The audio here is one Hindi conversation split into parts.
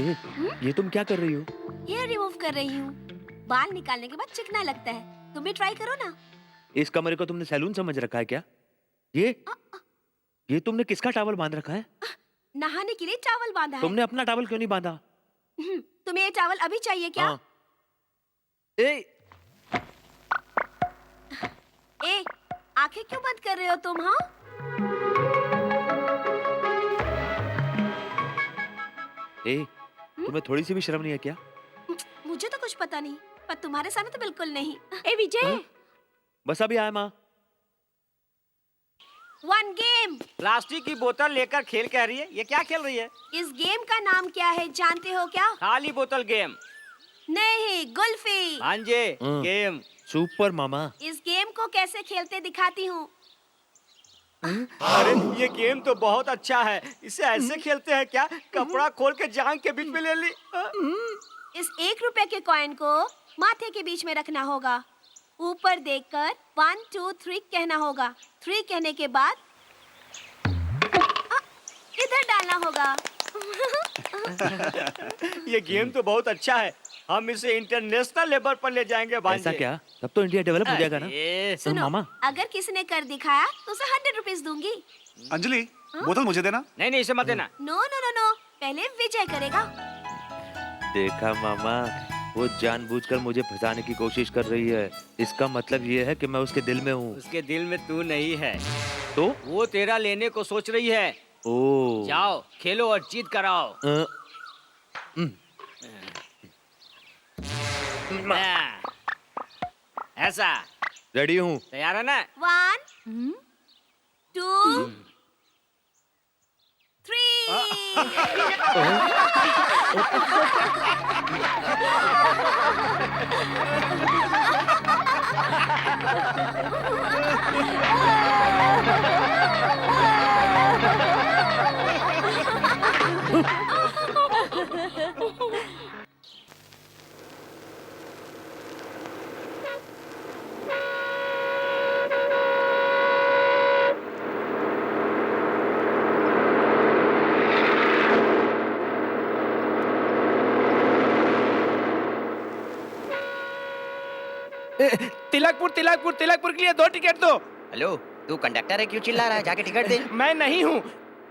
ये तुम क्या कर रही हो? हेयर रिमूव कर रही हूँ। बाल निकालने के बाद चिकना लगता है। तुम भी ट्राई करो ना। इस कमरे को तुमने सैलून समझ रखा है क्या? ये तुमने किसका टॉवल बांध रखा है? नहाने के लिए टॉवल बांधा है। तुमने अपना टॉवल क्यों नहीं बांधा? तुम्हें ये टॉवल अभी चाहिए क्या? हाँ। आंखें क्यों बंद कर रहे हो तुम? हाँ, तुम्हें थोड़ी सी भी शर्म नहीं है क्या? मुझे तो कुछ पता नहीं, पर तुम्हारे सामने तो बिल्कुल नहीं। विजय, बस अभी आया माँ। One game. प्लास्टिक की बोतल लेकर खेल कह रही है, ये क्या खेल रही है? इस गेम का नाम क्या है जानते हो क्या? खाली बोतल गेम। नहीं, गुल्फी। हाँ जी, गेम। सुपर मामा। इस गेम को कैसे खेलते दिखाती हूँ। अरे ये गेम तो बहुत अच्छा है, इसे ऐसे खेलते हैं क्या? कपड़ा खोल के जांग के बीच में ले ली। इस 1 रुपए के कॉइन को माथे के बीच में रखना होगा। ऊपर देखकर 1 2 3 कहना होगा। 3 कहने के बाद इधर डालना होगा। ये गेम तो बहुत अच्छा है, हम इसे इंटरनेशनल लेवल पर ले जाएंगे भांजे। ऐसा क्या? तब तो इंडिया डेवलप हो जाएगा ना? सुनो, मामा, अगर किसी ने कर दिखाया तो उसे 100 रुपीज दूंगी। अंजलि, बोतल मुझे देना। नहीं नहीं, इसे मत देना। नो नो नो नो, पहले विजय करेगा। देखा मामा, वो जानबूझकर मुझे फंसाने की कोशिश कर रही है। इसका मतलब ये है कि मैं उसके दिल में हूँ। उसके दिल में तू नहीं है, तो वो तेरा लेने को सोच रही है। ओ, जाओ खेलो और जीत कर आओ। ऐसा रेडी हूँ। तैयार है ना? 1 2 तिलकपुर तिलकपुर तिलकपुर के लिए 2 टिकट दो। हेलो, तू कंडक्टर है, क्यों चिल्ला रहा है? जाके टिकट दे। मैं नहीं हूँ,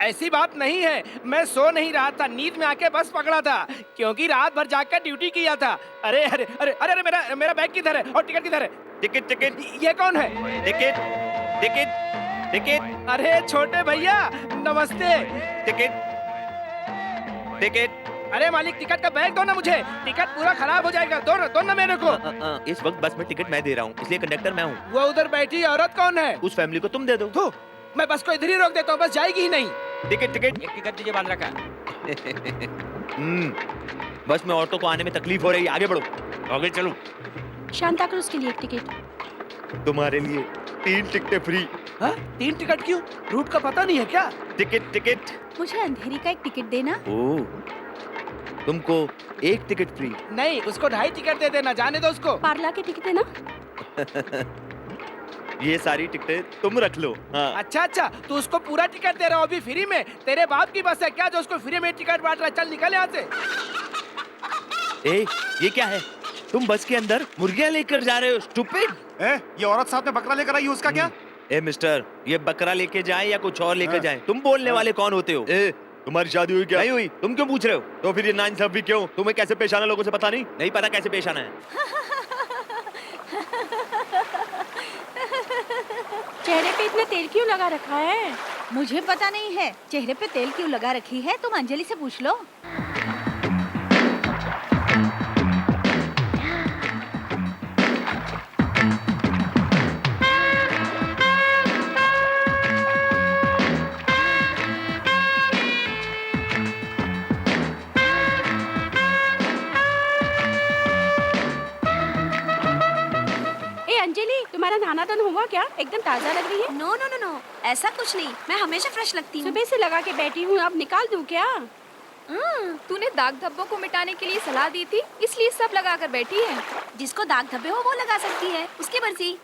ऐसी बात नहीं है। मैं सो नहीं रहा था, नींद में आके बस पकड़ा था, क्योंकि रात भर जाकर ड्यूटी किया था। अरे अरे अरे अरे, अरे मेरा बैग किधर है और टिकट किधर है? टिकट टिकट, ये कौन है? टिकट टिकट टिकट, अरे छोटे भैया नमस्ते। Ticket ticket. अरे मालिक, टिकट का बैग दो ना मुझे, टिकट पूरा खराब हो जाएगा। दो ना मेरे को। इस वक्त बस में टिकट मैं दे रहा हूँ, इसलिए कंडक्टर मैं हूँ। वो उधर बैठी औरत कौन है? उस फैमिली को तुम दे दो। थू, मैं बस को इधर ही रोक देता हूँ, बस जाएगी ही नहीं। Ticket ticket. एक टिकट तुझे बांध रखा। बस में औरतों को आने में तकलीफ हो रही है, आगे बढ़ो, आगे चलो। शांता क्रूज के लिए 1 टिकट। तुम्हारे लिए 3 टिकटें फ्री। हाँ? 3 टिकट क्यों? रूट का पता नहीं है क्या? Ticket ticket. मुझे अंधेरी का 1 टिकट देना। ओ, तुमको 1 टिकट फ्री। नहीं, उसको 2.5 टिकट दे देना, जाने दो उसको। पार्ला के टिकट देना। ये सारी टिकटें तुम रख लो। हाँ। अच्छा अच्छा, तू उसको पूरा टिकट दे रहा हो अभी फ्री में? तेरे बाप की बस है क्या जो उसको फ्री में टिकट बांट रहा है? चल निकल यहाँ से। ये क्या है? तुम बस के अंदर मुर्गियाँ लेकर जा रहे हो, स्टूपिड। ये औरत साथ में बकरा लेकर आई है, उसका क्या? मिस्टर, ये बकरा लेके जाए या कुछ और लेकर जाए, तुम बोलने वाले कौन होते हो? तुम्हारी शादी हुई क्या? नहीं हुई। तुम क्यों पूछ रहे हो? तो फिर ये नाइंसाफी क्यों? तुम्हें कैसे पेश आना लोगों से पता नहीं? नहीं पता कैसे पेश आना है? चेहरे पे इतना तेल क्यों लगा रखा है? मुझे पता नहीं है चेहरे पे तेल क्यों लगा रखी है, तुम अंजलि से पूछ लो। अंजलि, तुम्हारा नहाना धन हुआ क्या? एकदम ताजा लग रही है। नो नो नो नो, ऐसा कुछ नहीं, मैं हमेशा फ्रेश लगती हूँ। सुबह से लगा के बैठी हूँ, अब निकाल दूँ क्या? तूने दाग धब्बों को मिटाने के लिए सलाह दी थी, इसलिए सब लगा कर बैठी है। जिसको दाग धब्बे हो वो लगा सकती है, उसकी मर्जी।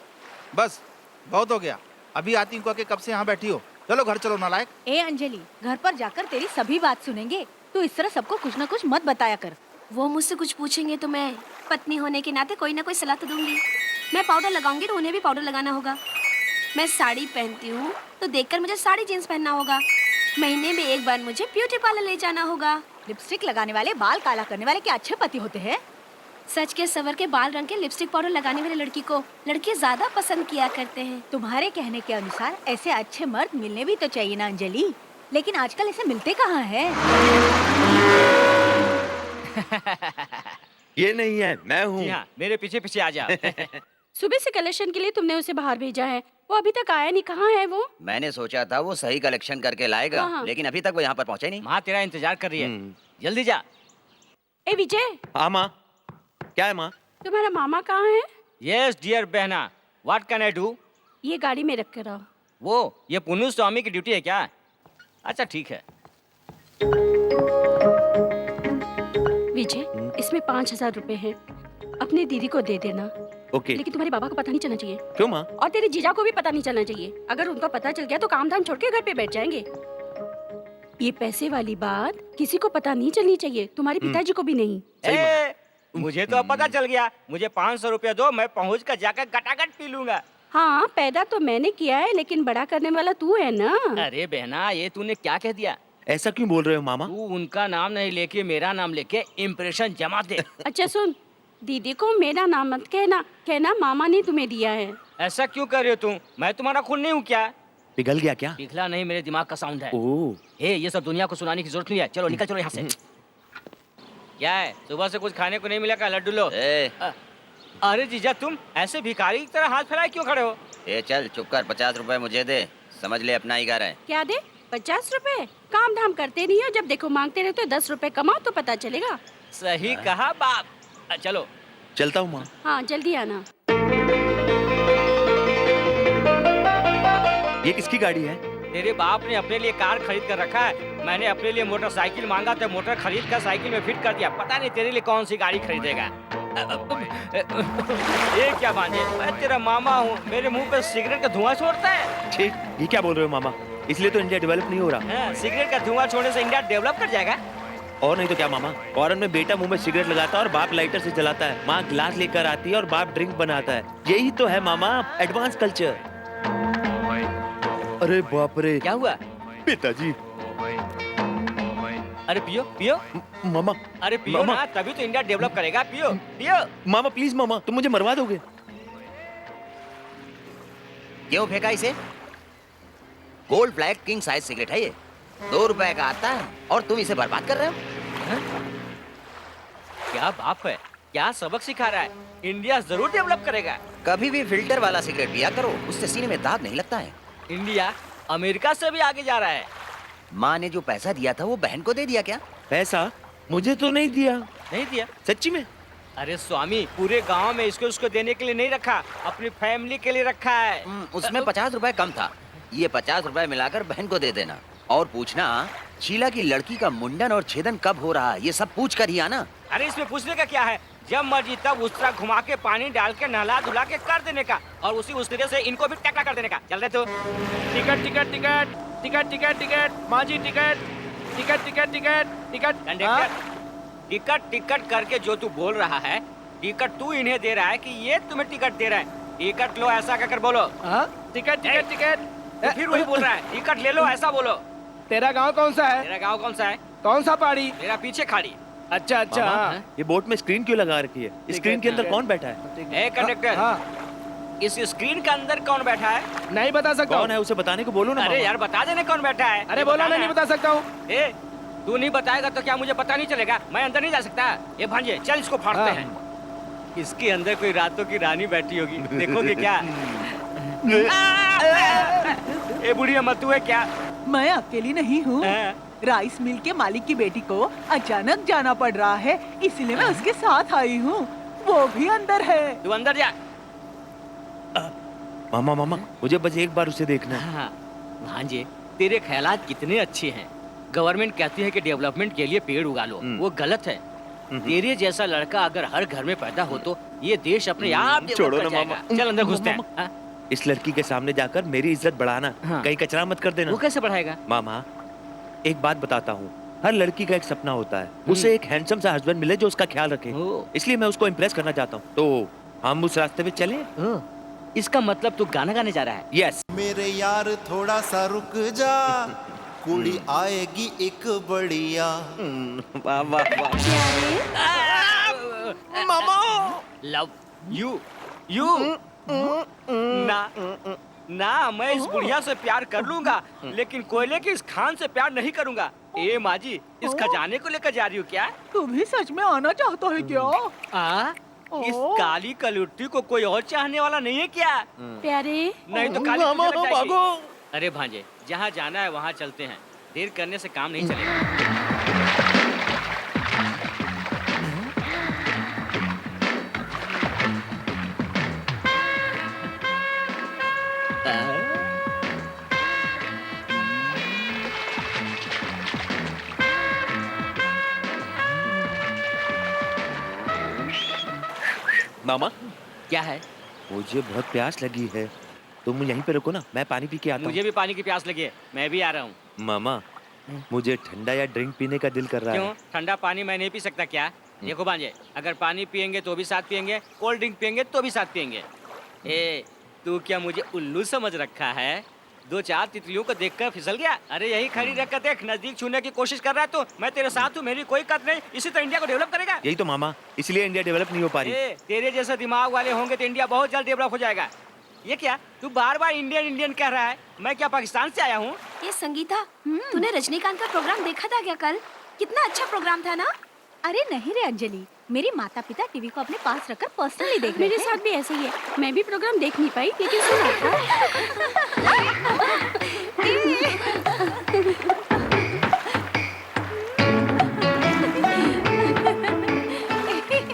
बस बहुत हो गया, अभी आती हूँ कब से यहाँ बैठी हो। चलो घर चलो नालायक। ए अंजलि, घर पर जाकर तेरी सभी बात सुनेंगे। तू इस तरह सबको कुछ न कुछ मत बताया कर। वो मुझसे कुछ पूछेंगे तो मैं पत्नी होने के नाते कोई ना कोई सलाह तो दूंगी। मैं पाउडर लगाऊंगी तो उन्हें भी पाउडर लगाना होगा। मैं साड़ी पहनती हूँ तो देखकर मुझे साड़ी जींस पहनना होगा। महीने में एक बार मुझे ब्यूटी पार्लर ले जाना होगा। लिपस्टिक लगाने वाले, बाल काला करने वाले क्या अच्छे पति होते हैं? सच के सवर के बाल रंग के लिपस्टिक पाउडर लगाने वाले लड़की को लड़के ज्यादा पसंद किया करते हैं। तुम्हारे कहने के अनुसार ऐसे अच्छे मर्द मिलने भी तो चाहिए ना अंजलि, लेकिन आजकल ऐसे मिलते कहाँ हैं? ये नहीं है, मैं हूँ। जी हाँ, मेरे पीछे पीछे आ जा। सुबह से कलेक्शन के लिए तुमने उसे बाहर भेजा है, वो अभी तक आया नहीं। कहाँ है वो? मैंने सोचा था वो सही कलेक्शन करके लाएगा, हाँ। लेकिन अभी तक वो यहाँ पर पहुँचे नहीं। माँ तेरा इंतजार कर रही है, जल्दी जा। ए विजय, हाँ माँ, क्या है माँ? तुम्हारा मामा कहाँ है? यस डियर बहना, व्हाट कैन आई डू? ये गाड़ी में रख कर आओ। वो ये पुन्नू स्वामी की ड्यूटी है क्या? अच्छा ठीक है। विजय, इसमें 5,000 रुपए हैं, अपने दीदी को दे देना। ओके। लेकिन तुम्हारे बाबा को पता नहीं चलना चाहिए। क्यों माँ? और तेरे जीजा को भी पता नहीं चलना चाहिए। अगर उनको पता चल गया तो काम धाम छोड़ के घर पे बैठ जाएंगे। ये पैसे वाली बात किसी को पता नहीं चलनी चाहिए, तुम्हारे पिताजी को भी नहीं। ए, मुझे तो अब पता चल गया। मुझे 500 रुपया दो, मैं पहुँच कर जाकर गटागट पी लूंगा। हाँ, पैदा तो मैंने किया है, लेकिन बड़ा करने वाला तू है ना। अरे बहना, ये तूने क्या कह दिया? ऐसा क्यों बोल रहे हो मामा? तू उनका नाम नहीं लेके मेरा नाम लेके इम्प्रेशन जमा दे। अच्छा सुन, दीदी को मेरा नाम मत कहना, कहना मामा ने तुम्हें दिया है। ऐसा क्यों कर रहे हो तुम? मैं तुम्हारा खून नहीं हूँ क्या? पिघल गया क्या? पिघला नहीं, मेरे दिमाग का साउंड है। ओह, ये सब दुनिया को सुनाने की जरूरत नहीं है। चलो निकल चलो यहाँ से। क्या है, सुबह से कुछ खाने को नहीं मिला क्या? लड्डू लो। अरे जीजा, तुम ऐसे भिखारी की तरह हाथ फैलाए क्यों खड़े हो? चल चुप कर, 50 रुपए मुझे दे, समझ ले अपना ही घर है। क्या दे? 50 रुपए? काम धाम करते नहीं हो, जब देखो मांगते रहते हो। 10 रुपए कमाओ तो पता चलेगा। सही कहा बाप। चलो चलता हूँ माँ। हाँ जल्दी आना। ये किसकी गाड़ी है? तेरे बाप ने अपने लिए कार खरीद कर रखा है। मैंने अपने लिए मोटरसाइकिल मांगा तो मोटर खरीद कर साइकिल में फिट कर दिया। पता नहीं तेरे लिए कौन सी गाड़ी खरीदेगा। ये क्या भांजे, मैं तेरा मामा हूँ, मेरे मुंह पे सिगरेट का धुआं छोड़ता है। ठीक, ये क्या बोल रहे हो मामा? इसलिए तो इंडिया डेवलप नहीं हो रहा। सिगरेट का धुआं छोड़ने से इंडिया डेवलप कर जाएगा। और नहीं तो क्या मामा? फॉरेन में बेटा मुंह में सिगरेट लगाता है और बाप लाइटर से जलाता है, माँ गिलास लेकर आती है और बाप ड्रिंक बनाता है। यही तो है मामा एडवांस कल्चर। अरे बाप रे, क्या हुआ? पिताजी। अरे पियो पियो मामा। अरे पियो मामा। ना, तभी तो इंडिया डेवलप करेगा। पियो पियो। मामा प्लीज मामा, तुम मुझे मरवा दोगे। क्यों फेंका इसे? Gold black king size cigarette है ये, 2 रुपए का आता है और तुम इसे बर्बाद कर रहे हो। क्या बाप है, क्या सबक सिखा रहा है। इंडिया जरूर डेवलप करेगा। कभी भी फिल्टर वाला सिगरेट पिया करो, उससे सीने में दाग नहीं लगता है। इंडिया अमेरिका से भी आगे जा रहा है। माँ ने जो पैसा दिया था वो बहन को दे दिया क्या? पैसा मुझे तो नहीं दिया। नहीं दिया? सच्ची में? अरे स्वामी, पूरे गांव में इसको उसको देने के लिए नहीं रखा, अपनी फैमिली के लिए रखा है। उसमें 50 रुपए कम था। ये 50 रुपए मिलाकर बहन को दे देना और पूछना शीला की लड़की का मुंडन और छेदन कब हो रहा है, ये सब पूछ कर ही आना। अरे इसमें पूछने का क्या है, जब मर्जी तब उस तरह घुमा के पानी डाल के नहला धुला के कर देने का और उस तरह से इनको भी टकला कर देने का। चल रहे तो ticket ticket ticket ticket ticket ticket माँ जी, ticket ticket ticket ticket ticket. Conductor, ticket ticket करके जो तू बोल रहा है, टिकट तू इन्हें दे रहा है कि ये तुम्हें टिकट दे रहा है? टिकट लो ऐसा कहकर बोलो। Ticket ticket ticket. तो फिर वही बोल रहा है, टिकट ले लो ऐसा बोलो। तेरा गांव कौन सा है? तेरा गांव कौन सा है? कौन सा पहाड़ी? मेरा पीछे खाड़ी। अच्छा अच्छा। मामा, हाँ। ये बोट में स्क्रीन क्यों लगा रखी है? स्क्रीन के अंदर कौन बैठा है? ए कंडक्टर, हाँ। इस स्क्रीन के अंदर कौन बैठा है? नहीं बता सकता। कौन है उसे बताने को बोलो ना। अरे मामा। यार बता देने कौन बैठा है। अरे बोला ना, नहीं बता सकता हूँ। ए, तू नहीं बताएगा तो क्या मुझे पता नहीं चलेगा? मैं अंदर नहीं जा सकता। ये भांजे चल इसको फाड़ते हाँ। हैं। इसके अंदर कोई रातों की रानी बैठी होगी, देखोगे क्या? ए बुढ़िया मत तू है क्या? मैं अकेली नहीं हूँ। राइस मिल के मालिक की बेटी को अचानक जाना पड़ रहा है, इसलिए मैं उसके साथ आई हूँ। वो भी अंदर है। तू अंदर जा। मामा मामा, मुझे बस एक बार उसे देखना है। हाँ, भांजे तेरे ख्यालात कितने अच्छे हैं। गवर्नमेंट कहती है कि डेवलपमेंट के लिए पेड़ उगा लो, वो गलत है। तेरे जैसा लड़का अगर हर घर में पैदा हो तो ये देश अपने आप छोड़ो डेवलप ना कर मामा। जाएगा। चल अंदर घुसते हैं। हाँ? इस लड़की के सामने जाकर मेरी इज्जत बढ़ाना, हाँ। कहीं कचरा मत कर देना। वो कैसे बढ़ाएगा? मामा एक बात बताता हूँ, हर लड़की का एक सपना होता है, उसे एक हैंडसम सा हस्बैंड मिले जो उसका ख्याल रखे। इसलिए मैं उसको इम्प्रेस करना चाहता हूँ। तो हम उस रास्ते पे चलें? इसका मतलब तू गाना गाने जा रहा है? यस। मेरे यार थोड़ा सा रुक जा, कुड़ी आएगी एक बढ़िया। वाह वाह वाह। मामा लव यू ना मैं इस बुढ़िया से प्यार कर लूंगा, लेकिन कोयले के इस खान से प्यार नहीं करूंगा। ए माँ जी, इस खजाने को लेकर जा रही हो क्या? तू भी सच में आना चाहता है क्या? इस काली कलुट्टी को कोई और चाहने वाला नहीं है क्या? प्यारे नहीं तो काली तुझे लग जाएगी। अरे भांजे, जहाँ जाना है वहाँ चलते हैं, देर करने से काम नहीं चलेगा। मामा क्या है? मुझे बहुत प्यास लगी है, तुम यहीं पे रुको ना, मैं पानी पी के आता हूँ। मुझे भी पानी की प्यास लगी है, मैं भी आ रहा हूँ। मामा मुझे ठंडा या ड्रिंक पीने का दिल कर रहा क्यों? है। ठंडा पानी मैं नहीं पी सकता क्या? देखो भांजे, अगर पानी पियेंगे तो भी साथ पियेंगे, कोल्ड ड्रिंक पियेंगे तो भी साथ पियेंगे। ए, तू क्या मुझे उल्लू समझ रखा है? दो चार तितलियों को देखकर फिसल गया? अरे यही खड़ी रहकर देख, नजदीक छूने की कोशिश कर रहा है तो मैं तेरे साथ हूँ, मेरी कोई कद नहीं। इसी तो इंडिया को डेवलप करेगा। यही तो मामा, इसलिए इंडिया डेवलप नहीं हो पा रही। तेरे जैसे दिमाग वाले होंगे तो इंडिया बहुत जल्द डेवलप हो जाएगा। ये क्या, तू बार बार इंडियन इंडियन कह रहा है? मैं क्या पाकिस्तान से आया हूँ? ये संगीता, तूने रजनीकांत का प्रोग्राम देखा था क्या कल? कितना अच्छा प्रोग्राम था ना? अरे नहीं रे अंजलि, मेरे माता पिता टीवी को अपने पास रखकर पर्सनली देख रहे मेरे साथ भी ऐसे ही है। मैं भी प्रोग्राम देख नहीं पाई, लेकिन सुना था।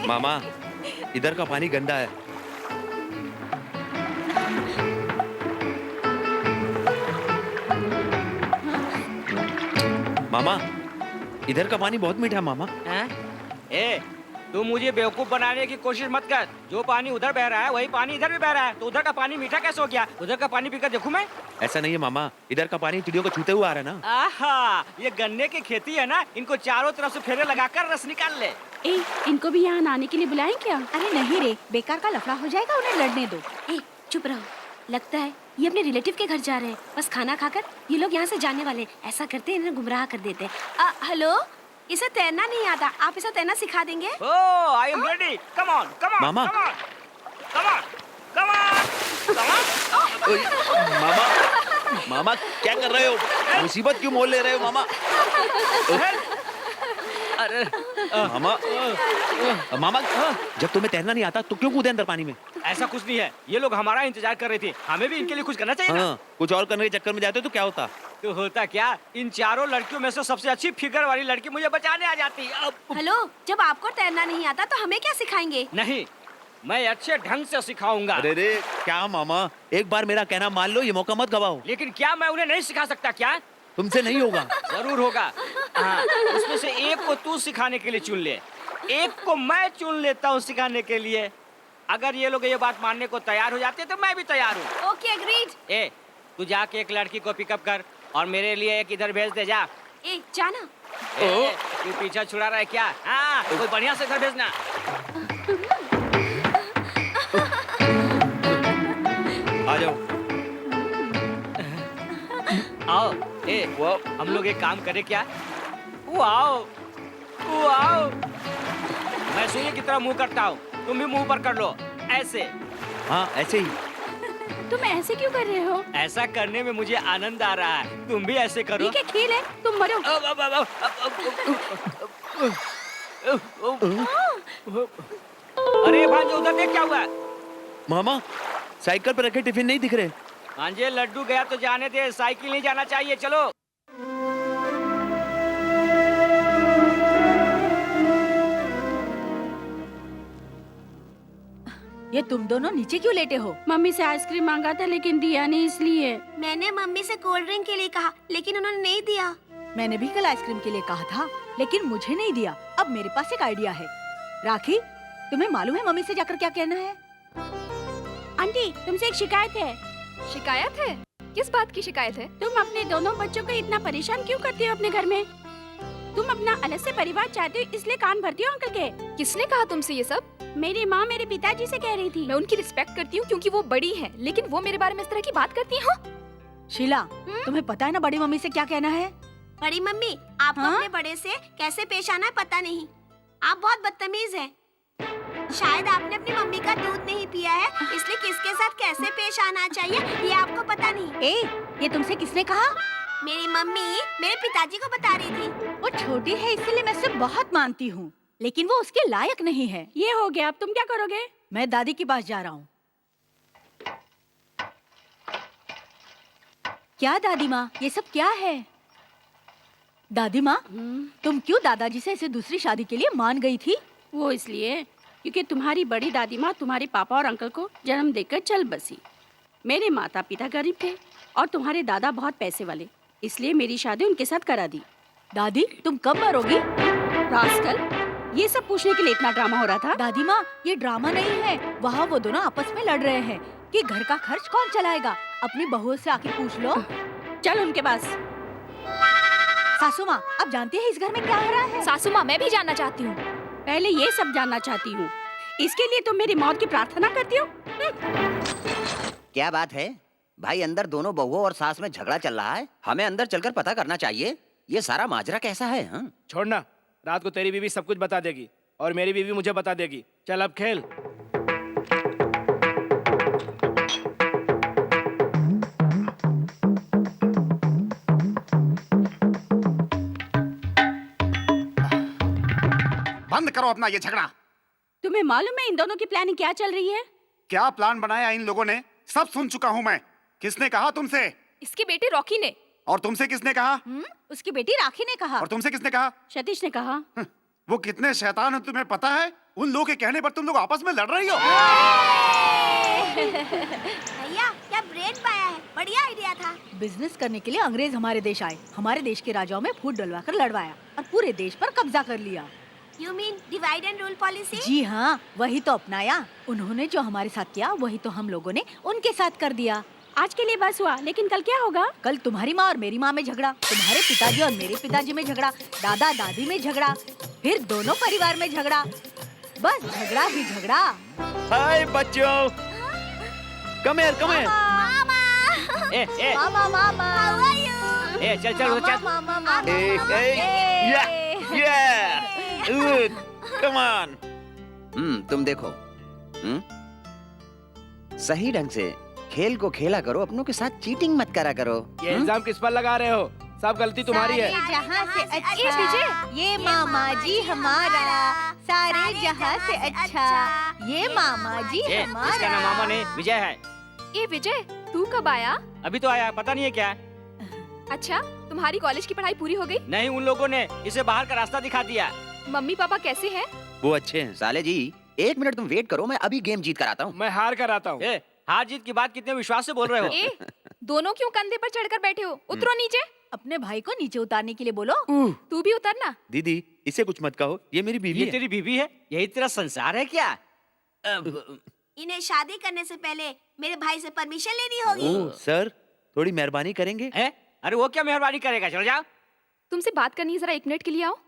मामा, इधर का पानी गंदा है। मामा, इधर का पानी बहुत मीठा है मामा। ए, तू मुझे बेवकूफ बनाने की कोशिश मत कर। जो पानी उधर बह रहा है वही पानी इधर भी बह रहा है, तो उधर का पानी मीठा कैसे हो गया? उधर का पानी पीकर देखूं मैं? ऐसा नहीं है मामा, इधर का पानी चिड़ियों को छूते हुए आ रहा है ना। आहा, ये गन्ने की खेती है ना, इनको चारों तरफ से फेरे लगाकर रस निकाल ले। ए, इनको भी यहाँ आने के लिए बुलाएं क्या? अरे नहीं रे, बेकार का लफड़ा हो जाएगा, उन्हें लड़ने दो। ए, चुप रहो। लगता है ये अपने रिलेटिव के घर जा रहे हैं। बस खाना खाकर ये लोग यहाँ से जाने वाले। ऐसा करते हैं, इन्हें गुमराह कर देते हैं। हेलो, इसे तैरना नहीं आता, आप इसे तैरना सिखा देंगे? Oh, I am ready. Come on, come on, मामा। Come on, come on, come on, come on. मामा, मामा क्या कर रहे हो? मुसीबत क्यों मोल ले रहे हो मामा? अरे मामा, मामा जब तुम्हें तैरना नहीं आता तो क्यों कूदे अंदर पानी में? ऐसा कुछ नहीं है, ये लोग हमारा इंतजार कर रहे थे, हमें भी इनके लिए कुछ करना चाहिए ना? हाँ, कुछ और करने के चक्कर में जाते तो क्या होता? तो होता क्या, इन चारों लड़कियों में से सबसे अच्छी फिगर वाली लड़की मुझे बचाने आ जाती। अब हेलो, जब आपको तैरना नहीं आता तो हमें क्या सिखाएंगे? नहीं, मैं अच्छे ढंग से सिखाऊंगा। अरे रे, क्या मामा, एक बार मेरा कहना मान लो, ये मौका मत गवाओ। लेकिन क्या मैं उन्हें नहीं सिखा सकता क्या? तुमसे नहीं होगा। जरूर होगा। हाँ, उसमें से एक को तू सिखाने के लिए चुन ले, एक को मैं चुन लेता हूँ सिखाने के लिए। अगर ये लोग ये बात मानने को तैयार हो जाते तो मैं भी तैयार हूँ। Okay, agreed. ए, तू जाके एक लड़की को पिकअप कर और मेरे लिए एक इधर भेज दे जा। ए, जाना। तू पीछा छुड़ा रहा है क्या? हाँ, कोई बढ़िया से घर भेजना। आ जाओ। आओ। ए, वो हम लोग एक काम करें क्या? Wow, wow. मैं सूर्य की तरह मुंह करता हूँ, तुम भी मुंह पर कर लो, ऐसे। हाँ, ऐसे ही। तुम ऐसे क्यों कर रहे हो? ऐसा करने में मुझे आनंद आ रहा है, तुम भी ऐसे करो। ठीक है, खेल है, तुम मरो। अरे भांजे, उधर देख क्या हुआ है? मामा, साइकिल पर रखे टिफिन नहीं दिख रहे। भांजे, लड्डू गया तो जाने दे, साइकिल नहीं जाना चाहिए, चलो। ये तुम दोनों नीचे क्यों लेटे हो? मम्मी से आइसक्रीम मांगा था लेकिन दिया नहीं, इसलिए। मैंने मम्मी से कोल्ड ड्रिंक के लिए कहा, लेकिन उन्होंने नहीं दिया। मैंने भी कल आइसक्रीम के लिए कहा था, लेकिन मुझे नहीं दिया। अब मेरे पास एक आइडिया है। राखी, तुम्हें मालूम है मम्मी से जाकर क्या कहना है? आंटी, तुमसे एक शिकायत है। शिकायत है? किस बात की शिकायत है? तुम अपने दोनों बच्चों को इतना परेशान क्यों करती हो अपने घर में? तुम अपना अलग से परिवार चाहते हो इसलिए कान भरती हो अंकल के। किसने कहा तुमसे ये सब? मेरी माँ मेरे पिताजी से कह रही थी। मैं उनकी रिस्पेक्ट करती हूँ क्योंकि वो बड़ी हैं, लेकिन वो मेरे बारे में इस तरह की बात करती हैं। शीला, तुम्हें पता है ना बड़ी मम्मी से क्या कहना है? बड़ी मम्मी, आपको हाँ? अपने बड़े से कैसे पेश आना है पता नहीं। आप बहुत बदतमीज हैं। शायद आपने अपनी मम्मी का दूध नहीं पिया है, इसलिए किसके साथ कैसे पेश आना चाहिए ये आपको पता नहीं। ये तुमसे किसने कहा? मेरी मम्मी मेरे पिताजी को बता रही थी। वो छोटी है इसलिए मैं उसे बहुत मानती हूँ, लेकिन वो उसके लायक नहीं है। ये हो गया, अब तुम क्या करोगे? मैं दादी के पास जा रहा हूँ। क्या दादी माँ, ये सब क्या है? दादी माँ, तुम क्यों दादाजी से इसे दूसरी शादी के लिए मान गई थी? वो इसलिए क्योंकि तुम्हारी बड़ी दादी माँ तुम्हारे पापा और अंकल को जन्म देकर चल बसी। मेरे माता पिता गरीब थे और तुम्हारे दादा बहुत पैसे वाले, इसलिए मेरी शादी उनके साथ करा दी। दादी, तुम कब मरोगी? रास्कल, ये सब पूछने के लिए इतना ड्रामा हो रहा था? दादी माँ, ये ड्रामा नहीं है। वहाँ वो दोनों आपस में लड़ रहे हैं कि घर का खर्च कौन चलाएगा। अपनी बहुओं से आके पूछ लो। चल उनके पास। सासू माँ, अब जानती है इस घर में क्या हो रहा है? सासू माँ, मैं भी जानना चाहती हूँ। पहले ये सब जानना चाहती हूँ। इसके लिए तुम मेरी मौत की प्रार्थना करती हो? क्या बात है भाई? अंदर दोनों बहुओं और सास में झगड़ा चल रहा है। हमें अंदर चलकर पता करना चाहिए ये सारा माजरा कैसा है। हाँ? छोड़ना, रात को तेरी बीवी सब कुछ बता देगी और मेरी बीवी मुझे बता देगी। चल अब खेल। बंद करो अपना ये झगड़ा। तुम्हें मालूम है इन दोनों की प्लानिंग क्या चल रही है? क्या प्लान बनाया इन लोगों ने, सब सुन चुका हूँ मैं। किसने कहा तुमसे? इसके बेटे रॉकी ने। और तुमसे किसने कहा? उसकी बेटी राखी ने कहा। और तुमसे किसने कहा? सतीश ने कहा। वो कितने शैतान हैं तुम्हें पता है? उन लोगों के कहने पर तुम लोग आपस में लड़ रही हो। भैया, क्या ब्रेन पाया है, बढ़िया आइडिया था। बिजनेस करने के लिए अंग्रेज हमारे देश आए, हमारे देश के राजाओं में फूट डलवाकर लड़वाया और पूरे देश पर कब्जा कर लिया। You mean divide and rule policy? जी हाँ, वही तो अपनाया। उन्होंने जो हमारे साथ किया वही तो हम लोगों ने उनके साथ कर दिया। आज के लिए बस हुआ, लेकिन कल क्या होगा? कल तुम्हारी माँ और मेरी माँ में झगड़ा, तुम्हारे पिताजी और मेरे पिताजी में झगड़ा, दादा दादी में झगड़ा, फिर दोनों परिवार में झगड़ा। बस झगड़ा ही झगड़ा। हाय बच्चों, come here, come here. A, mama mama. How are you? ए, चल चल उधर चल। मामा मामा। Good. Come on. तुम देखो। सही ढंग से खेल को खेला करो, अपनों के साथ चीटिंग मत करा करो। ये इल्जाम किस पर लगा रहे हो? सब गलती तुम्हारी है। जहाँ से अच्छा, अच्छा ये मामा जी हमारा, सारे जहाँ से अच्छा ये मामा जी ए, हमारा। इसका नाम मामा नहीं विजय है। ए विजय, तू कब आया? अभी तो आया, पता नहीं है क्या है। अच्छा, तुम्हारी कॉलेज की पढ़ाई पूरी हो गई? नहीं, उन लोगों ने इसे बाहर का रास्ता दिखा दिया। मम्मी पापा कैसे हैं? वो अच्छे हैं। साले जी 1 मिनट तुम वेट करो, मैं अभी गेम जीत कर आता हूँ। मैं हार कर आता हूँ। ए, हार जीत की बात कितने विश्वास से बोल रहे हो? ए, दोनों क्यों कंधे पर चढ़कर बैठे हो? उतरो नीचे। अपने भाई को नीचे उतारने के लिए बोलो। तू भी उतरना। दीदी, इसे कुछ मत कहो, ये मेरी बीवी ये है। तेरी बीवी है? यही तेरा संसार है क्या? इन्हें शादी करने से पहले मेरे भाई से परमिशन लेनी होगी। ओह, सर, थोड़ी मेहरबानी करेंगे? है? अरे वो क्या मेहरबानी करेगा, चलो जाओ। तुमसे बात करनी है, जरा 1 मिनट के लिए आओ।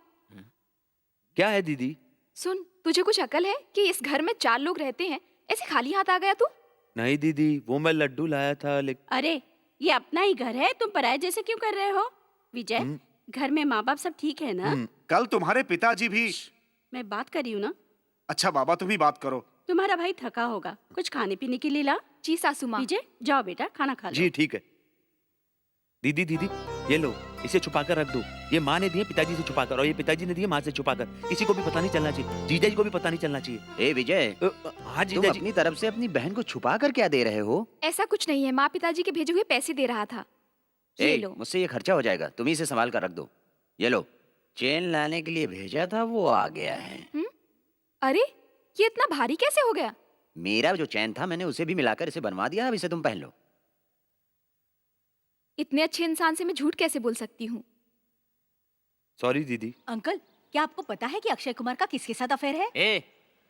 क्या है दीदी? सुन, तुझे कुछ अकल है कि इस घर में 4 लोग रहते हैं, ऐसे खाली हाथ आ गया तू? नहीं दीदी, वो मैं लड्डू लाया था लेकिन। अरे ये अपना ही घर है, तुम पराये जैसे क्यों कर रहे हो? विजय, घर में माँ बाप सब ठीक है ना? कल तुम्हारे पिताजी भी। मैं बात कर रही हूँ ना। अच्छा बाबा, तुम ही बात करो। तुम्हारा भाई थका होगा, कुछ खाने पीने के लिए ला। जी सासू माँ। विजय, जाओ बेटा, खाना खा लो। जी ठीक है। दीदी दीदी, ये लो, इसे छुपा कर रख दो। ये माँ ने दिए पिताजी से छुपा कर, और ये पिताजी ने दिए माँ से छुपा कर। किसी को भी पता नहीं चलना चाहिए, जीजा जी को भी पता नहीं चलना चाहिए। ए विजय, हाँ तुम जीजा जी। अपनी तरफ से अपनी बहन को छुपा कर क्या दे रहे हो? ऐसा कुछ नहीं है, माँ पिताजी के भेजे हुए पैसे दे रहा था। ये लो। मुझसे ये खर्चा हो जाएगा, तुम ही इसे संभाल कर रख दो। ये लो, चेन लाने के लिए भेजा था, वो आ गया है। अरे ये इतना भारी कैसे हो गया? मेरा जो चैन था मैंने उसे भी मिलाकर इसे बनवा दिया, अब इसे तुम पहन लो। इतने अच्छे इंसान से मैं झूठ कैसे बोल सकती हूँ? सॉरी दीदी। अंकल, क्या आपको पता है कि अक्षय कुमार का किसके साथ अफेयर है?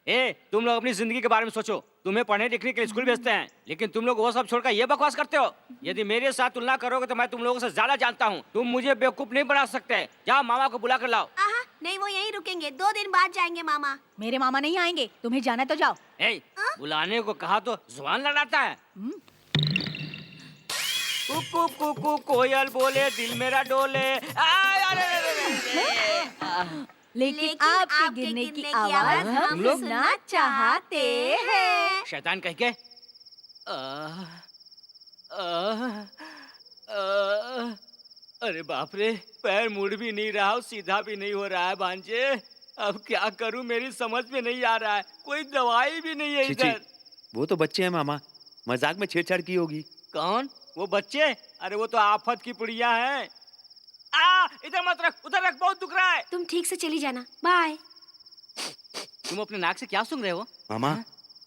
ए, तुम लोग अपनी जिंदगी के बारे में सोचो। तुम्हें पढ़ने लिखने के लिए स्कूल भेजते हैं, लेकिन तुम लोग वो सब छोड़कर ये बकवास करते हो। यदि मेरे साथ तुलना करोगे तो मैं तुम लोगों से ज्यादा जानता हूँ। तुम मुझे बेवकूफ नहीं बना सकते। जाओ मामा को बुला कर लाओ। आहा, नहीं वो यहीं रुकेंगे, 2 दिन बाद जाएंगे मामा। मेरे मामा नहीं आएंगे, तुम्हें जाना है तो जाओ। ए, बुलाने को कहा तो जुबान लड़ाता है। कुकू कुकू कोयल बोले दिल मेरा डोले। लेकिन आपके गिरने की आवाज हम लोग सुनना चाहते हैं। शैतान कह के अरे बाप रे, पैर मुड़ भी नहीं रहा, सीधा भी नहीं हो रहा है भांजे। अब क्या करूं, मेरी समझ में नहीं आ रहा है। कोई दवाई भी नहीं है इधर। वो तो बच्चे हैं मामा, मजाक में छेड़छाड़ की होगी। कौन वो बच्चे? अरे वो तो आफत की पुड़िया हैं। इधर मत रख, उधर रख, बहुत दुख रहा है। तुम ठीक से चली जाना, बाय। तुम अपने नाक से क्या सूंघ रहे हो? मामा,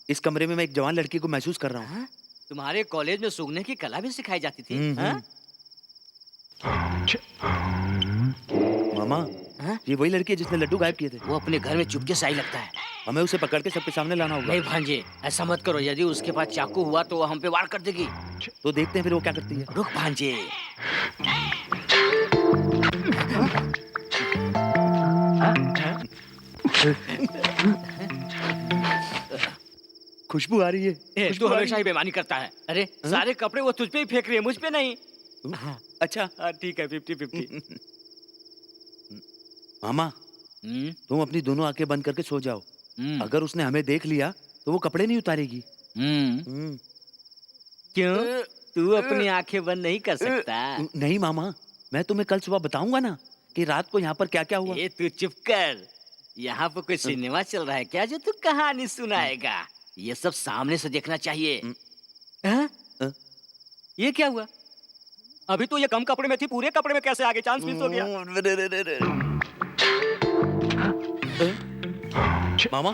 इस कमरे में मैं एक जवान लड़की को महसूस कर रहा हूँ। तुम्हारे कॉलेज में सूंघने की कला भी सिखाई जाती थी? मामा, ये वही लड़की है जिसने लड्डू गायब किए थे। वो अपने घर में चुपके से आई लगता है। हमें उसे पकड़ के सबके सामने लाना होगा। नहीं भांजे, ऐसा मत करो। यदि उसके पास चाकू हुआ तो वो हम पे वार कर देगी। तो देखते हैं फिर वो क्या करती है। रुक भांजे। खुशबू आ रही है। खुशबू हमेशा ही बेईमानी करता है। अरे सारे कपड़े वो तुझ पे ही फेंक रही है, मुझ पे नहीं। अच्छा ठीक है, 50-50। मामा, तुम अपनी दोनों आंखें बंद करके सो जाओ। अगर उसने हमें देख लिया तो वो कपड़े नहीं उतारेगी। क्यों? तू अपनी आंखें बंद नहीं कर सकता? नहीं मामा, मैं तुम्हें कल सुबह बताऊंगा ना कि रात को यहाँ पर क्या क्या हुआ। ये तू चुप कर। यहाँ पर कोई सिनेमा चल रहा है क्या जो तू कहानी सुनाएगा? ये सब सामने से देखना चाहिए। ये क्या हुआ? अभी तो ये कम कपड़े में थी, पूरे कपड़े में कैसे आगे? चांस मिस हो गया। मामा,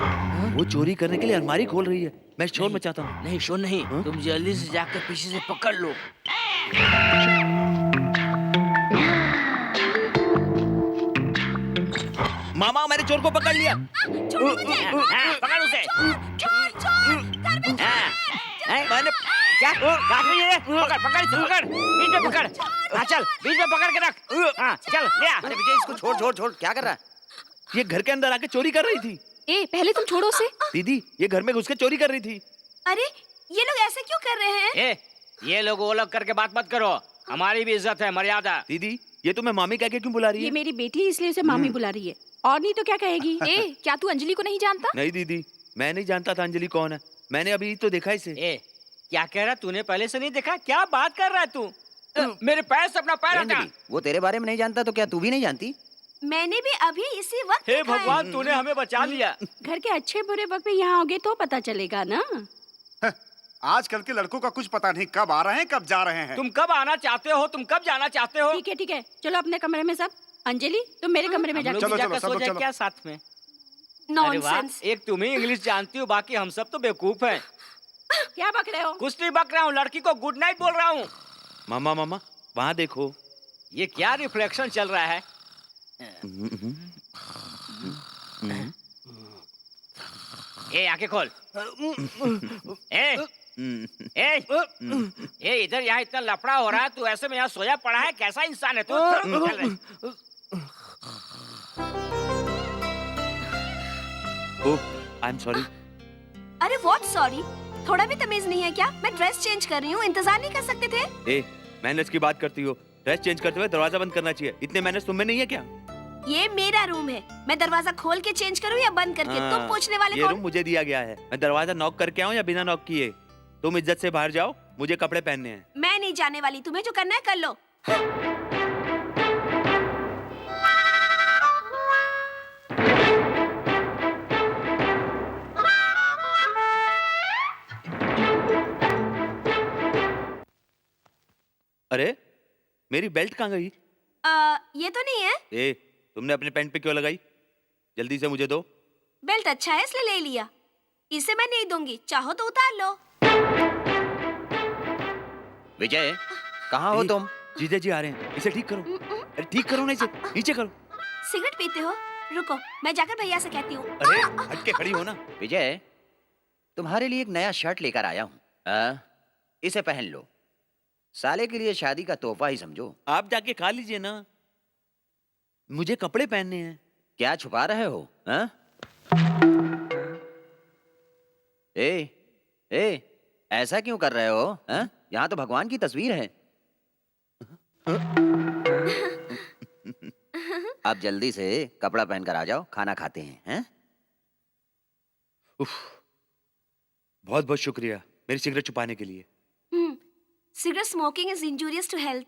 वो चोरी करने के लिए अलमारी खोल रही है। मैं शोर मचाता हूँ। नहीं शोर नहीं, तुम जल्दी से जाकर पीछे से पकड़ लो। मामा, मैंने चोर को पकड़ लिया। पकड़ उसे। मैंने क्या काट रही है? पकड़ पकड़ इसे, पकड़ बीच में पकड़। हाँ चल, बीच में पकड़ के रख। हाँ चल ले आ। अरे विजय, इसको छोड़ छोड़ छोड़। क्या कर रहा है? ये घर के अंदर आके चोरी कर रही थी। ए पहले तुम छोड़ो उसे। दीदी, ये घर में घुस के चोरी कर रही थी। अरे ये लोग ऐसे क्यों कर रहे हैं? ये लोग वो लोग करके बात मत करो। हमारी भी इज्जत है, मर्यादा। दीदी, ये तुम्हें मामी कह के क्यों बुला रही है? ये मेरी बेटी है इसलिए उसे मामी बुला रही है, और नहीं तो क्या कहेगी। ए क्या तू अंजलि को नहीं जानता? नहीं दीदी, मैं नहीं जानता था अंजलि कौन है। मैंने अभी तो देखा इसे। क्या कह रहा? तूने पहले से नहीं देखा? क्या बात कर रहा है तू? मेरे पैर से अपना पैर हटा। वो तेरे बारे में नहीं जानता तो क्या तू भी नहीं जानती? मैंने भी अभी इसी वक्त हे भगवान, तूने हमें बचा लिया। घर के अच्छे बुरे वक्त में यहाँ आओगे तो पता चलेगा ना। आजकल के लड़कों का कुछ पता नहीं, कब आ रहे हैं कब जा रहे हैं। तुम कब आना चाहते हो, तुम कब जाना चाहते हो? ठीक है, चलो अपने कमरे में सब। अंजलि तुम मेरे कमरे में जाकर सो जाए क्या साथ में? नॉनसेंस। एक तुम ही इंग्लिश जानती हो, बाकी हम सब तो बेवकूफ हैं। क्या बक रहे हो? कुछ नहीं बक रहा हूँ, लड़की को गुड नाइट बोल रहा हूँ। मामा मामा, वहाँ देखो। ये क्या रिफ्लेक्शन चल रहा है? आंखें खोल। इधर यहाँ इतना लफड़ा हो रहा है, तू ऐसे में यहाँ सोया पड़ा है? कैसा इंसान है तू? I am sorry. अरे व्हाट सॉरी? थोड़ा भी तमीज नहीं है क्या? मैं ड्रेस चेंज कर रही हूँ, इंतजार नहीं कर सकते थे? मैनेज की बात करती हो? ड्रेस चेंज करते हुए दरवाजा बंद करना चाहिए। इतने मैनेज तुम में नहीं है क्या? ये मेरा रूम है, मैं दरवाजा खोल के चेंज करूँ या बंद करके? तुम पूछने वाले ये कौन? रूम मुझे दिया गया है। मैं दरवाजा नॉक करके आऊँ या बिना नॉक किए? तुम इज्जत से बाहर जाओ, मुझे कपड़े पहनने हैं। मैं नहीं जाने वाली, तुम्हें जो करना है कर लो। अरे मेरी बेल्ट कहाँ गई? ये तो नहीं है। तुमने अपने पैंट पे क्यों लगाई? जल्दी से मुझे दो। बेल्ट अच्छा है इसलिए ले लिया। इसे मैं नहीं दूंगी, चाहो तो उतार लो। विजय, कहाँ हो तुम? जीजा जी आ रहे हैं, इसे ठीक करो। अरे ठीक करो ना इसे, नीचे करो। सिगरेट पीते हो? रुको, मैं जाकर भैया से कहती हूँ। अरे हट के खड़ी हो ना। विजय, तुम्हारे लिए एक नया शर्ट लेकर आया हूँ, इसे पहन लो। साले के लिए शादी का तोहफा ही समझो। आप जाके खा लीजिए ना, मुझे कपड़े पहनने हैं। क्या छुपा रहे हो? हाँ? ए, ऐसा क्यों कर रहे हो? हाँ? यहाँ तो भगवान की तस्वीर है। आप जल्दी से कपड़ा पहनकर आ जाओ, खाना खाते हैं, हैं? उफ, बहुत बहुत शुक्रिया मेरी सिगरेट छुपाने के लिए। Cigarette smoking is injurious to health.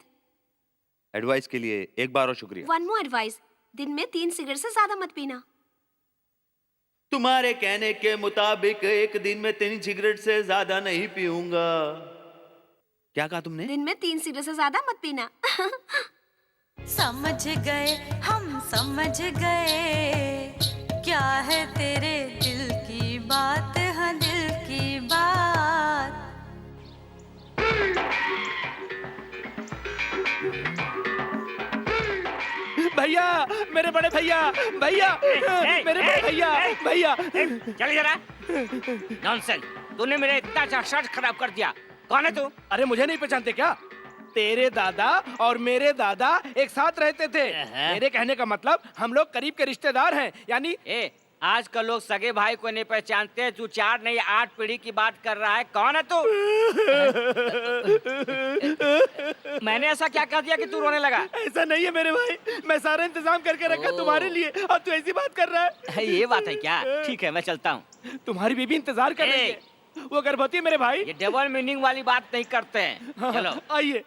Advice के लिए एक बार और शुक्रिया। वन मोर एडवाइस, दिन में 3 सिगरेट से ज्यादा मत पीना। तुम्हारे कहने के मुताबिक एक दिन में 3 सिगरेट से ज्यादा नहीं पीऊंगा। क्या कहा तुमने? दिन में 3 सिगरेट से ज्यादा मत पीना। समझ गए, हम समझ गए, क्या है तेरे दिल की बात, हाँ दिल की बात। भैया, मेरे बड़े भैया, भैया, मेरे बड़े भैया, भैया। चल जरा। नॉनसेंस, तूने मेरा इतना अच्छा शर्ट खराब कर दिया। कौन है तू? अरे मुझे नहीं पहचानते क्या? तेरे दादा और मेरे दादा एक साथ रहते थे। मेरे कहने का मतलब हम लोग करीब के रिश्तेदार हैं, यानी आजकल लोग सगे भाई को नहीं पहचानते। तू 4 नहीं 8 पीढ़ी की बात कर रहा है। कौन है तू? मैंने ऐसा क्या कर दिया कि तू रोने लगा? ऐसा नहीं है मेरे भाई, मैं सारा इंतजाम करके रखा तुम्हारे लिए और तू ऐसी बात कर रहा है। ये बात है क्या? ठीक है, मैं चलता हूँ। तुम्हारी बीबी इंतजार कर रही है, वो गर्भवती है मेरे भाई। ये डबल मीनिंग वाली बात नहीं करते हैं। चलो आइए।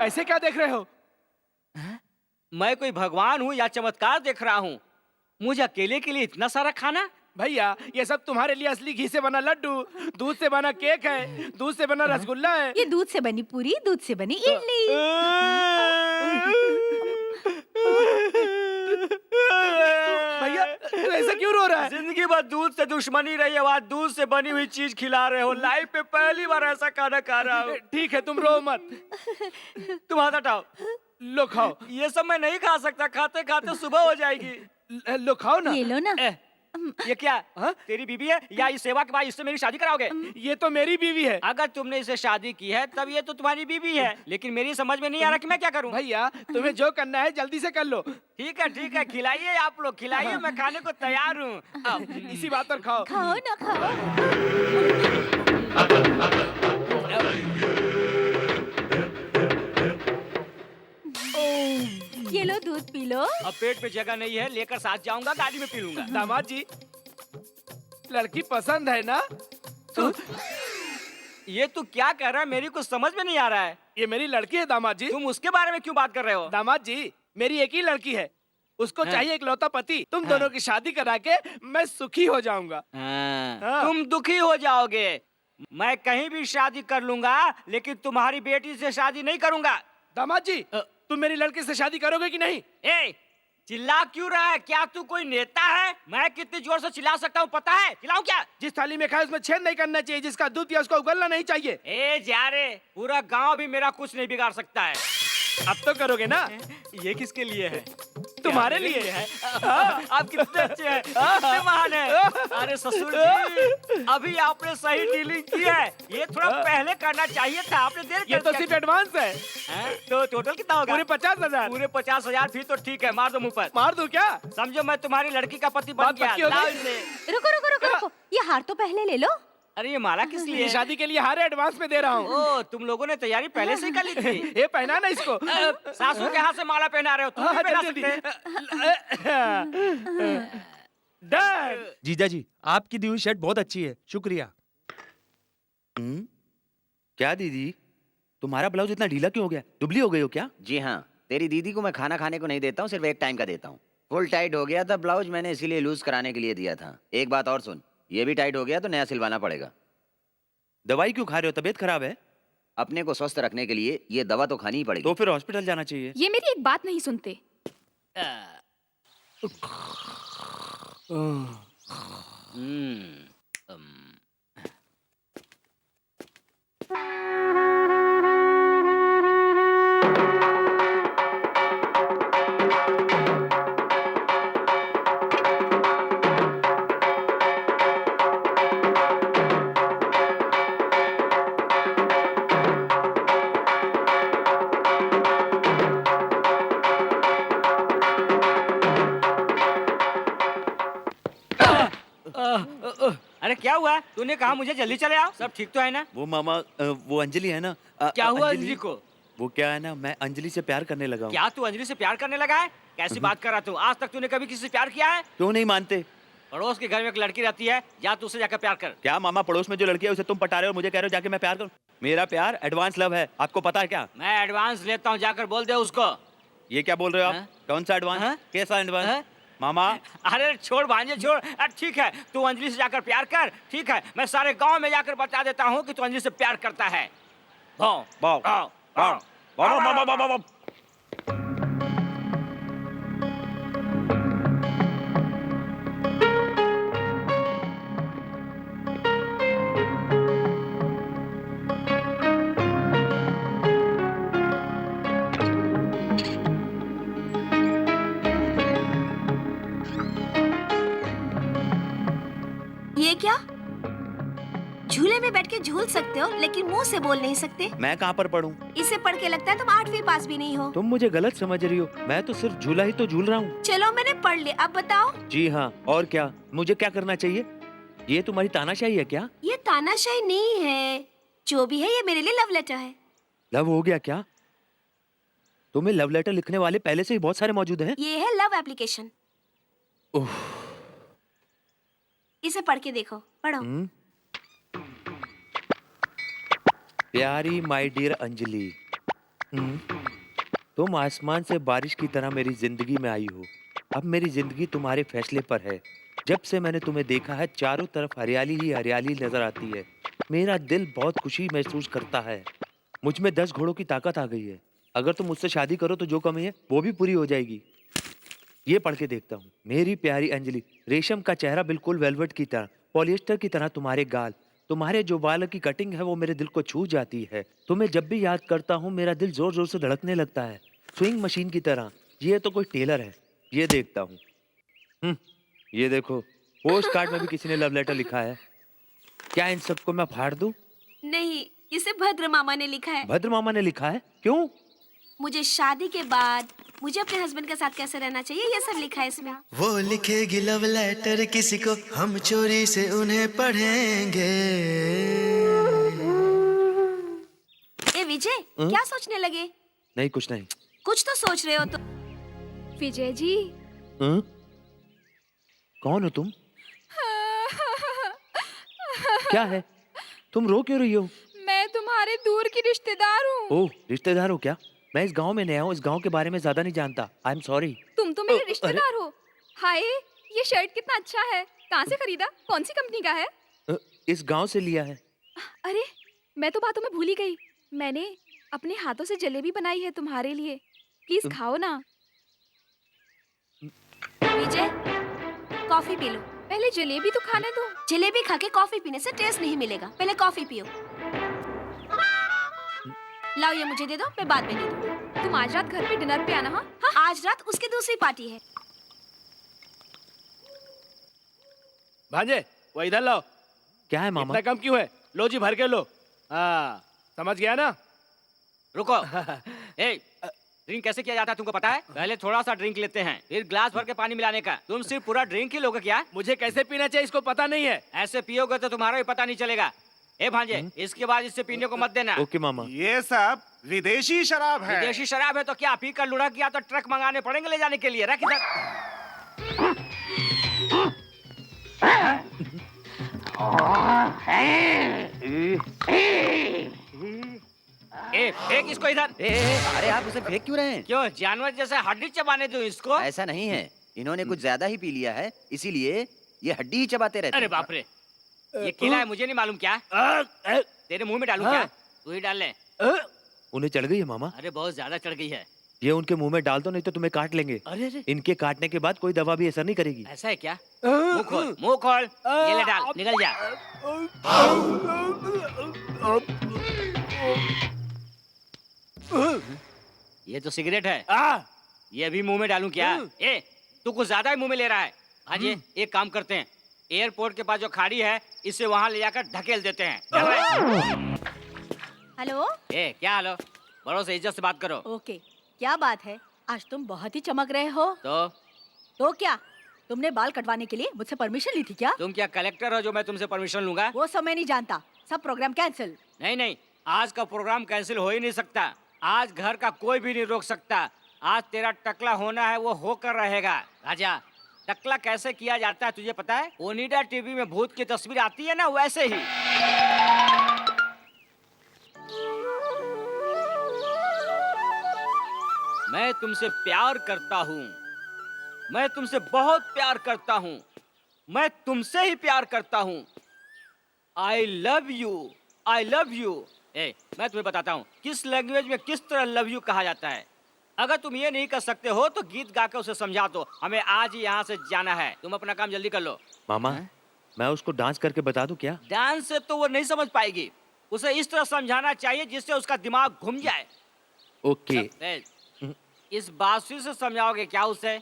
ऐसे क्या देख रहे हो? मैं कोई भगवान हूँ या चमत्कार देख रहा हूँ? मुझे अकेले के लिए इतना सारा खाना? भैया, ये सब तुम्हारे लिए असली घी से बना लड्डू, दूध से बना केक है, दूध से बना रसगुल्ला है। ये दूध से बनी पूरी, दूध से बनी इडली। भैया, तू ऐसा क्यों रो रहा है? जिंदगी भर दूध से दुश्मनी रही है, आज दूध से बनी हुई चीज खिला रहे हो। लाइफ में पहली बार ऐसा खाना खा रहा हूँ। ठीक है, तुम रो मत। तुम हाथ हटाओ। लो खाओ। ये सब मैं नहीं खा सकता, खाते खाते सुबह हो जाएगी। लो खाओ ना। ये लो ना। ये क्या? तेरी बीवी है या इस सेवा के बाद इससे मेरी शादी कराओगे? ये तो मेरी बीवी है। अगर तुमने इसे शादी की है तब ये तो तुम्हारी बीवी है, लेकिन मेरी समझ में नहीं आ रहा कि मैं क्या करूं। भैया, तुम्हें जो करना है जल्दी से कर लो। ठीक है, खिलाइए आप लोग, खिलाइए, मैं खाने को तैयार हूँ। इसी बात पर खाओ। खाओ ना खाओ। ये लो दूध पी लो। अब पेट पे जगह नहीं है, लेकर साथ जाऊंगा, गाड़ी में पी लूंगा। दामाद जी, लड़की पसंद है ना? ये तू क्या कह रहा है? मेरी कुछ समझ में नहीं आ रहा है। ये मेरी लड़की है दामाद जी। तुम उसके बारे में क्यों बात कर रहे हो? दामाद जी, मेरी एक ही लड़की है, उसको चाहिए इकलौता पति। तुम दोनों की शादी करा के मैं सुखी हो जाऊंगा। तुम दुखी हो जाओगे। मैं कहीं भी शादी कर लूंगा, लेकिन तुम्हारी बेटी से शादी नहीं करूंगा। दामाद जी, तुम मेरी लड़की से शादी करोगे कि नहीं? चिल्ला क्यों रहा है? क्या तू कोई नेता है? मैं कितनी जोर से चिल्ला सकता हूँ पता है? चिल्लाऊं क्या? जिस थाली में खाए उसमें छेद नहीं करना चाहिए, जिसका दूध पिया उसको उगलना नहीं चाहिए। जा रे, पूरा गांव भी मेरा कुछ नहीं बिगाड़ सकता है। अब तो करोगे ना? ये किसके लिए है? तुम्हारे लिए है। आप कितने अच्छे हैं, कितने महान हैं। अरे ससुर जी, अभी आपने सही डीलिंग की है। ये थोड़ा पहले करना चाहिए था, आपने देर ये तो सिर्फ एडवांस है। तो टोटल कितना होगा? पूरे 50,000। पूरे 50,000 फिर तो ठीक है, मार दो मुंह पर। मार दूं क्या? समझो मैं तुम्हारी लड़की का पति बन गया। लाओ इसे। रुको रुको रुको रुको, ये हार तो पहले ले लो। अरे ये माला किस लिए? शादी के लिए हार एडवांस में दे रहा हूँ। ओ, तुम लोगों ने तैयारी पहले से ही कर ली थी। ये पहना ना इसको। सासू के हाथ से माला पहना रहे हो, तुम भी पहना सकते। जीजा जी, आपकी दी हुई शर्ट बहुत अच्छी है, शुक्रिया। क्या दीदी, तुम्हारा ब्लाउज इतना ढीला क्यों हो गया? दुबली हो गई हो क्या? जी हाँ, तेरी दीदी को मैं खाना खाने को नहीं देता हूँ, सिर्फ एक टाइम का देता हूँ। फुल टाइट हो गया था ब्लाउज, मैंने इसीलिए लूज कराने के लिए दिया था। एक बात और सुन, ये भी टाइट हो गया तो नया सिलवाना पड़ेगा। दवाई क्यों खा रहे हो? तबीयत खराब है? अपने को स्वस्थ रखने के लिए ये दवा तो खानी ही पड़ेगी। तो फिर हॉस्पिटल जाना चाहिए। ये मेरी एक बात नहीं सुनते। अरे क्या हुआ? तूने कहा मुझे जल्दी चले आओ। सब ठीक तो है ना? वो मामा वो अंजलि है ना। क्या हुआ अंजलि को? वो क्या है ना, मैं अंजलि से प्यार करने लगा हूँ। क्या तू अंजलि से प्यार करने लगा है? कैसी बात कर रहा तू? आज तक तूने कभी किसी से प्यार किया है? क्यों नहीं मानते? पड़ोस के घर में एक लड़की रहती है, जा तू उससे जाकर प्यार कर। क्या मामा, पड़ोस में जो लड़की है उसे तुम पटा रहे हो, मुझे कह रहे हो जाके मैं प्यार करूं? मेरा प्यार एडवांस लव है, आपको पता है क्या? मैं एडवांस लेता हूँ, जाकर बोल दे उसको। ये क्या बोल रहे हो आप? कौन सा एडवांस? कैसा एडवांस? मामा अरे छोड़ भांजे छोड़। ठीक है, तू अंजलि से जाकर प्यार कर। ठीक है, मैं सारे गांव में जाकर बता देता हूँ कि तू अंजलि से प्यार करता है। भाव भाव भाव भाव भाव भाव भाव। ये क्या? झूले में बैठ के झूल सकते हो लेकिन मुंह से बोल नहीं सकते। मैं कहाँ पर पढ़ूं? इसे पढ़ के लगता है तुम 8वीं पास भी नहीं हो। तुम मुझे गलत समझ रही हो, मैं तो सिर्फ झूला ही तो झूल रहा हूँ। चलो मैंने पढ़ लिया, अब बताओ। जी हाँ, और क्या? मुझे क्या करना चाहिए? ये तुम्हारी तानाशाही है क्या? ये तानाशाही नहीं है, जो भी है ये मेरे लिए लव लेटर है। लव हो गया क्या? तुम्हें लव लेटर लिखने वाले पहले से ही बहुत सारे मौजूद हैं। ये है लव एप्लीकेशन। इसे पढ़ के देखो, पढ़ो। प्यारी माय डियर अंजलि, तुम आसमान से बारिश की तरह मेरी जिंदगी में आई हो। अब मेरी जिंदगी तुम्हारे फैसले पर है। जब से मैंने तुम्हें देखा है, चारों तरफ हरियाली ही हरियाली नजर आती है। मेरा दिल बहुत खुशी महसूस करता है। मुझ में 10 घोड़ों की ताकत आ गई है। अगर तुम मुझसे शादी करो तो जो कमी है वो भी पूरी हो जाएगी। ये पढ़ के देखता हूँ। मेरी प्यारी अंजलि, रेशम का चेहरा बिल्कुल वेलवेट की तरह, पॉलिएस्टर की तरह तुम्हारे गाल, तुम्हारे जो बाल की कटिंग है वो मेरे दिल को छू जाती है। तुम्हें जब भी याद करता हूँ मेरा दिल जोर जोर से धड़कने लगता है, स्विंग मशीन की तरह। ये तो कोई टेलर है। ये देखता हूँ। ये देखो, पोस्ट कार्ड में भी किसी ने लव लेटर लिखा है। क्या इन सबको मैं फाड़ दूं? नहीं, इसे भद्र मामा ने लिखा है। भद्र मामा ने लिखा है? क्यों? मुझे शादी के बाद मुझे अपने हस्बैंड के साथ कैसे रहना चाहिए, ये सब लिखा है इसमें। वो लिखेगी लव लेटर किसी को, हम चोरी से उन्हें पढ़ेंगे। ए विजय, क्या सोचने लगे? नहीं, कुछ नहीं। कुछ तो सोच रहे हो तो। विजय जी। कौन हो तुम? क्या है? तुम रो क्यों रही हो? मैं तुम्हारे दूर की रिश्तेदार हूँ। ओह, रिश्तेदार हो क्या? मैं इस गांव में नया हूँ, इस गांव के बारे में ज्यादा नहीं जानता। I am sorry. तुम तो मेरे रिश्तेदार हो। हाय, ये शर्ट कितना अच्छा है। कहाँ से खरीदा? कौन सी कंपनी का है? इस गांव से लिया है। अरे, मैं तो बातों में भूल ही गई। मैंने अपने हाथों से जलेबी बनाई है तुम्हारे लिए। प्लीज खाओ ना। विजय, कॉफी पी लो। पहले जलेबी तो खाने दो। जलेबी खा के कॉफी पीने से टेस्ट नहीं मिलेगा। पहले कॉफी पियो। लाओ, ये मुझे दे दो, मैं बाद में दे दूँ। तुम आज रात घर पे डिनर पे आना। हाँ, आज रात उसकी दूसरी पार्टी है। भांजे, वो इधर लो। क्या है मामा? इतना कम क्यों है? लो जी, भर के लो। हाँ, समझ गया ना? रुको। ए, ड्रिंक कैसे किया जाता है तुमको पता है? पहले थोड़ा सा ड्रिंक लेते हैं, फिर ग्लास भर के पानी मिलाने का। तुम सिर्फ पूरा ड्रिंक ही लोगे क्या? मुझे कैसे पीना चाहिए इसको पता नहीं है। ऐसे पियोगे तो तुम्हारा भी पता नहीं चलेगा। ए भांजे, इसके बाद इससे पीने को मत देना। ओके मामा। ये सब विदेशी शराब है। विदेशी शराब है तो क्या पी कर लुढ़क गया तो ट्रक मंगाने पड़ेंगे ले जाने के लिए। रख इधर। ए, फेंक इसको इधर। अरे आप उसे फेंक क्यों रहे हैं? क्यों, जानवर जैसे हड्डी चबाने दो इसको? ऐसा नहीं है, इन्होंने कुछ ज्यादा ही पी लिया है, इसीलिए ये हड्डी ही चबाते रहते अरे हैं। बाप रे, ये केला है, मुझे नहीं मालूम क्या? तेरे मुंह में डालूं क्या? तू ही डाल ले। उन्हें चढ़ गई है मामा? अरे बहुत ज्यादा चढ़ गई है। ये उनके मुंह में डाल दो, नहीं तो तुम्हें काट लेंगे। अरे इनके काटने के बाद कोई दवा भी असर नहीं करेगी। ऐसा है क्या? मुंह खोल, मुंह खोल। ये ले डाल, निकल जा। ये तो सिगरेट है। ये भी मुंह में डालूं क्या? ए, तू कुछ ज्यादा ही मुंह में ले रहा है। आज एक काम करते हैं, एयरपोर्ट के पास जो खाड़ी है इसे वहाँ ले जाकर ढकेल देते हैं। हेलो। ए, क्या हेलो? बड़ों से इज्जत से बात करो। ओके, क्या बात है? आज तुम बहुत ही चमक रहे हो। तो क्या? तुमने बाल कटवाने के लिए मुझसे परमिशन ली थी क्या? तुम क्या कलेक्टर हो जो मैं तुमसे परमिशन लूंगा? वो सब मैं नहीं जानता, सब प्रोग्राम कैंसिल। नहीं नहीं, आज का प्रोग्राम कैंसिल हो ही नहीं सकता। आज घर का कोई भी नहीं रोक सकता। आज तेरा टकला होना है, वो होकर रहेगा। राजा, टकला कैसे किया जाता है तुझे पता है? ओनिडा टीवी में भूत की तस्वीर आती है ना, वैसे ही। मैं तुमसे प्यार करता हूँ, मैं तुमसे बहुत प्यार करता हूँ, मैं तुमसे ही प्यार करता हूँ। I love you, I love you. मैं तुम्हें बताता हूँ किस लैंग्वेज में किस तरह लव यू कहा जाता है। अगर तुम ये नहीं कर सकते हो तो गीत गा के उसे समझा दो। हमें आज ही यहाँ से जाना है, तुम अपना काम जल्दी कर लो। मामा, मैं उसको डांस करके बता दूं क्या? डांस से तो वो नहीं समझ पाएगी, उसे इस तरह समझाना चाहिए जिससे उसका दिमाग घूम जाए। ओके। इस बांसुरी से समझाओगे क्या उसे?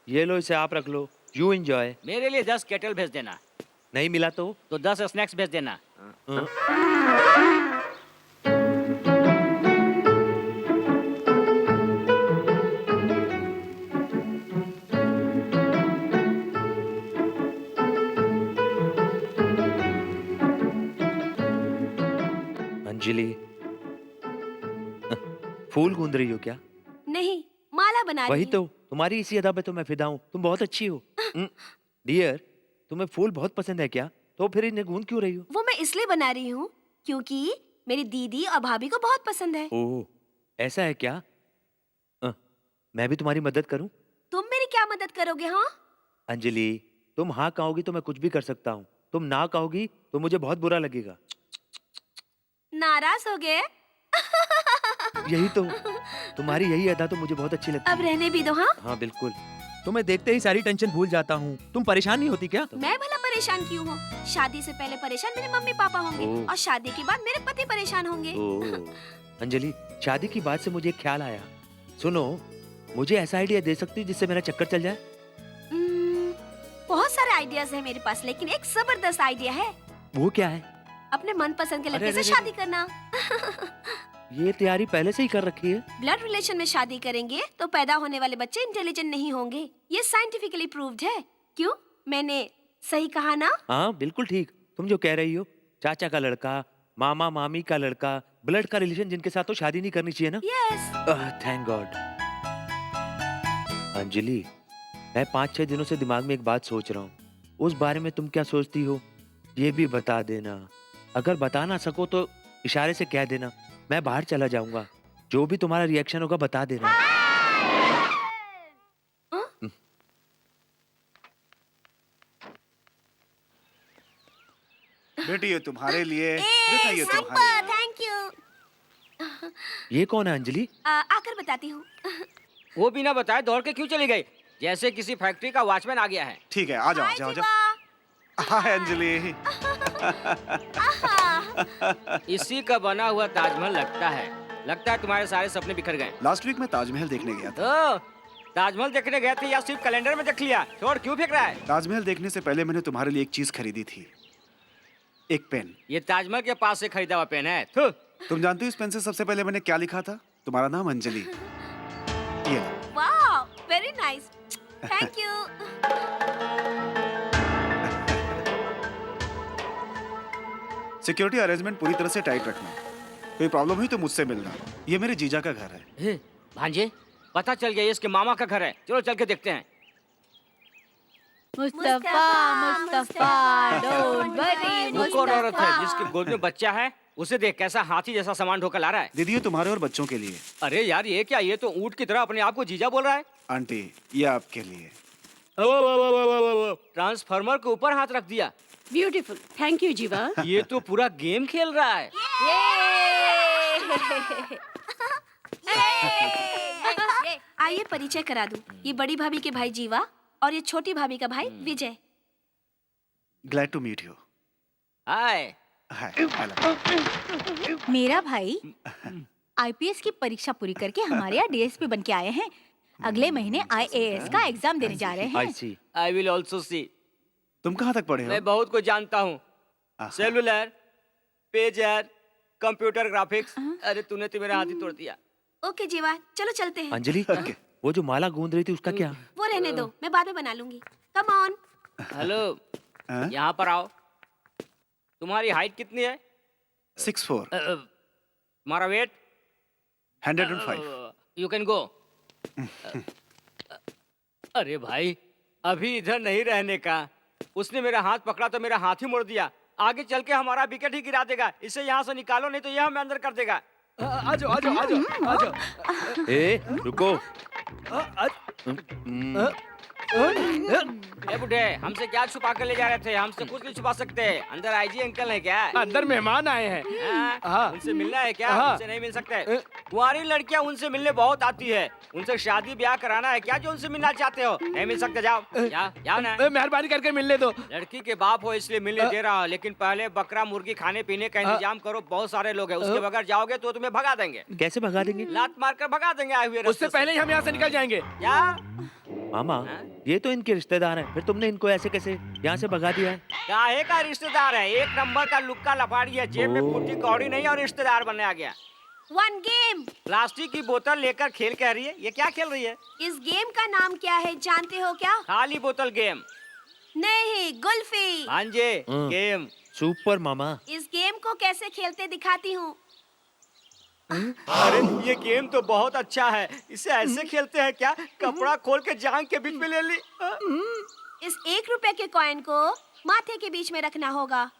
ये लो, इसे आप रख लो, यू एंजॉय। मेरे लिए 10 केटल भेज देना। नहीं मिला तो 10 स्नैक्स भेज देना। अंजलि, फूल गूंद रही हो क्या? नहीं, माला बना रही वही हूँ। तो, तुम्हारी इसी अदा पे तो मैं फिदा हूँ। तुम बहुत अच्छी हो। डियर, तुम्हें फूल बहुत पसंद है क्या? तो फिर इन्हें गूंद क्यों रही हो? वो मैं इसलिए बना रही हूँ क्योंकि मेरी दीदी और भाभी को बहुत पसंद है। ओह, ऐसा है क्या? मैं भी तुम्हारी मदद करूं? तुम मेरी क्या मदद करोगे? हाँ, अंजलि, तुम हाँ कहोगी तो मैं कुछ भी कर सकता हूँ। तुम ना कहोगी तो मुझे बहुत बुरा लगेगा। नाराज हो गए? यही तो, तुम्हारी यही अदा तो मुझे बहुत अच्छी लगती अब रहने भी दो। हाँ, हाँ बिल्कुल। तुम्हें देखते ही सारी टेंशन भूल जाता हूँ। तुम परेशान नहीं होती क्या? मैं भला परेशान क्यों हूँ? शादी से पहले परेशान मेरे मम्मी पापा होंगे ओह। और शादी के बाद मेरे पति परेशान होंगे। ओह, अंजलि, शादी की बात से मुझे एक ख्याल आया। सुनो, मुझे ऐसा आइडिया दे सकती जिससे मेरा चक्कर चल जाए? बहुत सारे आइडियाज है मेरे पास, लेकिन एक जबरदस्त आइडिया है। वो क्या है? अपने मनपसंद के अरे, लड़के से अरे, शादी करना। ये तैयारी पहले से ही कर रखी है। ब्लड रिलेशन में शादी करेंगे तो पैदा होने वाले बच्चे इंटेलिजेंट नहीं होंगे। ये साइंटिफिकली प्रूव्ड है। क्यों, मैंने सही कहा ना? हाँ बिल्कुल ठीक। तुम जो कह रही हो, चाचा का लड़का, मामा मामी का लड़का, ब्लड का रिलेशन जिनके साथ तो शादी नहीं करनी चाहिए ना? यस। Thank God. अंजलि, मैं 5-6 दिनों से दिमाग में एक बात सोच रहा हूँ। उस बारे में तुम क्या सोचती हो ये भी बता देना। अगर बता ना सको तो इशारे से कह देना, मैं बाहर चला जाऊंगा। जो भी तुम्हारा रिएक्शन होगा बता देना। बेटी ये तुम्हारे लिए, बेटा ये तुम्हारे लिए। Thank you. ये कौन है अंजलि? आकर बताती हूँ। वो बिना बताए दौड़ के क्यों चली गई? जैसे किसी फैक्ट्री का वॉचमैन आ गया है। ठीक है, आ जाओ, आ जाओ, आ जाओ। हाय अंजलि। इसी का बना हुआ ताजमहल लगता है। लगता है तुम्हारे सारे सपने बिखर गए। लास्ट वीक मैं ताजमहल देखने गया था। तो ताजमहल देखने गए थे या सिर्फ कैलेंडर में देख लिया? छोड़, क्यों फेंक रहा है? ताजमहल देखने से पहले मैंने तुम्हारे लिए एक चीज खरीदी थी, एक पेन। ये ताजमहल के पास से खरीदा हुआ पेन है। थू। तुम जानते हो इस पेन से सबसे पहले मैंने क्या लिखा था? तुम्हारा नाम अंजलि। ये लो। Wow, very nice. Thank you. Security arrangement पूरी तरह से टाइट रखना। कोई प्रॉब्लम हुई तो मुझसे मिलना। ये मेरे जीजा का घर है। भांजे, पता चल गया ये इसके मामा का घर है। चलो चल के देखते हैं। मुस्तफा, मुस्तफा, डोंट वरी, वो कौन औरत है मुस्तफा। जिसके गोद में बच्चा है? उसे देख, कैसा हाथी जैसा सामान ढोकर ला रहा है। दीदी ये तुम्हारे और बच्चों के लिए। अरे यार, ये क्या? ये तो ऊंट की तरह अपने आप को जीजा बोल रहा है। आंटी ये आपके लिए। ट्रांसफार्मर के ऊपर हाथ रख दिया। ब्यूटीफुल, थैंक यू जीवा। ये तो पूरा गेम खेल रहा है। आइए परिचय करा दूं। ये बड़ी भाभी के भाई जीवा और ये छोटी भाभी का भाई Vijay. Glad to meet you. Hi. मेरा भाई आईपीएस की परीक्षा पूरी करके हमारे यहाँ डीएसपी बन के आए हैं। अगले महीने आईएएस का एग्जाम देने जा रहे हैं। I see. I will also see. तुम कहाँ तक पढ़े हो? मैं बहुत कुछ जानता हूँ। Cellular, pager, computer graphics. अरे तूने तो मेरा हाथ ही तोड़ दिया। ओके जीवा, चलो चलते हैं। अंजलि, वो जो माला गूंद रही थी उसका क्या? वो रहने दो, मैं बाद में बना लूंगी। Come on. हेलो, यहाँ पर आओ। तुम्हारी हाइट कितनी है? 6'4", तुम्हारा वेट? 105। You can go. अरे भाई, अभी इधर नहीं रहने का। उसने मेरा हाथ पकड़ा तो मेरा हाथ ही मोड़ दिया। आगे चल के हमारा विकेट ही गिरा देगा। इसे यहाँ से निकालो, नहीं तो यह हमें अंदर कर देगा। आ जाओ, आ जाओ, आ जाओ, आ जाओ। ए, रुको। ए बुढ़े, हमसे क्या छुपा कर ले जा रहे थे? हमसे कुछ नहीं छुपा सकते। अंदर आईजी अंकल है क्या? अंदर मेहमान आए हैं। हाँ, उनसे मिलना है क्या? हाँ। उनसे नहीं मिल सकते। तुम्हारी लड़कियां उनसे मिलने बहुत आती है। उनसे शादी ब्याह कराना है क्या जो उनसे मिलना चाहते हो? नहीं मिल सकते, जाओ जाओ ना। मेहरबानी करके मिलने दो। लड़की के बाप हो इसलिए मिलने दे रहा हूँ, लेकिन पहले बकरा मुर्गी खाने पीने का इंतजाम करो। बहुत सारे लोग हैं, उसके बगैर जाओगे तो तुम्हें भगा देंगे। कैसे भगा देंगे? लात मार कर भगा देंगे आए हुए। उससे पहले ही हम यहाँ से निकल जाएंगे। क्या मामा, ये तो इनके रिश्तेदार हैं, फिर तुमने इनको ऐसे कैसे यहाँ से भगा दिया है? काहे का रिश्तेदार है? एक नंबर का लुक्का लफाड़ी है, जेब में फूटी कौड़ी नहीं और रिश्तेदार बनने आ गया। One game. प्लास्टिक की बोतल लेकर खेल कह रही है, ये क्या खेल रही है? इस गेम का नाम क्या है जानते हो क्या? खाली बोतल गेम। नहीं, गुल्फी। भांजे, गेम। सुपर मामा। इस गेम को कैसे खेलते दिखाती हूँ। अरे ये गेम तो बहुत अच्छा है। इसे ऐसे खेलते हैं क्या? कपड़ा खोल के जांग के बीच में ले ली। इस 1 रुपए के कॉइन को माथे के बीच में रखना होगा।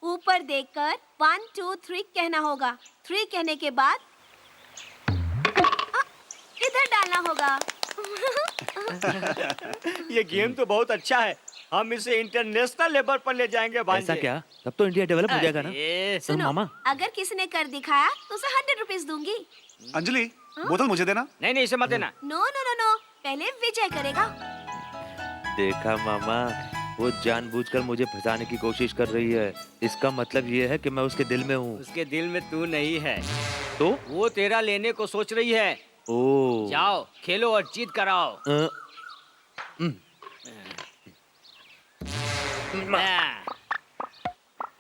ऊपर देखकर 1 2 3 कहना होगा। 3 कहने के बाद इधर डालना होगा। ये गेम तो बहुत अच्छा है। हम इसे इंटरनेशनल लेवल पर ले जाएंगे भांजे। ऐसा क्या? तब तो इंडिया डेवलप हो जाएगा ना? सुनो, मामा, अगर किसी ने कर दिखाया तो उसे 100 रुपीज दूंगी। अंजलि, बोतल मुझे देना। नहीं नहीं, इसे मत देना। नो नो नो नो, पहले विजय करेगा। देखा मामा, वो जानबूझकर मुझे फंसाने की कोशिश कर रही है। इसका मतलब ये है कि मैं उसके दिल में हूँ। उसके दिल में तू नहीं है, तो वो तेरा लेने को सोच रही है। ओ, जाओ खेलो और जीत कर आओ।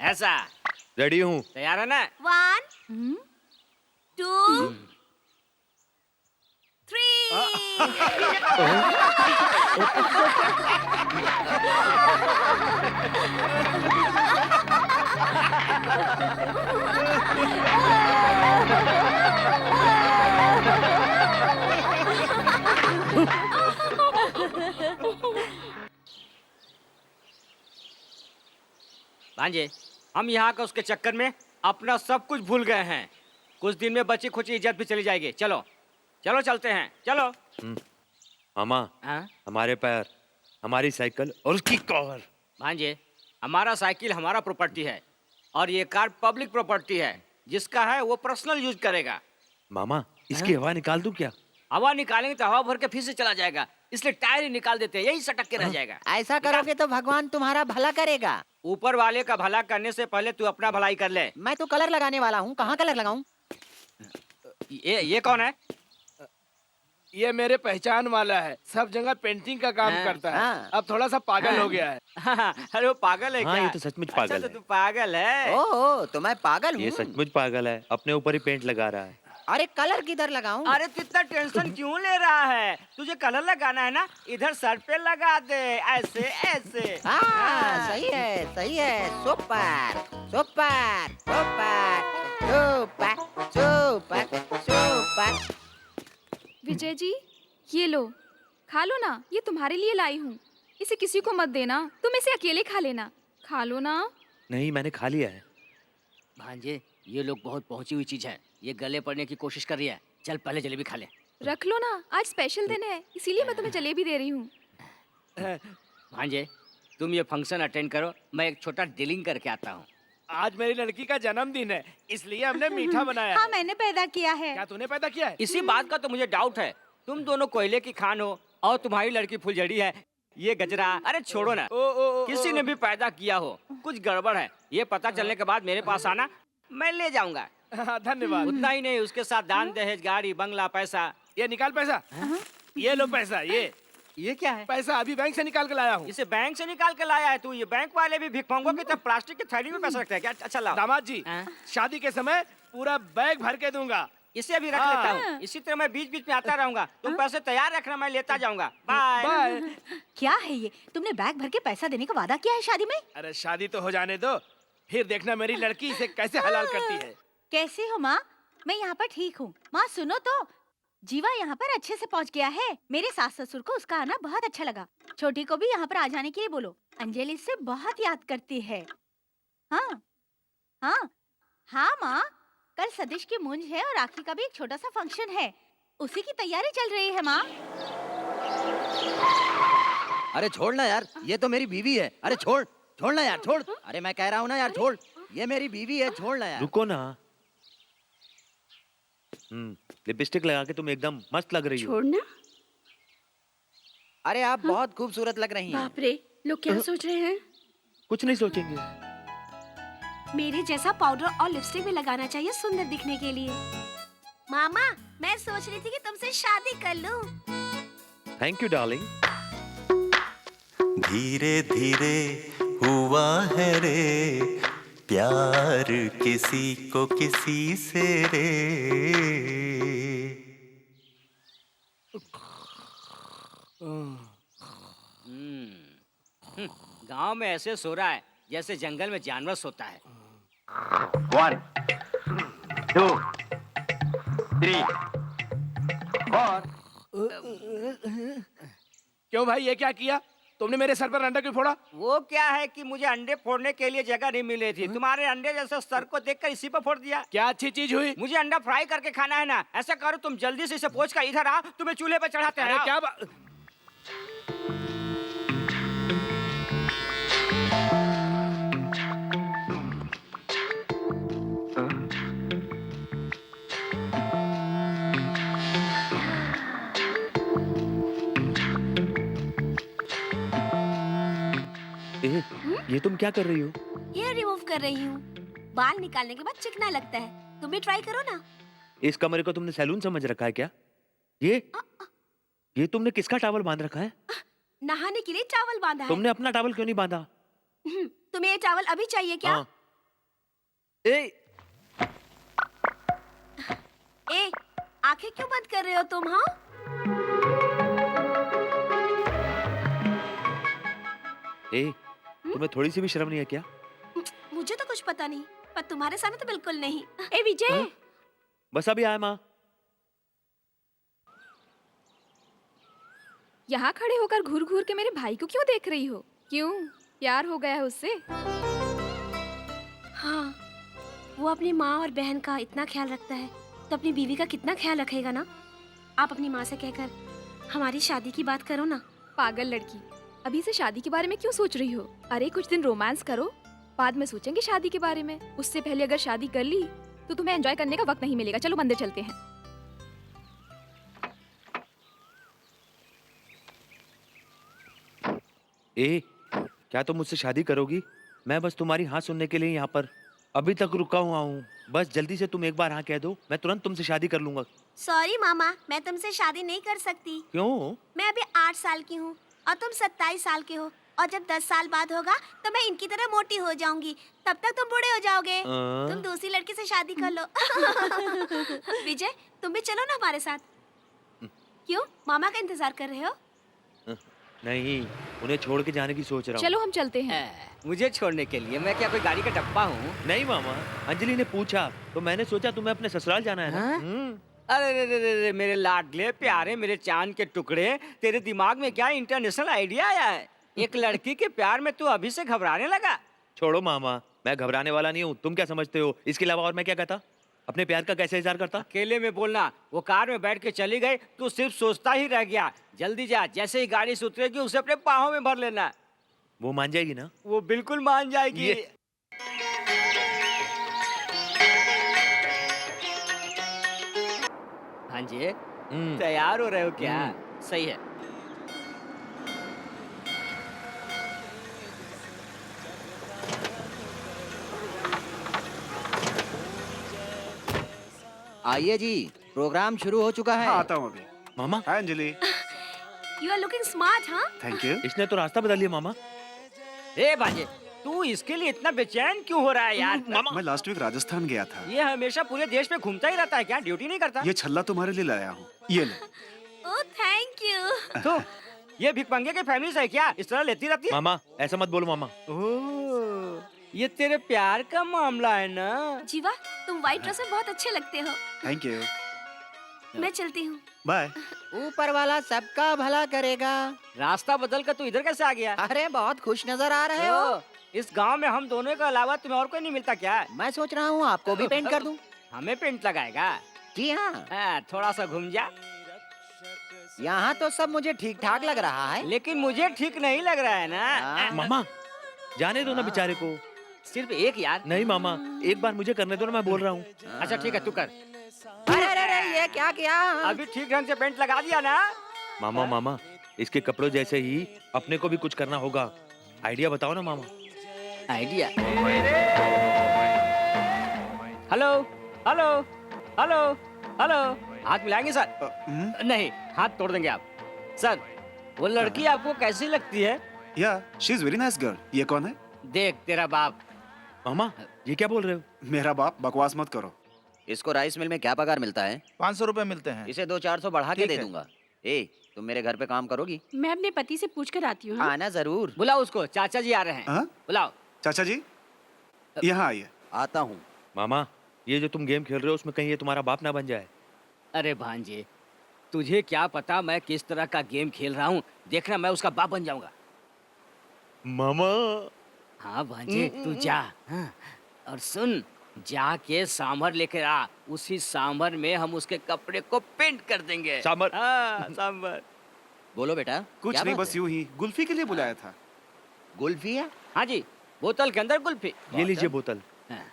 ऐसा रेडी हूँ। तैयार है ना? 1 2 भांजे, हम यहाँ का उसके चक्कर में अपना सब कुछ भूल गए हैं। कुछ दिन में बची खुची इज्जत भी चली जाएगी। चलो चलो चलते हैं, चलो। मामा, हाँ? हमारे पैर, हमारी साइकिल और उसकी कार। भांजे, हमारा साइकिल हमारा प्रॉपर्टी है और ये कार पब्लिक प्रॉपर्टी है। जिसका है वो पर्सनल यूज करेगा। मामा, इसकी हवा निकाल दूं क्या? हवा निकालेंगे तो हवा भर के फिर से चला जाएगा, इसलिए टायर ही निकाल देते हैं, यही सटक के रह जाएगा। ऐसा करोगे तो भगवान तुम्हारा भला करेगा। ऊपर वाले का भला करने से पहले तू अपना भलाई कर ले। मैं तो कलर लगाने वाला हूँ, कहाँ कलर लगाऊं? ये कौन है? ये मेरे पहचान वाला है, सब जगह पेंटिंग का काम करता है। अब थोड़ा सा पागल हो गया है। अरे वो पागल है क्या? ये तो सचमुच पागल अच्छा, तो है। तू पागल है। ओह, तो मैं पागल हूँ। ये सचमुच पागल है, अपने ऊपर ही पेंट लगा रहा है। अरे कलर किधर लगाऊं? अरे तू इतना टेंशन क्यों ले रहा है? तुझे कलर लगाना है ना, इधर सर पे लगा दे, ऐसे ऐसे। हाँ, सही है, सही है। Super super super super super super. Vijay ji, ये लो, खा लो ना, ये तुम्हारे लिए लाई हूँ। इसे किसी को मत देना, तुम इसे अकेले खा लेना। खा लो ना। नहीं, मैंने खा लिया है। भांजे, ये लोग बहुत पहुंची हुई चीज है, ये गले पड़ने की कोशिश कर रही है। चल पहले जलेबी खा ले। रख लो ना, आज स्पेशल दिन है, इसीलिए मैं तुम्हें जलेबी दे रही हूँ। भांजे, तुम ये फंक्शन अटेंड करो, मैं एक छोटा डीलिंग करके आता हूँ। आज मेरी लड़की का जन्मदिन है, इसलिए हमने मीठा बनाया। हाँ, मैंने पैदा किया है। क्या तूने पैदा किया है? इसी बात का तो मुझे डाउट है। तुम दोनों कोयले की खान हो और तुम्हारी लड़की फुलझड़ी है। ये गजरा, अरे छोड़ो ना, किसी ने भी पैदा किया हो, कुछ गड़बड़ है। ये पता चलने के बाद मेरे पास आना, मैं ले जाऊंगा। धन्यवाद। उतना ही नहीं, उसके साथ दान दहेज, गाड़ी बंगला, पैसा। ये निकाल पैसा। ये लो पैसा। ये क्या है? पैसा अभी बैंक से निकाल के लाया हूँ। इसे बैंक से निकाल के लाया है तू? ये बैंक वाले भी भिखमंगों की तरह प्लास्टिक की थैली में पैसा रखते हैं क्या? अच्छा लाओ। दामाद जी, शादी के समय पूरा बैग भर के दूंगा। इसे भी रख लेता हूँ। इसी तरह मैं बीच बीच में आता रहूंगा। तुम पैसे तैयार रखना, मैं लेता जाऊंगा। बाय। क्या है ये? तुमने बैग भर के पैसा देने का वादा किया है शादी में? अरे शादी तो हो जाने दो, फिर देखना मेरी लड़की इसे कैसे हलाल करती है। कैसे हो माँ? मैं यहाँ पर ठीक हूँ। माँ सुनो तो, जीवा यहाँ पर अच्छे से पहुँच गया है। मेरे सास ससुर को उसका आना बहुत अच्छा लगा। छोटी को भी यहाँ पर आ जाने के लिए बोलो। अंजलि इससे बहुत याद करती है। हाँ हाँ हाँ माँ, कल सतीश की मूंज है और राखी का भी एक छोटा सा फंक्शन है, उसी की तैयारी चल रही है माँ। अरे छोड़ना यार, ये तो मेरी बीवी है। अरे छोड़ना यार, छोड़। अरे मैं कह रहा हूँ ना यार, छोड़। ये मेरी बीवी है, छोड़ना यार। रुको ना। लिपस्टिक लगा के तुम एकदम मस्त लग रही हो। छोड़ना? अरे आप बहुत खूबसूरत लग रही हैं। बाप रे, लोग क्या सोच रहे हैं? कुछ नहीं सोचेंगे। मेरे जैसा पाउडर और लिपस्टिक भी लगाना चाहिए सुंदर दिखने के लिए। मामा, मैं सोच रही थी कि तुमसे शादी कर लूं। Thank you darling. धीरे धीरे हुआ है रे प्यार किसी को किसी से रे। गांव में ऐसे सो रहा है जैसे जंगल में जानवर सोता है। 1 2 3 4। क्यों भाई, ये क्या किया तुमने? मेरे सर पर अंडा क्यों फोड़ा? वो क्या है कि मुझे अंडे फोड़ने के लिए जगह नहीं मिल रही थी। तुम्हारे अंडे जैसे सर को देखकर इसी पर फोड़ दिया। क्या अच्छी चीज हुई? मुझे अंडा फ्राई करके खाना है ना। ऐसा करो, तुम जल्दी से इसे पोंछ कर इधर आ, तुम्हें चूल्हे पे चढ़ाते हैं। अरे क्या बात। ये तुम क्या कर रही हो? हेयर रिमूव कर रही हूँ। बाल निकालने के बाद चिकना लगता है। तुम भी ट्राई करो ना। इस कमरे को तुमने सैलून समझ रखा है क्या? ये तुमने किसका टॉवल बांध रखा है? नहाने के लिए टॉवल बांधा है। तुमने अपना टॉवल क्यों नहीं बांधा? तुम्हें ये टॉवल अभी चाहिए क्या? हाँ। ए, आंखें क्यों बंद कर रहे हो तुम? हाँ, तुम्हें थोड़ी सी भी शर्म नहीं है क्या? मुझे तो कुछ पता नहीं, पर तुम्हारे सामने तो बिल्कुल नहीं। ए विजय, बस अभी आया माँ। यहाँ खड़े होकर घूर घूर के मेरे भाई को क्यों देख रही हो? क्यों, प्यार हो गया है उससे? हाँ, वो अपनी माँ और बहन का इतना ख्याल रखता है, तो अपनी बीवी का कितना ख्याल रखेगा ना। आप अपनी माँ से कहकर हमारी शादी की बात करो ना। पागल लड़की, अभी से शादी के बारे में क्यों सोच रही हो? अरे कुछ दिन रोमांस करो, बाद में सोचेंगे शादी के बारे में। उससे पहले अगर शादी कर ली तो तुम्हें एंजॉय करने का वक्त नहीं मिलेगा। चलो मंदिर चलते हैं। क्या तुम मुझसे शादी करोगी? मैं बस तुम्हारी हाँ सुनने के लिए यहाँ पर अभी तक रुका हुआ हूँ। बस जल्दी से तुम एक बार हाँ कह दो, मैं तुरंत तुमसे शादी कर लूंगा। सॉरी मामा, मैं तुमसे शादी नहीं कर सकती। क्यों? मैं अभी 8 साल की हूँ और तुम 27 साल के हो, और जब 10 साल बाद होगा तो मैं इनकी तरह मोटी हो जाऊंगी। तब तक तुम बूढ़े हो जाओगे। तुम दूसरी लड़की से शादी कर लो। विजय, तुम भी चलो ना हमारे साथ। क्यों, मामा का इंतजार कर रहे हो? नहीं, उन्हें छोड़ के जाने की सोच रहा हूँ। चलो हम चलते हैं। मुझे छोड़ने के लिए मैं क्या कोई गाड़ी का डब्बा हूँ? नहीं मामा, अंजलि ने पूछा तो मैंने सोचा तुम्हें अपने ससुराल जाना है ना। अरे रे रे रे रे, मेरे लाडले प्यारे, मेरे चांद के टुकड़े, तेरे दिमाग में क्या इंटरनेशनल आइडिया आया है? एक लड़की के प्यार में तू अभी से घबराने लगा? छोड़ो मामा, मैं घबराने वाला नहीं हूँ। तुम क्या समझते हो? इसके अलावा और मैं क्या कहता? अपने प्यार का कैसे इजहार करता? अकेले में बोलना। वो कार में बैठ के चली गई, तू सिर्फ सोचता ही रह गया। जल्दी जा, जैसे ही गाड़ी से उतरेगी उसे अपने बाहों में भर लेना। वो मान जाएगी ना? वो बिल्कुल मान जाएगी। हाँ जी, तैयार हो रहे हो क्या? सही है। आइए जी, प्रोग्राम शुरू हो चुका है। हाँ, आता हूँ अभी। मामा। Hi Anjali. You are looking smart, हाँ? Thank you. इसने तो रास्ता बदल लिया मामा। ए भांजे, तू इसके लिए इतना बेचैन क्यों हो रहा है यार? मैं लास्ट वीक राजस्थान गया था। ये हमेशा पूरे देश में घूमता ही रहता है क्या? ड्यूटी नहीं करता? ये छल्ला तुम्हारे लिए लाया हूँ, ये ले। Oh thank you. तो ये भिखमंगे की फैमिली से है क्या? इस तरह लेती रहती है? मामा ऐसा मत बोलो मामा। ओह, ये तेरे प्यार का मामला है ना? जीवा तुम व्हाइट ड्रेस में बहुत अच्छे लगते हो। थैंक यू, मैं चलती हूँ। बाय। ऊपर वाला सबका भला करेगा। रास्ता बदल कर तू इधर कैसे आ गया? अरे बहुत खुश नजर आ रहे हो। ओ, इस गांव में हम दोनों के अलावा तुम्हें और कोई नहीं मिलता क्या? मैं सोच रहा हूँ आपको भी पेंट कर दूं। हमें पेंट लगाएगा? जी हाँ। थोड़ा सा घूम जा। यहाँ तो सब मुझे ठीक ठाक लग रहा है। लेकिन मुझे ठीक नहीं लग रहा है ना। मामा जाने दो ना बेचारे को। सिर्फ एक यार। नहीं मामा, एक बार मुझे करने दो ना, मैं बोल रहा हूँ। अच्छा ठीक है, तू कर। अरे अरे अरे, ये क्या किया? अभी ठीक ढंग से पेंट लगा दिया ना? मामा मामा इसके कपड़ों जैसे ही अपने को भी कुछ करना होगा। आइडिया बताओ ना मामा। Idea? Hello hello hello hello, हाथ मिलाएंगे सर? नहीं, हाथ तोड़ देंगे आप। सर वो लड़की आपको कैसी लगती है? या she is very nice girl. ये कौन है? देख तेरा बाप। मामा ये क्या बोल रहे हो? मेरा बाप, बकवास मत करो। इसको राइस मिल में क्या पगार मिलता है? 500 रुपए मिलते हैं। इसे 200-400 बढ़ा के ठीक दे है। दूंगा। ए, तुम मेरे घर पे काम करोगी? मैं अपने पति से पूछ कर आती हूँ। हाँ? आना जरूर। बुलाओ उसको, चाचा जी आ रहे हैं। हाँ? बुलाओ। चाचा जी यहाँ आइए। आता हूँ। मामा ये जो तुम गेम खेल रहे हो उसमें कहीं ये तुम्हारा बाप ना बन जाए। अरे भांजे, तुझे क्या पता मैं किस तरह का गेम खेल रहा हूँ? देखना मैं उसका बाप बन जाऊंगा। मामा हाँ भांजे तू जा। हाँ। और सुन, जाके सांभर लेकर आ। उसी सांभर में हम उसके कपड़े को पेंट कर देंगे। सांभर? हाँ सांभर। बोलो बेटा। कुछ क्या नहीं, बात बस है? यूं ही गुल्फी के लिए बुलाया था। गुल्फी है? हाँ जी, बोतल के अंदर कुल्फी। ये लीजिए बोतल। हाँ।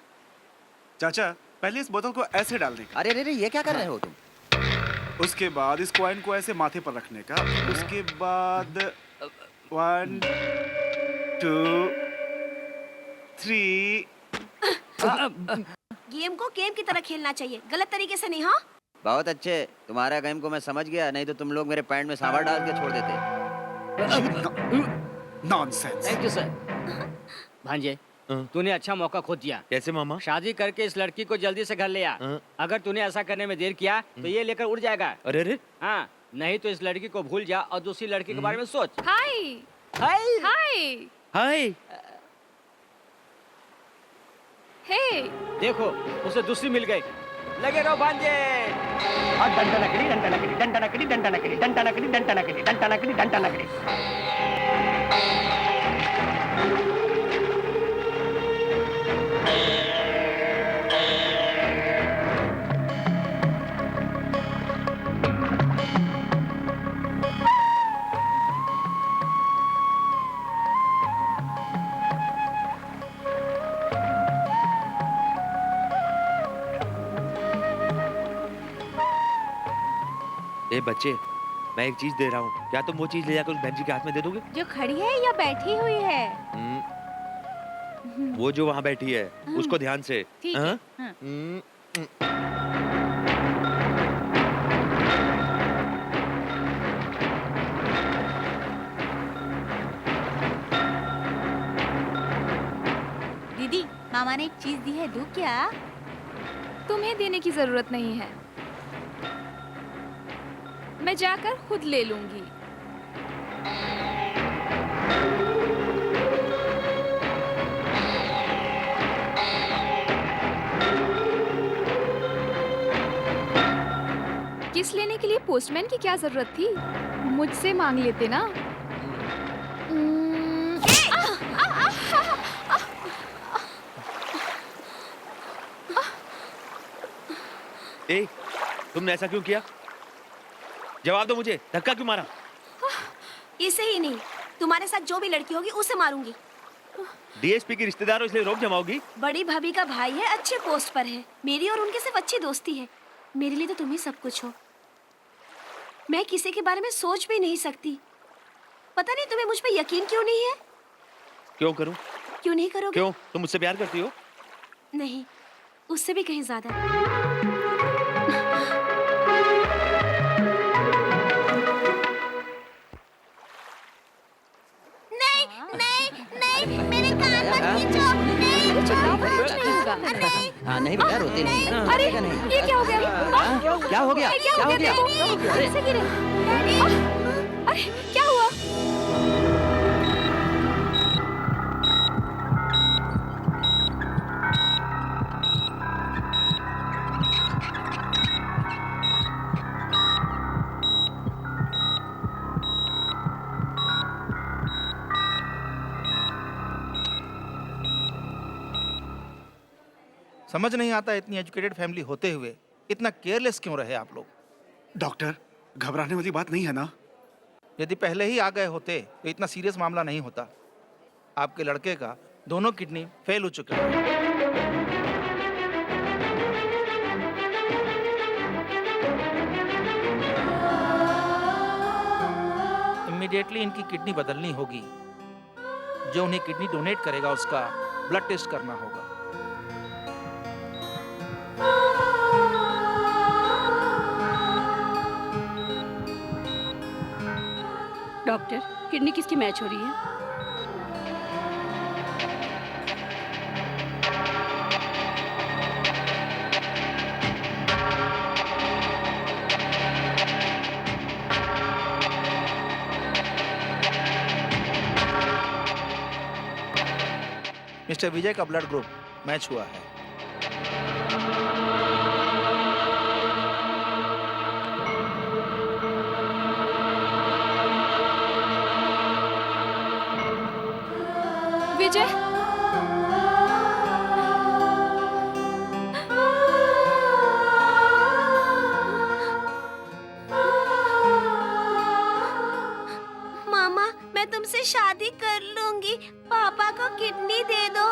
चाचा पहले इस बोतल को ऐसे डालने का, अरे अरे अरे, ये क्या कर रहे हो तुम? उसके बाद इस कॉइन को ऐसे माथे पर रखने का, उसके बाद 1 2 3। गेम को गेम की तरह खेलना चाहिए, गलत तरीके से नहीं। हाँ बहुत अच्छे, तुम्हारा गेम को मैं समझ गया, नहीं तो तुम लोग मेरे पैंट में सांभर डाल के छोड़ देते। नॉनसेंस। Thank you sir. भांजे हाँ। तूने अच्छा मौका खो दिया। कैसे मामा? शादी करके इस लड़की को जल्दी से घर ले आ। हाँ। अगर तूने ऐसा करने में देर किया तो ये लेकर उड़ जाएगा। अरे अरे हाँ, नहीं तो इस लड़की को भूल जा और दूसरी लड़की के बारे में सोच। हाय हाय हाय हाय। हे देखो उसे दूसरी मिल गई। लगे रहो भांजे। और डंडा लकड़ी डंडा लकड़ी डंडा लकड़ी डंडा लकड़ी डंडा लकड़ी डंडा लकड़ी डंडा लकड़ी डंडा लकड़ी। ए बच्चे, मैं एक चीज दे रहा हूँ, क्या तुम वो चीज ले जाकर उस बहन जी के हाथ में दे दोगे? जो खड़ी है या बैठी हुई है? वो जो वहाँ बैठी है उसको ध्यान से। ठीक है। हाँ? हाँ। दीदी, मामा ने एक चीज दी है, दूं क्या? तुम्हें देने की जरूरत नहीं है, मैं जाकर खुद ले लूंगी। किस लेने के लिए पोस्टमैन की क्या जरूरत थी? मुझसे मांग लेते ना। ए, तुमने ऐसा क्यों किया? जवाब दो मुझे, धक्का क्यों मारा? इसे ही नहीं, तुम्हारे साथ जो भी लड़की होगी उसे मारूंगी। डीएसपी की रिश्तेदार हो इसलिए रोक जमाओगी? बड़ी भाभी का भाई है, अच्छे पोस्ट पर है। मेरी और उनके सिर्फ अच्छी दोस्ती है। मेरे लिए तो तुम ही सब कुछ हो। मैं किसी के बारे में सोच भी नहीं सकती। पता नहीं तुम्हें मुझ पे यकीन क्यों नहीं है? क्यों करूं? क्यों नहीं करोगे? क्यों? तुम मुझसे प्यार करती हो? नहीं, उससे भी कहीं ज्यादा। नहीं, नहीं, नहीं, मेरे कान मत ये क्या हो गया? क्या हो गया? क्या हो गया? कैसे गिरे? अरे क्या हुआ? समझ नहीं आता इतनी एजुकेटेड फैमिली होते हुए इतना केयरलेस क्यों रहे आप लोग। डॉक्टर, घबराने वाली बात नहीं है ना? यदि पहले ही आ गए होते तो इतना सीरियस मामला नहीं होता। आपके लड़के का दोनों किडनी फेल हो चुके हैं। इमीडिएटली इनकी किडनी बदलनी होगी। जो उन्हें किडनी डोनेट करेगा उसका ब्लड टेस्ट करना होगा। डॉक्टर, किडनी किसकी मैच हो रही है? मिस्टर विजय का ब्लड ग्रुप मैच हुआ है। विजय, मामा, मैं तुमसे शादी कर लूंगी। पापा को किडनी दे दो।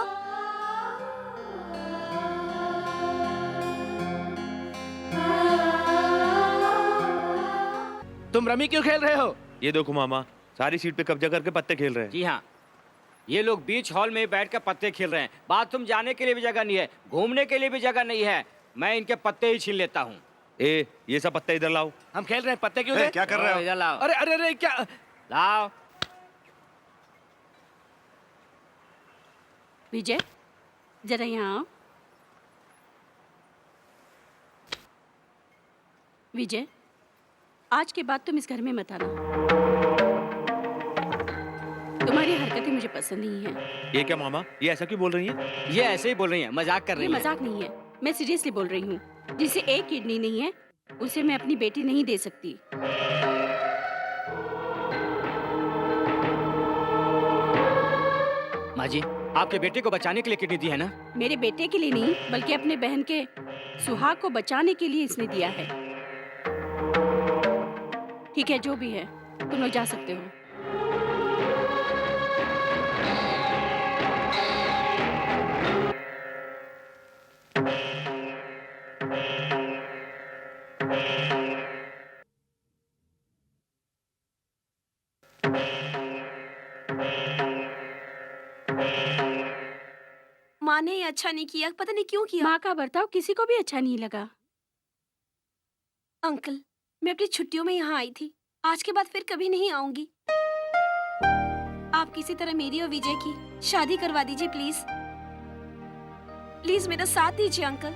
तुम रमी क्यों खेल रहे हो? ये देखो मामा, सारी सीट पे कब्जा करके पत्ते खेल रहे हैं। जी हाँ, ये लोग बीच हॉल में बैठ कर पत्ते खेल रहे हैं। बाथरूम जाने के लिए भी जगह नहीं है, घूमने के लिए भी जगह नहीं है। मैं इनके पत्ते ही छीन लेता हूँ। ए, ये सब पत्ते इधर लाओ। हम खेल रहे हैं, पत्ते क्यों ए, दे? क्या कर रहे हो? इधर लाओ। अरे अरे अरे, क्या? लाओ। विजय, जरा यहाँ आओ। विजय, आज के बाद तुम इस घर में मत आना। तुम्हारी हरकतें मुझे पसंद नहीं है। ये क्या मामा, ये ऐसा क्यों बोल रही हैं? ये ऐसे ही बोल रही हैं, मजाक कर ये रही हैं। मजाक नहीं है, मैं सीरियसली बोल रही हूँ। जिसे एक किडनी नहीं है उसे मैं अपनी बेटी नहीं दे सकती। माँ जी, आपके बेटे को बचाने के लिए किडनी दी है ना? मेरे बेटे के लिए नहीं, बल्कि अपने बहन के सुहाग को बचाने के लिए इसने दिया है। ठीक है, जो भी है, तुम लोग जा सकते हो। माँ ने ये अच्छा नहीं किया, पता नहीं क्यों किया। माँ का बर्ताव किसी को भी अच्छा नहीं लगा। अंकल, मैं अपनी छुट्टियों में यहाँ आई थी। आज के बाद फिर कभी नहीं आऊंगी। आप किसी तरह मेरी और विजय की शादी करवा दीजिए प्लीज। प्लीज मेरा साथ दीजिए अंकल।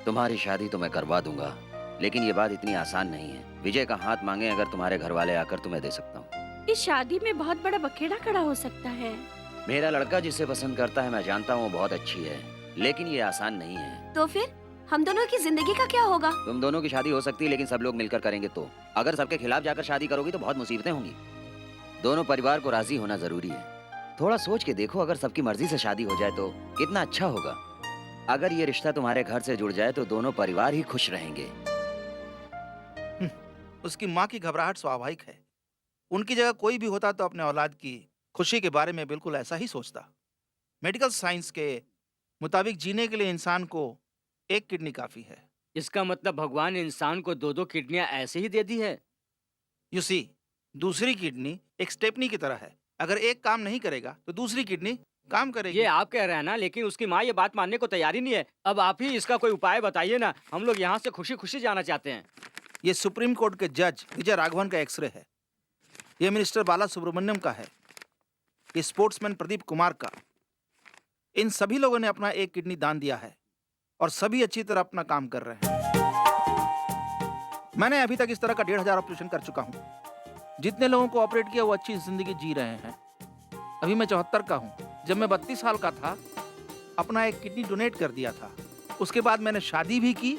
तुम्हारी शादी तो मैं करवा दूंगा, लेकिन ये बात इतनी आसान नहीं है। विजय का हाथ मांगे अगर तुम्हारे घर वाले आकर तुम्हें दे सकता हूँ। इस शादी में बहुत बड़ा बखेड़ा खड़ा हो सकता है। मेरा लड़का जिसे पसंद करता है मैं जानता हूँ वो बहुत अच्छी है, लेकिन ये आसान नहीं है। तो फिर हम दोनों की जिंदगी का क्या होगा? तुम दोनों की शादी हो सकती है, लेकिन सब लोग मिलकर करेंगे तो। अगर सबके खिलाफ जाकर शादी करोगी तो बहुत मुसीबतें होंगी। दोनों परिवार को राजी होना जरूरी है। थोड़ा सोच के देखो, अगर सबकी मर्जी से शादी हो जाए तो कितना अच्छा होगा। अगर ये रिश्ता तुम्हारे घर से जुड़ जाए तो दोनों परिवार ही खुश रहेंगे। उसकी माँ की घबराहट स्वाभाविक है। उनकी जगह कोई भी होता तो अपने औलाद की खुशी के बारे में बिल्कुल ऐसा ही सोचता। मेडिकल साइंस के मुताबिक जीने के लिए इंसान को एक किडनी काफी है। इसका मतलब भगवान इंसान को दो दो किडनियां ऐसे ही दे दी है। यू सी, दूसरी किडनी एक स्टेपनी की तरह है। अगर एक काम नहीं करेगा तो दूसरी किडनी काम करेगी। ये आप कह रहे हैं ना, लेकिन उसकी माँ ये बात मानने को तैयार ही नहीं है। अब आप ही इसका कोई उपाय बताइए ना, हम लोग यहाँ से खुशी खुशी जाना चाहते हैं। ये सुप्रीम कोर्ट के जज विजय राघवन का एक्सरे है। ये मिनिस्टर बाला सुब्रमण्यम का है। ये स्पोर्ट्समैन प्रदीप कुमार का। इन सभी लोगों ने अपना एक किडनी दान दिया है। और सभी अच्छी तरह अपना काम कर रहे हैं। मैंने अभी तक इस तरह का 1500 ऑपरेशन कर चुका हूँ। जितने लोगों को ऑपरेट किया वो अच्छी जिंदगी जी रहे हैं। अभी मैं 74 का हूँ। जब मैं 32 साल का था अपना एक किडनी डोनेट कर दिया था। उसके बाद मैंने शादी भी की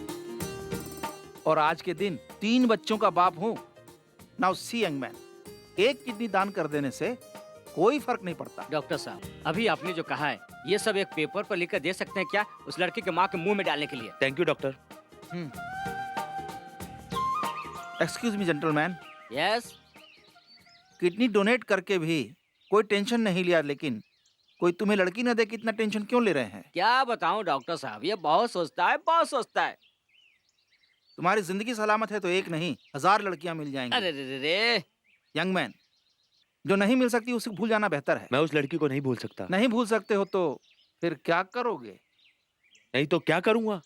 और आज के दिन 3 बच्चों का बाप हूँ। नाउ सी यंग मैन, एक किडनी दान कर देने से कोई फर्क नहीं पड़ता। डॉक्टर साहब, अभी आपने जो कहा है ये सब एक पेपर पर लिख कर दे सकते हैं क्या, उस लड़की के माँ के मुंह में डालने के लिए? Thank you doctor. Excuse me gentleman, yes. Kidney donate करके भी कोई टेंशन नहीं लिया, लेकिन कोई तुम्हें लड़की न दे कि इतना टेंशन क्यों ले रहे हैं? क्या बताऊं डॉक्टर साहब, ये बहुत सोचता है, बहुत सोचता है। तुम्हारी जिंदगी सलामत है तो एक नहीं 1000 लड़कियां मिल जाएंगी। अरे रे रे रे। यंग मैन, जो नहीं मिल सकती उसे भूल जाना बेहतर है। मैं उस लड़की को नहीं भूल सकता। नहीं भूल सकते हो तो फिर क्या करोगे? नहीं तो क्या करूंगा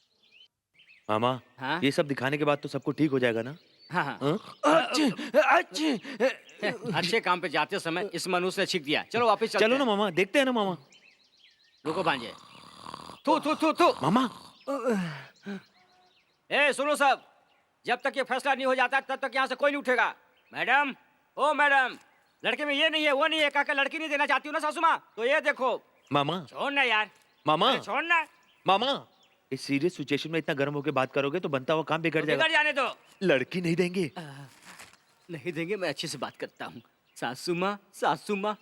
मामा? हाँ? ये सब दिखाने के बाद तो सब कुछ ठीक हो जाएगा ना? हाँ हाँ। अच्छे अच्छे काम पे जाते समय इस मनुष्य ने छींक दिया। चलो वापस चलते चलो ना हैं। मामा, देखते हैं ना मामा। रुको भांजे। थू थू थू थू। मामा ए सुनो सब, जब तक ये फैसला नहीं हो जाता तब तक यहाँ से कोई नहीं उठेगा। मैडम, ओ मैडम, लड़के में ये नहीं है वो नहीं है कहकर लड़की नहीं देना चाहती हूँ ना सासू माँ, तो ये देखो। मामा छोड़ना यार, मामा अरे छोड़ना। मामा, इस सीरियस सिचुएशन में इतना गर्म होकर बात करोगे तो बनता हुआ काम बिगड़ जाएगा। बिगड़ जाने दो। लड़की नहीं देंगे। नहीं देंगे, मैं अच्छे से बात करता हूँ। सासू माँ,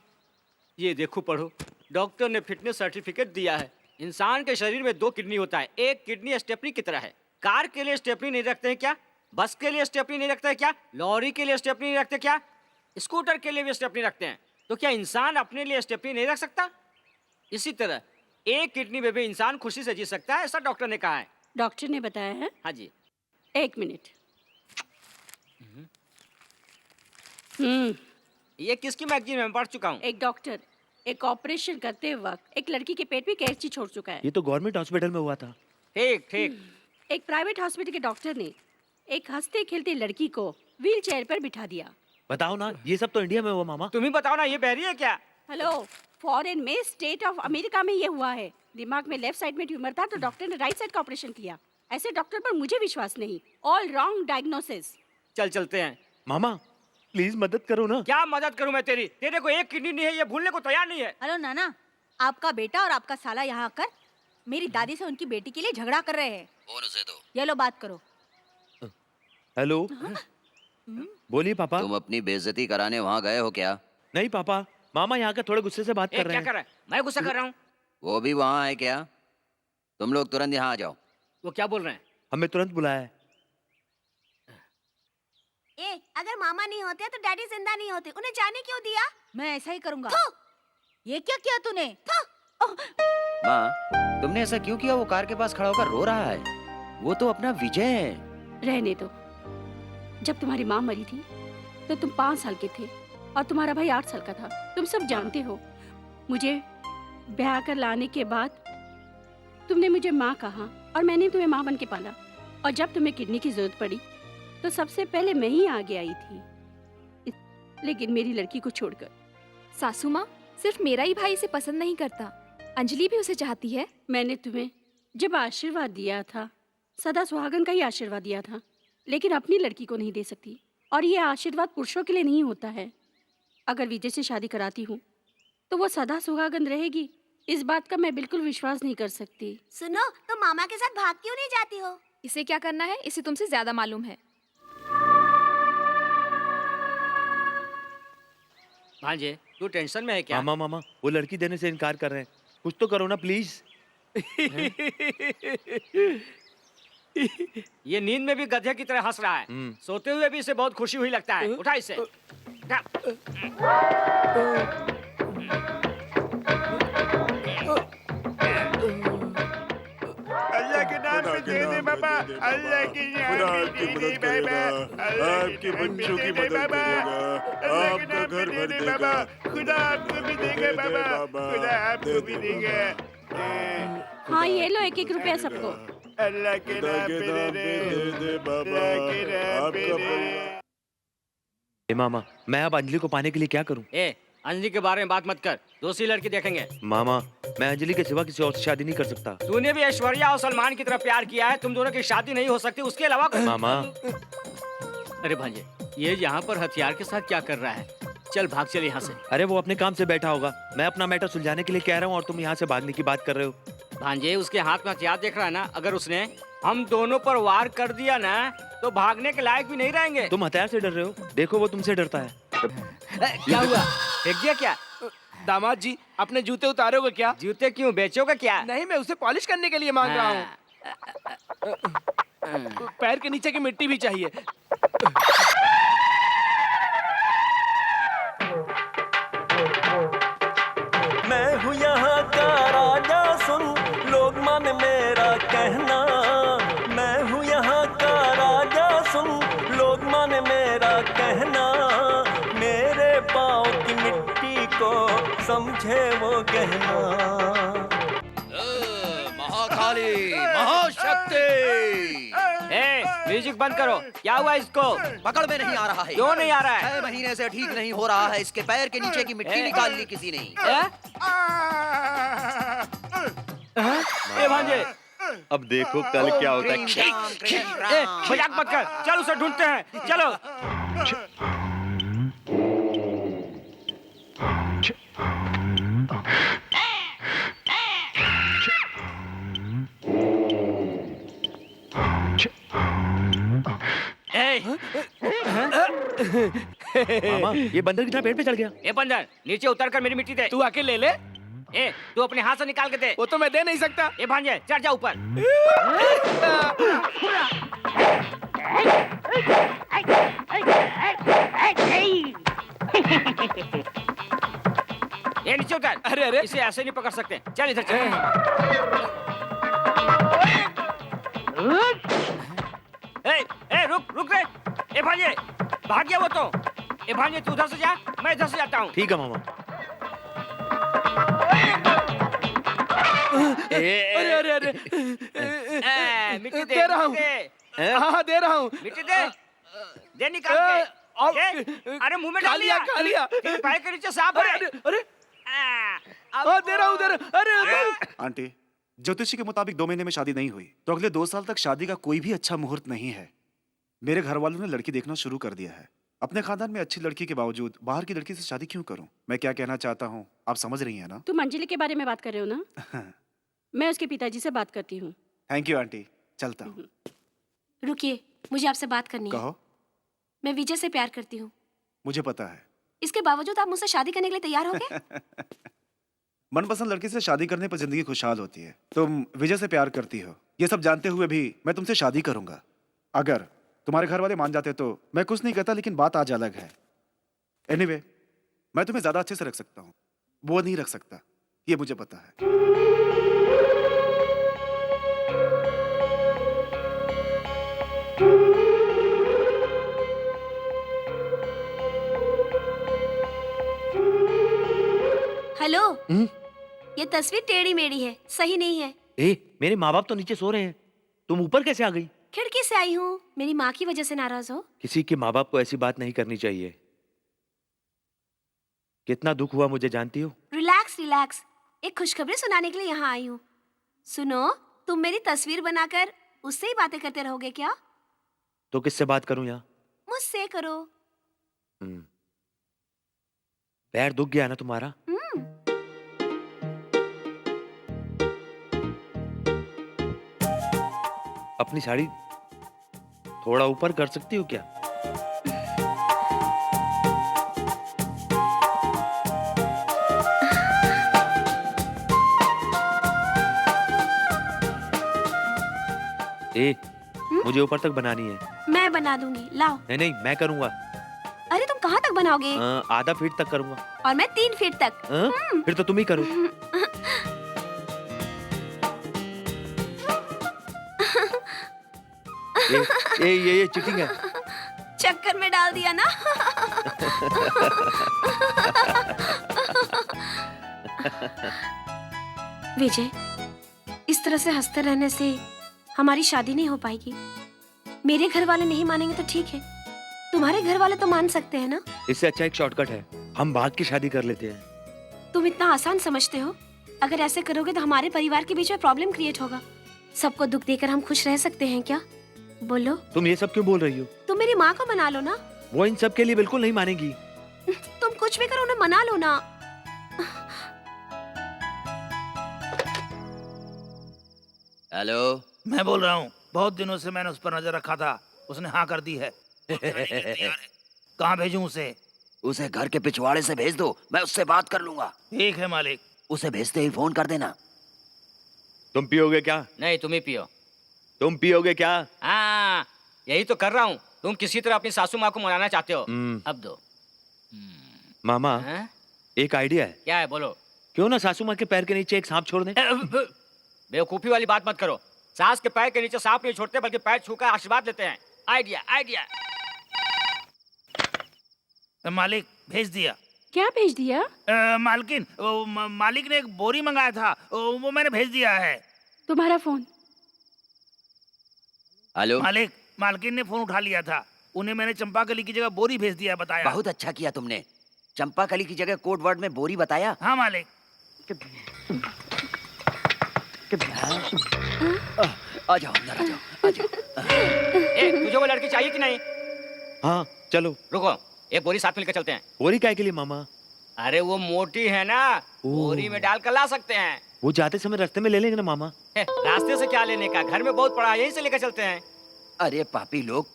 ये देखो पढ़ो, डॉक्टर ने फिटनेस सर्टिफिकेट दिया है। इंसान के शरीर में 2 किडनी होता है, एक किडनी स्टेपनी की तरह है। कार के लिए स्टेपनी नहीं रखते हैं क्या? बस के लिए स्टेपनी नहीं रखते हैं क्या? लॉरी के लिए स्टेपनी नहीं रखते क्या? स्कूटर के लिए भी स्टेपनी रखते हैं। तो क्या इंसान अपने लिए स्टेपनी नहीं रख सकता? इसी तरह एक किडनी में भी इंसान खुशी से जी सकता है, ऐसा डॉक्टर ने कहा है। डॉक्टर ने बताया है? हाँ जी। 1 मिनट। ये किसकी मैगजीन में पढ़ चुका हूँ? एक डॉक्टर एक ऑपरेशन करते वक्त एक लड़की के पेट में कैंची छोड़ चुका है। ये तो गवर्नमेंट हॉस्पिटल में हुआ था। ठीक ठीक। एक प्राइवेट हॉस्पिटल के डॉक्टर ने एक हंसते खेलते लड़की को व्हील चेयर पर बिठा दिया। बताओ ना, ये सब तो इंडिया में हुआ मामा। तुम ही बताओ ना, ये बहरी है क्या? हेलो, फॉरेन में स्टेट ऑफ अमेरिका में ये हुआ है। दिमाग में लेफ्ट साइड में ट्यूमर था तो डॉक्टर ने राइट साइड का ऑपरेशन किया। ऐसे डॉक्टर पर मुझे विश्वास नहीं। All wrong diagnosis. चल चलते हैं। मामा प्लीज मदद करो ना। क्या मदद करूं मैं तेरी? तेरे को एक किडनी नहीं है, ये भूलने को तैयार नहीं है। हेलो नाना, आपका बेटा और आपका साला यहाँ आकर मेरी दादी से उनकी बेटी के लिए झगड़ा कर रहे हैं। फोन उसे दो। ये लो बात करो। हेलो, बोलिए पापा। तुम अपनी बेइज्जती कराने वहाँ गए हो क्या? नहीं पापा, मामा यहाँ का थोड़े गुस्से से बात कर रहे क्या हैं। कर रहा है? मैं गुस्सा कर रहा हूँ? वो भी वहाँ है क्या? तुम लोग तुरंत यहाँ आ जाओ। वो क्या बोल रहे हैं? हमें तुरंत बुलाया है। अगर मामा नहीं होते तो डैडी जिंदा नहीं होते। उन्हें जाने क्यों दिया? मैं ऐसा ही करूंगा। ये क्या किया तूने? माँ, तुमने ऐसा क्यों किया? वो कार के पास खड़ा होकर रो रहा है। वो तो अपना विजय है। रहने दो। जब तुम्हारी माँ मरी थी तो तुम 5 साल के थे और तुम्हारा भाई 8 साल का था। तुम सब जानते हो। मुझे ब्याह कर लाने के बाद तुमने मुझे माँ कहा और मैंने तुम्हें माँ बन के पाला। और जब तुम्हें किडनी की जरूरत पड़ी तो सबसे पहले मैं ही आगे आई थी, लेकिन मेरी लड़की को छोड़कर। सासू माँ, सिर्फ मेरा ही भाई इसे पसंद नहीं करता, अंजलि भी उसे चाहती है। मैंने तुम्हें जब आशीर्वाद दिया था, सदा सुहागन का ही आशीर्वाद दिया था, लेकिन अपनी लड़की को नहीं दे सकती। और ये आशीर्वाद पुरुषों के लिए नहीं होता है। अगर विजय से शादी कराती हूँ तो वो सदा सुहागन रहेगी, इस बात का मैं बिल्कुल विश्वास नहीं कर सकती। सुनो, तो मामा के साथ भाग क्यों नहीं जाती हो? इसे क्या करना है, इसे तुमसे ज्यादा मालूम है। भांजे, तू टेंशन में है क्या? मामा, वो लड़की देने से इनकार कर रहे हैं। कुछ तो करो ना प्लीज। ये नींद में भी गधे की तरह हंस रहा है। सोते हुए भी इसे बहुत खुशी हुई लगता है। उठा इसे। उठा। अल्लाह के नाम पे दे दे बाबा, अल्लाह के नाम पे दे दे बाबा, आपके बच्चों की मदद करेगा, आपका घर भर देगा, खुदा आपको भी देगा बाबा, खुदा आपको भी देगा। हाँ, ये लो 1-1 रुपया सबको। अल्लाह के नाम पे दे दे बाबा, आपका ए मामा, मैं अब अंजलि को पाने के लिए क्या करूं? अंजलि के बारे में बात मत कर, दूसरी लड़की देखेंगे। मामा, मैं अंजलि के सिवा किसी और से शादी नहीं कर सकता। तूने भी ऐश्वर्या और सलमान की तरफ प्यार किया है, तुम दोनों की शादी नहीं हो सकती, उसके अलावा मामा, अरे भांजे, ये यहाँ पर हथियार के साथ क्या कर रहा है? चल भाग चल यहाँ से। अरे वो अपने काम से बैठा होगा, मैं अपना मैटर सुलझाने के लिए कह रहा हूँ और तुम यहाँ से भागने की बात कर रहे हो। भांजे, उसके हाथ में हथियार देख रहा है ना, अगर उसने हम दोनों पर वार कर दिया ना तो भागने के लायक भी नहीं रहेंगे। तुम हथियार से डर रहे हो, देखो वो तुमसे डरता है। क्या हुआ, फेंक दिया क्या? दामाद जी, अपने जूते उतारोगे क्या? जूते क्यों, बेचोगे क्या? नहीं, मैं उसे पॉलिश करने के लिए मांग रहा हूँ। पैर के नीचे की मिट्टी भी चाहिए। मैं हूँ यहाँ का राजा, सुन लोग मन मेरा कहना। मैं हूँ यहाँ का राजा, सुन लोग मन मेरा कहना। मेरे पाँव की मिट्टी को समझे वो गहना। महाकाली, महाशक्ति। म्यूजिक बंद करो। क्या हुआ इसको? पकड़ में नहीं आ रहा है। क्यों नहीं आ रहा है? 6 महीने से ठीक नहीं हो रहा है, इसके पैर के नीचे की मिट्टी निकाल ली किसी ने। ए भांजे, अब देखो कल क्या होता है। मजाक मत कर, चल उसे ढूंढते हैं, चलो। मामा, ये बंदर कितना पेड़ पे चढ़ गया। ए बंदर, नीचे उतर कर मेरी मिट्टी दे। तू आके ले ले। ए, तू अपने हाथ से निकाल के दे। वो तो मैं दे नहीं सकता। ए भांजे, चढ़ जा ऊपर। ये नीचे उतर। अरे अरे, इसे ऐसे नहीं पकड़ सकते, चल इधर चल। ए, रुक रे। ए भांजे, भाग गया वो तो। ए भांजे, तू उधर से जा, मैं इधर से जाता हूँ। ठीक है मामा। अरे अरे अरे, मिट्टी दे, दे रहा हूँ। हाँ, दे रहा हूँ। मिट्टी दे निकाल के। अरे मुंह में डाल लिया। खा लिया। पैर के नीचे सांप है। अरे, दे रहा हूँ। अरे आंटी, ज्योतिषी के मुताबिक 2 महीने में शादी नहीं हुई तो अगले 2 साल तक शादी का कोई भी अच्छा मुहूर्त नहीं है। मेरे घर वालों ने लड़की देखना शुरू कर दिया है। अपने खानदान में अच्छी लड़की के बावजूद बाहर की लड़की से शादी क्यों करूं? मैं क्या कहना चाहता हूं, आप समझ रही हैं ना? तुम अंजलि के बारे में बात कर रहे हो ना? मैं उसके पिताजी से बात करती हूँ। थैंक यू आंटी, चलता हूँ। रुकिए, मुझे आपसे बात करनी है। कहो। मैं विजय से प्यार करती हूँ। मुझे पता है। इसके बावजूद आप मुझसे शादी करने के लिए तैयार हो गए? मनपसंद लड़की से शादी करने पर जिंदगी खुशहाल होती है। तुम विजय से प्यार करती हो, ये सब जानते हुए भी मैं तुमसे शादी करूंगा। अगर तुम्हारे घर वाले मान जाते तो मैं कुछ नहीं कहता, लेकिन बात आज अलग है। एनीवे, मैं तुम्हें ज्यादा अच्छे से रख सकता हूँ, वो नहीं रख सकता, ये मुझे पता है। हेलो, ये तस्वीर टेढ़ी मेढ़ी है, सही नहीं है। मेरे माँ बाप तो नीचे सो रहे हैं, तुम ऊपर कैसे आ गई? खिड़की से आई हूँ। मेरी माँ की वजह से नाराज हो? किसी के माँ बाप को ऐसी बात नहीं करनी चाहिए। कितना दुख हुआ मुझे जानती हो? रिलैक्स, एक खुशखबरी सुनाने के लिए यहाँ आई हूँ। सुनो, तुम मेरी तस्वीर बनाकर उससे ही बातें करते रहोगे क्या? तो किससे बात करूं यहाँ? मुझसे करो। पैर दुख गया ना तुम्हारा? अपनी साड़ी थोड़ा ऊपर कर सकती हो क्या? मुझे ऊपर तक बनानी है। मैं बना दूंगी, लाओ। नहीं, मैं करूंगा। अरे तुम कहाँ तक बनाओगे? आधा फीट तक करूंगा। और मैं 3 फीट तक। फिर तो तुम ही करो। ये चीटिंग है। चक्कर में डाल दिया ना। विजय, इस तरह से हंसते रहने से हमारी शादी नहीं हो पाएगी। मेरे घर वाले नहीं मानेंगे तो ठीक है, तुम्हारे घर वाले तो मान सकते हैं ना? इससे अच्छा एक शॉर्टकट है। हम भाग की शादी कर लेते हैं। तुम इतना आसान समझते हो? अगर ऐसे करोगे तो हमारे परिवार के बीच में प्रॉब्लम क्रिएट होगा। सबको दुख देकर हम खुश रह सकते हैं क्या? बोलो। तुम ये सब क्यों बोल रही हो? तुम मेरी माँ को मना लो ना। वो इन सब के लिए बिल्कुल नहीं मानेगी। तुम कुछ भी करो, उन्हें मना लो ना। हेलो, मैं बोल रहा हूँ, बहुत दिनों से मैंने उस पर नजर रखा था, उसने हाँ कर दी है। कहाँ भेजूं उसे? उसे घर के पिछवाड़े से भेज दो, मैं उससे बात कर लूंगा। ठीक है मालिक। उसे भेजते ही फोन कर देना। तुम पियोगे क्या? नहीं, तुम ही पियो। तुम पियोगे क्या? हाँ, यही तो कर रहा हूँ। तुम किसी तरह अपनी सासू माँ को मनाना चाहते हो। अब दो। मामा, हाँ? एक आइडिया है। क्या है, बोलो। क्यों ना सासू माँ के पैर के नीचे एक सांप छोड़ दें? बेवकूफी वाली बात मत करो। सास के पैर के नीचे सांप नहीं छोड़ते, बल्कि पैर छूकर आशीर्वाद लेते हैं। Idea, idea. मालिक, भेज दिया। क्या भेज दिया? मालकिन, मालिक ने एक बोरी मंगाया था, वो मैंने भेज दिया है। तुम्हारा फोन। हेलो मालिक, मालकिन ने फोन उठा लिया था, उन्हें मैंने चंपाकली की जगह बोरी भेज दिया, बताया। बहुत अच्छा किया तुमने। चंपाकली की जगह कोड वर्ड में बोरी बताया। हाँ मालिक। आ जाओ अंदर, आ जाओ, आ जाओ। तुझे वो लड़की चाहिए कि नहीं? हाँ चलो। रुको, एक बोरी साथ मिलकर चलते हैं। बोरी काय के लिए मामा? अरे वो मोटी है ना, बोरी में डाल कर ला सकते हैं। वो जाते समय रास्ते में ले लेंगे ना मामा। रास्ते से क्या लेने का, घर में बहुत पड़ा है, यहीं से लेकर चलते हैं। अरे पापी लोग,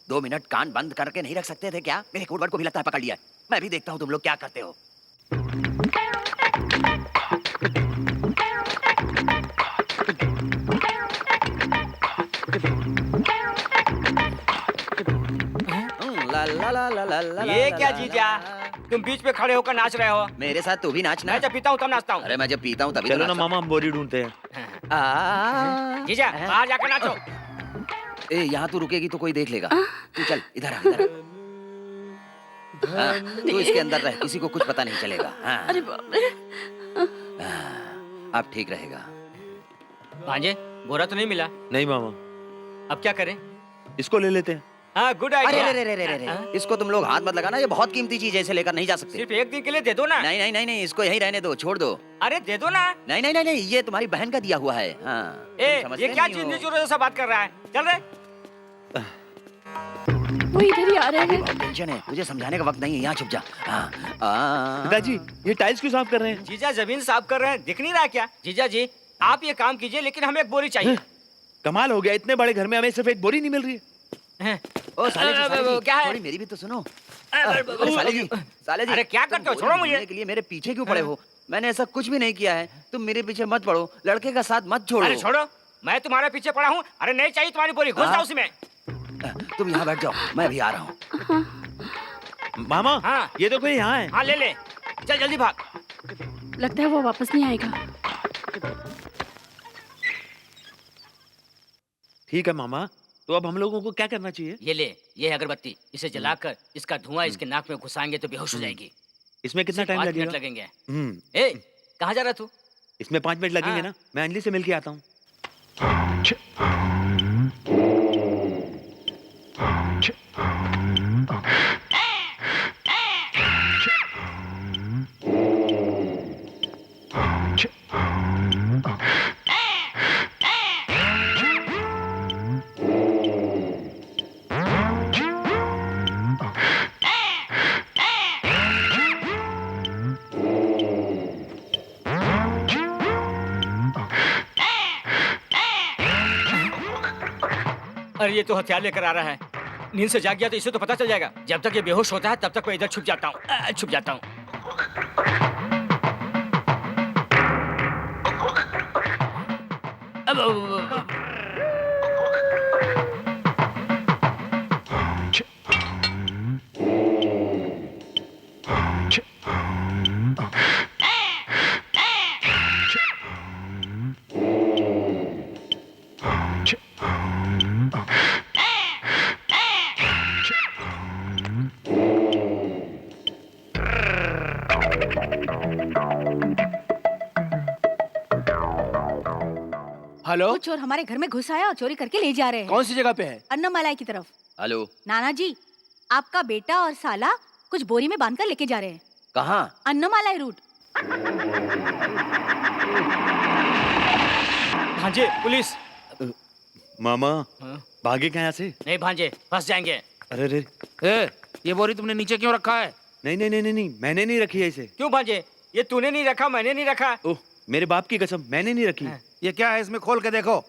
2 मिनट कान बंद करके नहीं रख सकते थे क्या? मेरे कोडवर्ड को भी लगता है पकड़ लिया। मैं भी देखता हूँ तुम लोग क्या करते हो। ला ला ला ला ला ला। ये क्या जीजा, तुम बीच में खड़े होकर नाच रहे हो? मेरे साथ तू भी नाचना। मैं जब पीता हूँ तब नाचता हूँ। अरे मैं जब पीता हूँ तभी चलो ना मामा, हम बोरी ढूंढते हैं। जीजा, बाहर जाकर नाचो। ए, यहाँ तू रुकेगी तो कोई देख लेगा। तू चल इधर आ, इधर आ। हाँ, तू इसके अंदर रह, किसी को कुछ पता नहीं चलेगा। हाँ। अरे बाप रे। अब ठीक रहेगा। भांजे, बोरा तो नहीं मिला? नहीं मामा। अब क्या करें? इसको ले लेते हैं। हाँ, गुड अरे आइडिया। रे रे रे रे रे, इसको तुम लोग हाथ मत लगाना, ये बहुत कीमती चीज है, इसे लेकर नहीं जा सकते। सिर्फ एक दिन के लिए दे दो ना। नहीं नहीं नहीं नहीं, इसको यहीं रहने दो, छोड़ दो। अरे दे दो ना। नहीं नहीं नहीं नहीं, ये तुम्हारी बहन का दिया हुआ है। हाँ, ये क्या चीज निचोड़ जैसा बात कर रहा है? चल रहे। वो इधर ही आ रहे हैं। बहुत टेंशन है, तुझे समझाने का वक्त नहीं है, यहाँ छुप जा। हाँ, पिताजी, ये टाइल्स क्यों साफ कर रहे हैं? जीजा जमीन साफ कर रहे हैं, दिख नहीं रहा क्या? जीजा जी, आप ये काम कीजिए, लेकिन हमें एक बोरी चाहिए। कमाल हो गया, इतने बड़े घर में हमें सिर्फ एक बोरी नहीं मिल रही है। ओ साले जी, साले जी, क्या है? थोड़ी मेरी भी तो सुनो। साले जी, साले जी, अरे क्या करते हो? छोड़ो मुझे। बोलने के लिए मेरे पीछे क्यों पड़े हो? मैंने ऐसा कुछ भी नहीं किया है, तुम मेरे पीछे मत पड़ो, लड़के का साथ मत छोड़ो। अरे छोड़ो, मैं तुम्हारे पीछे पड़ा हूँ। अरे नहीं चाहिए तुम्हारी बोरी, घुस जाओ उसमें। तुम यहाँ बैठ जाओ, मैं भी आ रहा हूँ। मामा, हाँ, ये तो कोई यहाँ है। हाँ ले ले, चल जल्दी भाग। लगता है वो वापस नहीं आएगा। ठीक है मामा, तो अब हम लोगों को क्या करना चाहिए? ये है अगरबत्ती, इसे जलाकर इसका धुआं इसके नाक में घुसाएंगे तो बेहोश हो जाएगी। इसमें कितना टाइम 5 लगेगा? मिनट लगेंगे। हम्म, ए, कहाँ जा रहा तू? इसमें 5 मिनट लगेंगे हाँ। ना? मैं अंजलि से मिल के आता हूँ। अरे ये तो हथियार लेकर आ रहा है। नींद से जाग गया तो इसे तो पता चल जाएगा। जब तक ये बेहोश होता है तब तक मैं इधर छुप जाता हूँ, छुप जाता हूँ। हेलो, वो चोर हमारे घर में घुस आया और चोरी करके ले जा रहे हैं। कौन सी जगह पे है? अन्नमालाई की तरफ। हेलो, नाना जी, आपका बेटा और साला कुछ बोरी में बांधकर लेके जा रहे हैं। कहाँ? अन्नमालाई रूट। भांजे, पुलिस। मामा हाँ? भागे क्या यहाँ से? नहीं भांजे, फंस जाएंगे। अरे रे, ए, ये बोरी तुमने नीचे क्यों रखा है? नहीं नहीं नहीं नहीं नहीं, मैंने नहीं रखी है इसे। क्यों भांजे? ये तूने नहीं रखा, मैंने नहीं रखा। ओह, मेरे बाप की कसम, मैंने नहीं रखी। ये क्या है, इसमें खोल के देखो। आओ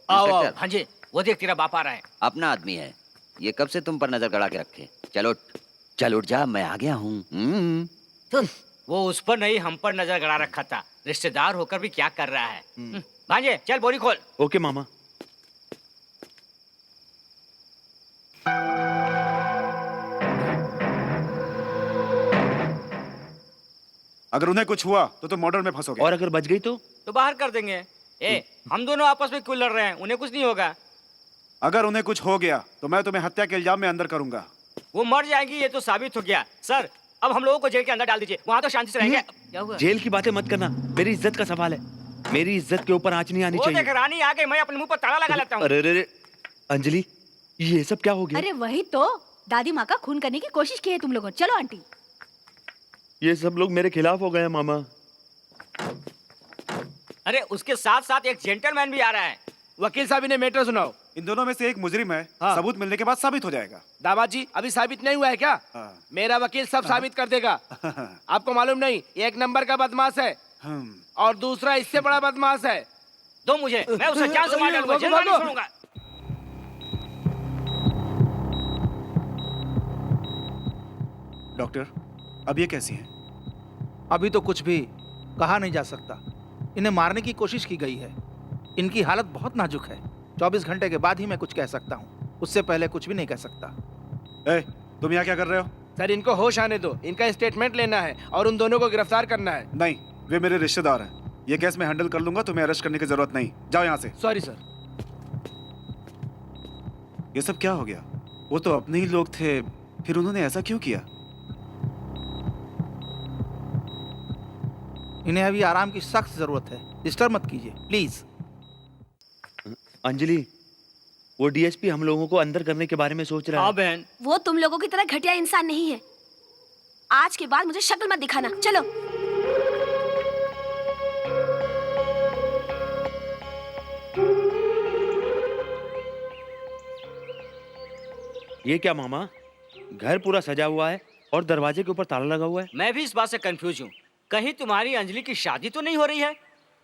आओ इंस्पेक्टर। भांजे, वो देख तेरा बाप आ रहा है। अपना आदमी है, ये कब से तुम पर नजर गड़ा के रखे। चलो चल उठ जा, मैं आ गया हूँ। वो उस पर नहीं, हम पर नजर गड़ा रखा था। रिश्तेदार होकर भी क्या कर रहा है। भांजे चल बोरी खोल। ओके मामा। अगर उन्हें कुछ हुआ तो तुम मर्डर में फंसोगे। और अगर बच गई तो बाहर कर देंगे। ए, हम दोनों आपस में क्यों लड़ रहे हैं? उन्हें कुछ नहीं होगा। अगर उन्हें कुछ हो गया तो मैं तुम्हें हत्या के इल्जाम में अंदर करूंगा। वो मर जाएंगी, ये तो साबित हो गया। सर, अब हम लोगों को जेल के अंदर डाल दीजिए, वहाँ तो शांति से रहेंगे। क्या हुआ? जेल की बातें मत करना, मेरी इज्जत का सवाल है। मेरी इज्जत के ऊपर आंच नहीं आनी वो चाहिए। देख रानी आ गई, मैं अपने मुंह पर ताला लगा लेता हूँ। अरे रे रे, अंजलि, ये सब क्या हो गया? अरे वही तो, दादी माँ का खून करने की कोशिश की है तुम लोगों। चलो आंटी। ये सब लोग मेरे खिलाफ हो गए हैं मामा। अरे उसके साथ साथ एक जेंटलमैन भी आ रहा है। वकील साहब इन्हें मैटर सुनाओ। इन दोनों में से एक मुजरिम है। हाँ। सबूत मिलने के बाद साबित हो जाएगा। दामाद जी, अभी साबित नहीं हुआ है क्या? हाँ। मेरा वकील सब साबित कर देगा। आपको मालूम नहीं, एक नंबर का बदमाश है और दूसरा इससे बड़ा बदमाश है। दो मुझे, मैं उसे जान से मार डालूंगा, जेल में नहीं छोड़ूंगा। डॉक्टर, अब ये कैसी हैं? अभी तो कुछ भी कहा नहीं जा सकता। इन्हें मारने की कोशिश की गई है। इनकी हालत बहुत नाजुक है। 24 घंटे के बाद ही मैं कुछ कह सकता हूँ, उससे पहले कुछ भी नहीं कह सकता। ए, तुम यहाँ क्या कर रहे हो? सर, इनको होश आने दो, इनका स्टेटमेंट लेना है और उन दोनों को गिरफ्तार करना है। नहीं, वे मेरे रिश्तेदार हैं। ये केस मैं हैंडल कर लूंगा, तुम्हें अरेस्ट करने की जरूरत नहीं। जाओ यहाँ से। Sorry sir. ये सब क्या हो गया? वो तो अपने ही लोग थे, फिर उन्होंने ऐसा क्यों किया? इन्हें अभी आराम की सख्त जरूरत है। डिस्टर्ब मत कीजिए प्लीज। अंजलि, वो डीएसपी हम लोगों को अंदर करने के बारे में सोच रहा है। हाँ बहन। वो तुम लोगों की तरह घटिया इंसान नहीं है। आज के बाद मुझे शक्ल मत दिखाना। चलो। ये क्या मामा, घर पूरा सजा हुआ है और दरवाजे के ऊपर ताला लगा हुआ है। मैं भी इस बात से कंफ्यूज हूँ, कहीं तुम्हारी अंजलि की शादी तो नहीं हो रही है?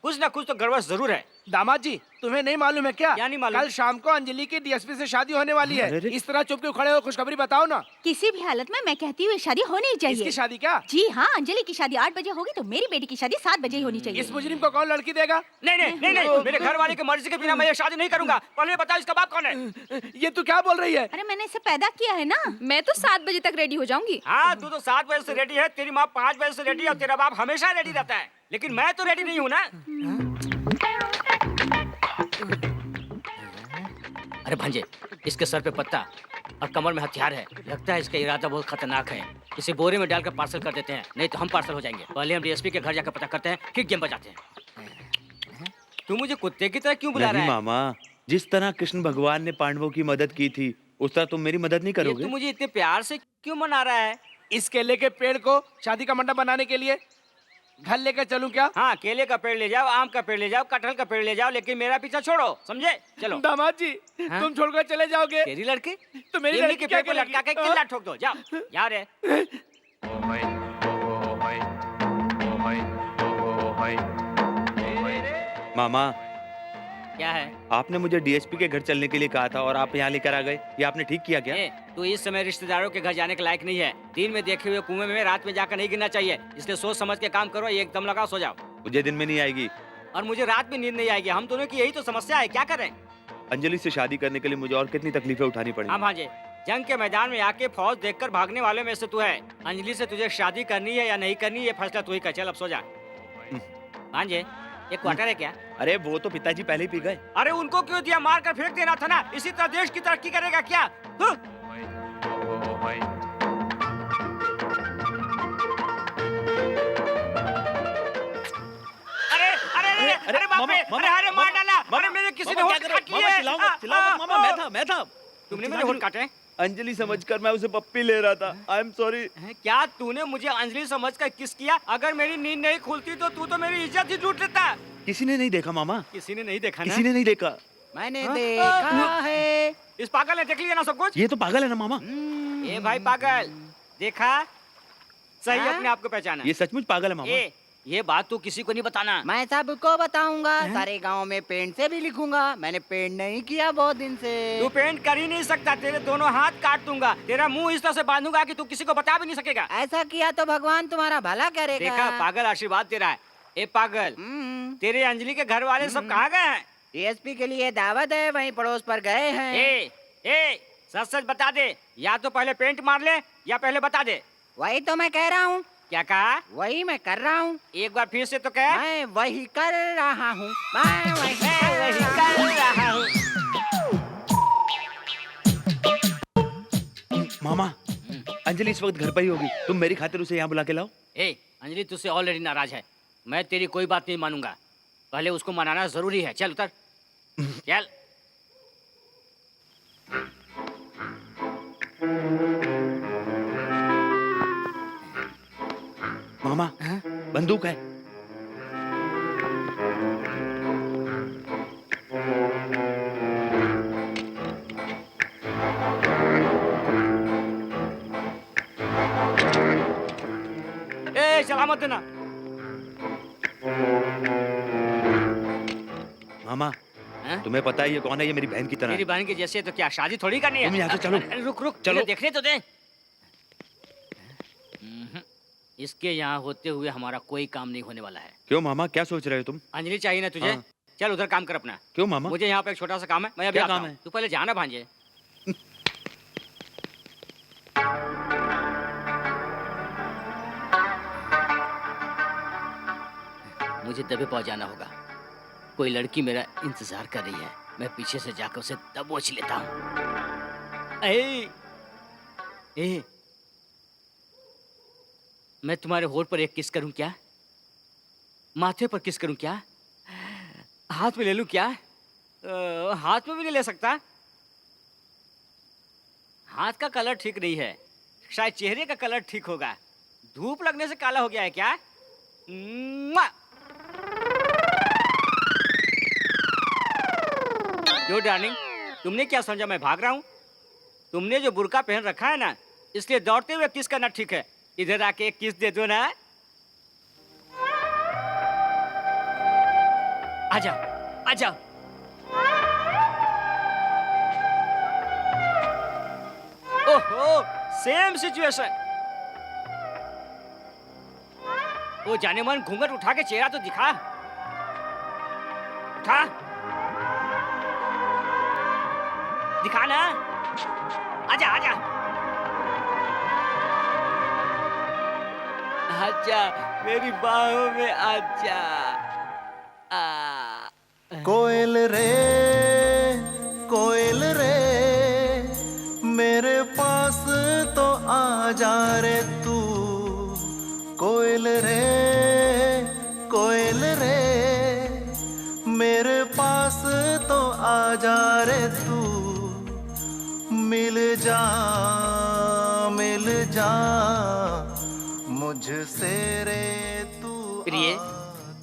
कुछ ना कुछ तो गड़बड़ जरूर है। दामाद जी, तुम्हें नहीं मालूम है क्या? क्या नहीं मालूम? कल शाम को अंजलि की डीएसपी से शादी होने वाली है। अरे रे। इस तरह चुप क्यों खड़े हो? खुशखबरी बताओ ना। किसी भी हालत में मैं कहती हूँ ये शादी होनी ही चाहिए। इसकी शादी क्या? जी हाँ, अंजलि की शादी 8 बजे होगी तो मेरी बेटी की शादी 7 बजे ही होनी चाहिए। इस मुजरिम को कौन लड़की देगा? नहीं नहीं नहीं नहीं, मेरे घर वाले की मर्जी के बिना मैं ये शादी नहीं करूंगा। पहले बताओ इसका बाप कौन है? ये तू क्या बोल रही है? अरे मैंने इसे पैदा किया है ना। मैं तो 7 बजे तक रेडी हो जाऊंगी। हाँ, तू तो 7 बजे से रेडी है, तेरी माँ 5 बजे से रेडी है और तेरा बाप हमेशा रेडी रहता है, लेकिन मैं तो रेडी नहीं हूँ ना। अरे भांजे, इसके सर पे पत्ता और कमर में हथियार है। लगता है इसका इरादा बहुत खतरनाक है। इसे बोरे में डालकर पार्सल कर देते हैं, नहीं तो हम पार्सल हो जाएंगे। पहले हम डीएसपी के घर जाकर पता करते हैं, फिर गेम बजाते हैं। तू मुझे कुत्ते की तरह क्यों बुला रहा नहीं है? मामा, जिस तरह कृष्ण भगवान ने पांडवों की मदद की थी, उस तरह तुम मेरी मदद नहीं ये करोगे। तू मुझे इतने प्यार से क्यों मना रहा है? इस केले के पेड़ को शादी का मंडप बनाने के लिए घर लेकर चलूं क्या? हाँ, केले का पेड़ ले जाओ, आम का पेड़ ले जाओ, कटहल का पेड़ ले जाओ, लेकिन मेरा पीछा छोड़ो, समझे? चलो। दामाद जी, हाँ? तुम छोड़कर चले जाओगे? तेरी लड़की तो मेरी इमली लड़की के क्या पेड़ को लटका के करेगी? किल्ला ठोक दो। जाओ जाओ रे। मामा, क्या है? आपने मुझे डीएसपी के घर चलने के लिए कहा था और आप यहाँ लेकर आ गए। ये आपने ठीक किया क्या? तू इस समय रिश्तेदारों के घर जाने के लायक नहीं है। दिन में देखे हुए कुएं में रात में जाकर नहीं गिरना चाहिए, इसलिए सोच समझ के काम करो। एकदम लगाओ, सो जाओ। मुझे दिन में नहीं आएगी और मुझे रात में नींद नहीं आएगी। हम दोनों की यही तो समस्या है, क्या करें? अंजलि से शादी करने के लिए मुझे और कितनी तकलीफें उठानी हाँ पड़ेंगी। भांजे, जंग के मैदान में आके फौज देखकर भागने वाले में से तू है। अंजलि से तुझे शादी करनी है या नहीं करनी, ये फैसला तू ही कर। चल अब सो जा। भांजे, एक क्वार्टर है क्या? अरे वो तो पिताजी पहले ही पी गए। अरे उनको क्यों दिया? मार कर फेंक देना था ना। इसी तरह देश की तरक्की करेगा क्या? अरे अरे अरे अरे बाप रे! अरे अरे मार डाला! अरे मेरे किसी ने होठ काट लिए! मामा मैं था। तुमने मेरे होठ काटे? अंजलि समझकर मैं उसे पप्पी ले रहा था। I am sorry. क्या तूने मुझे अंजलि समझकर किस किया? अगर मेरी नींद नहीं खुलती तो तू तो मेरी इज्जत ही लूट लेता। किसी ने नहीं देखा मामा। किसी ने नहीं देखा ना? किसी ने नहीं देखा। मैंने देखा है। इस पागल ने देख लिया ना सब कुछ? ये तो पागल है ना मामा। ए भाई पागल, देखा? सही अपने आप को पहचाना। ये सचमुच पागल है मामा। ये बात तू किसी को नहीं बताना। मैं सबको बताऊंगा, सारे गांव में पेंट से भी लिखूंगा। मैंने पेंट नहीं किया बहुत दिन से। तू पेंट कर ही नहीं सकता, तेरे दोनों हाथ काट दूंगा, तेरा मुंह इस तरह से बांधूंगा कि तू किसी को बता भी नहीं सकेगा। ऐसा किया तो भगवान तुम्हारा भला करेगा। देखा, पागल आशीर्वाद तेरा है। ए पागल, तेरे अंजलि के घर वाले सब कहाँ गए हैं? टीएसपी के लिए दावत है, वहीं पड़ोस पर गए हैं। सच सच बता दे, या तो पहले पेंट मार ले या पहले बता दे। वही तो मैं कह रहा हूँ। क्या कहा? वही मैं कर रहा हूँ। एक बार फिर से तो कह। मैं वही कर रहा हूँ। मैं वही कर रहा हूँ। मामा, अंजलि इस वक्त घर पर ही होगी। तुम मेरी खातिर उसे यहाँ बुला के लाओ। अंजलि तुझसे ऑलरेडी नाराज है। मैं तेरी कोई बात नहीं मानूंगा। पहले उसको मनाना जरूरी है। चल उतर, चल। मामा, बंदूक है। चला मत देना। मामा, तुम्हें पता है ये कौन है? ये मेरी बहन की तरह है। मेरी बहन की जैसे तो क्या शादी थोड़ी करनी है? तुम यहाँ से चलो। रुक रुक, चलो। देखने तो दे। इसके यहाँ होते हुए हमारा कोई काम नहीं होने वाला है। क्यों मामा, क्या सोच रहे हो तुम? अंजलि चाहिए ना तुझे? चल उधर काम कर अपना। क्यों मामा? मुझे यहाँ पे एक छोटा सा काम है, मैं अभी क्या आता काम हूँ। है? तू पहले जाना भांजे। मुझे दबे पहुंच जाना होगा। कोई लड़की मेरा इंतजार कर रही है। मैं पीछे से जाकर उसे दबोच लेता हूँ। मैं तुम्हारे होठ पर एक किस करूं क्या? माथे पर किस करूं क्या? हाथ में ले लूं क्या? हाथ में भी नहीं ले सकता। हाथ का कलर ठीक नहीं है, शायद चेहरे का कलर ठीक होगा। धूप लगने से काला हो गया है क्या? क्यों डार्लिंग, तुमने क्या समझा मैं भाग रहा हूं? तुमने जो बुर्का पहन रखा है ना, इसलिए दौड़ते हुए किस करना ठीक है। इधर आके एक किस दे दो ना। आजा आजा। ओहो, सेम सिचुएशन। वो जाने मन घूंघट उठा के चेहरा तो दिखा। उठा, दिखा ना। आजा आजा आजा, मेरी बाहों में आजा। कोयल रे मेरे पास तो आ जा रे तू। कोयल रे मेरे पास तो आ जा रे तू। मिल जा मुझसे रे तू। प्रिय,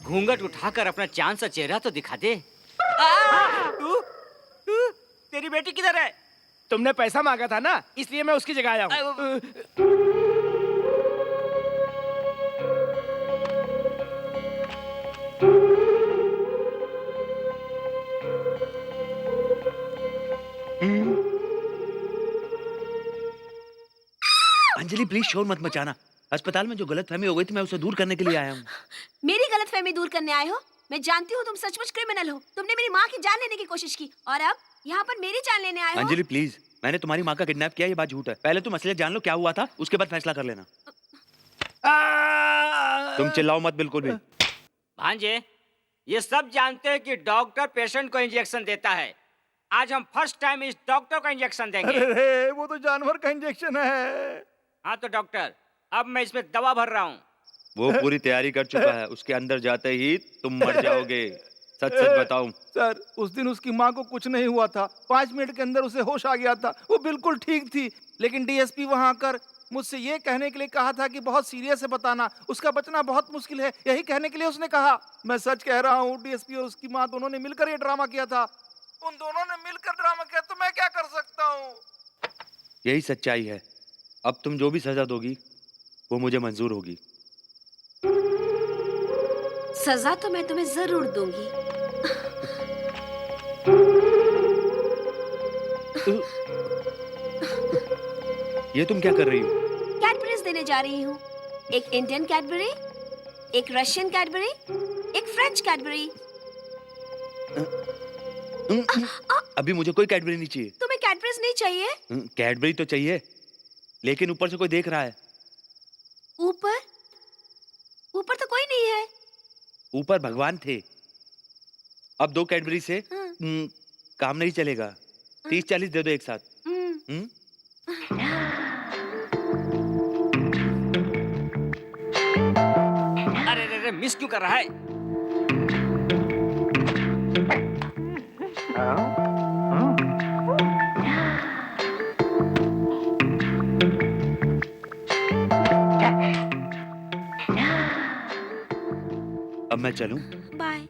घूंघट उठाकर अपना चांद सा चेहरा तो दिखा दे। तू तेरी बेटी किधर है? तुमने पैसा मांगा था ना, इसलिए मैं उसकी जगह आया हूँ। अंजलि प्लीज शोर मत मचाना। अस्पताल में जो गलतफहमी हो गई थी, मैं उसे दूर करने के लिए आया हूँ। मेरी गलतफहमी दूर करने आए हो? मैं जानती हूँ तुम सचमुच क्रिमिनल हो। तुमने मेरी माँ की जान लेने की कोशिश की और अब यहाँ पर मेरी जान लेने आए हो। अंजलि प्लीज, मैंने तुम्हारी माँ का किडनैप किया, ये बात झूठ है। पहले तुम असलियत जान लो क्या हुआ था, उसके बाद फैसला कर लेना। तुम चिल्लाओ मत बिल्कुल भी। भांजे, ये सब जानते हैं कि डॉक्टर पेशेंट को इंजेक्शन देता है। आज हम फर्स्ट टाइम इस डॉक्टर को इंजेक्शन देंगे। अरे वो तो जानवर का इंजेक्शन है। हाँ तो डॉक्टर, अब मैं इसमें दवा भर रहा हूँ। वो पूरी तैयारी कर चुका है, उसके अंदर जाते ही तुम मर जाओगे। सच सच बताऊं? सर, उस दिन उसकी माँ को कुछ नहीं हुआ था। 5 मिनट के अंदर उसे होश आ गया था। वो बिल्कुल ठीक थी। लेकिन डीएसपी वहां आकर मुझसे ये कहने के लिए कहा था कि बहुत सीरियस है, बताना उसका बचना बहुत मुश्किल है। यही कहने के लिए उसने कहा। मैं सच कह रहा हूँ, डीएसपी और उसकी माँ दोनों ने मिलकर ये ड्रामा किया था। उन दोनों ने मिलकर ड्रामा किया, तो मैं क्या कर सकता हूँ? यही सच्चाई है। अब तुम जो भी सजा दोगी वो मुझे मंजूर होगी। सजा तो मैं तुम्हें जरूर दूंगी। ये तुम क्या कर रही हो? कैडबरीज देने जा रही हूँ। एक इंडियन कैडबरी, एक रशियन कैडबरी, एक फ्रेंच कैडबरी। अभी मुझे कोई कैडबरी नहीं चाहिए। तुम्हें कैडबरीज नहीं चाहिए? कैडबरी तो चाहिए, लेकिन ऊपर से कोई देख रहा है। ऊपर? ऊपर तो कोई नहीं है। ऊपर भगवान थे। अब 2 कैडबरी से काम नहीं चलेगा। 30-40 दे दो एक साथ। अरे रे रे, मिस क्यों कर रहा है? अब मैं चलूं? बाय।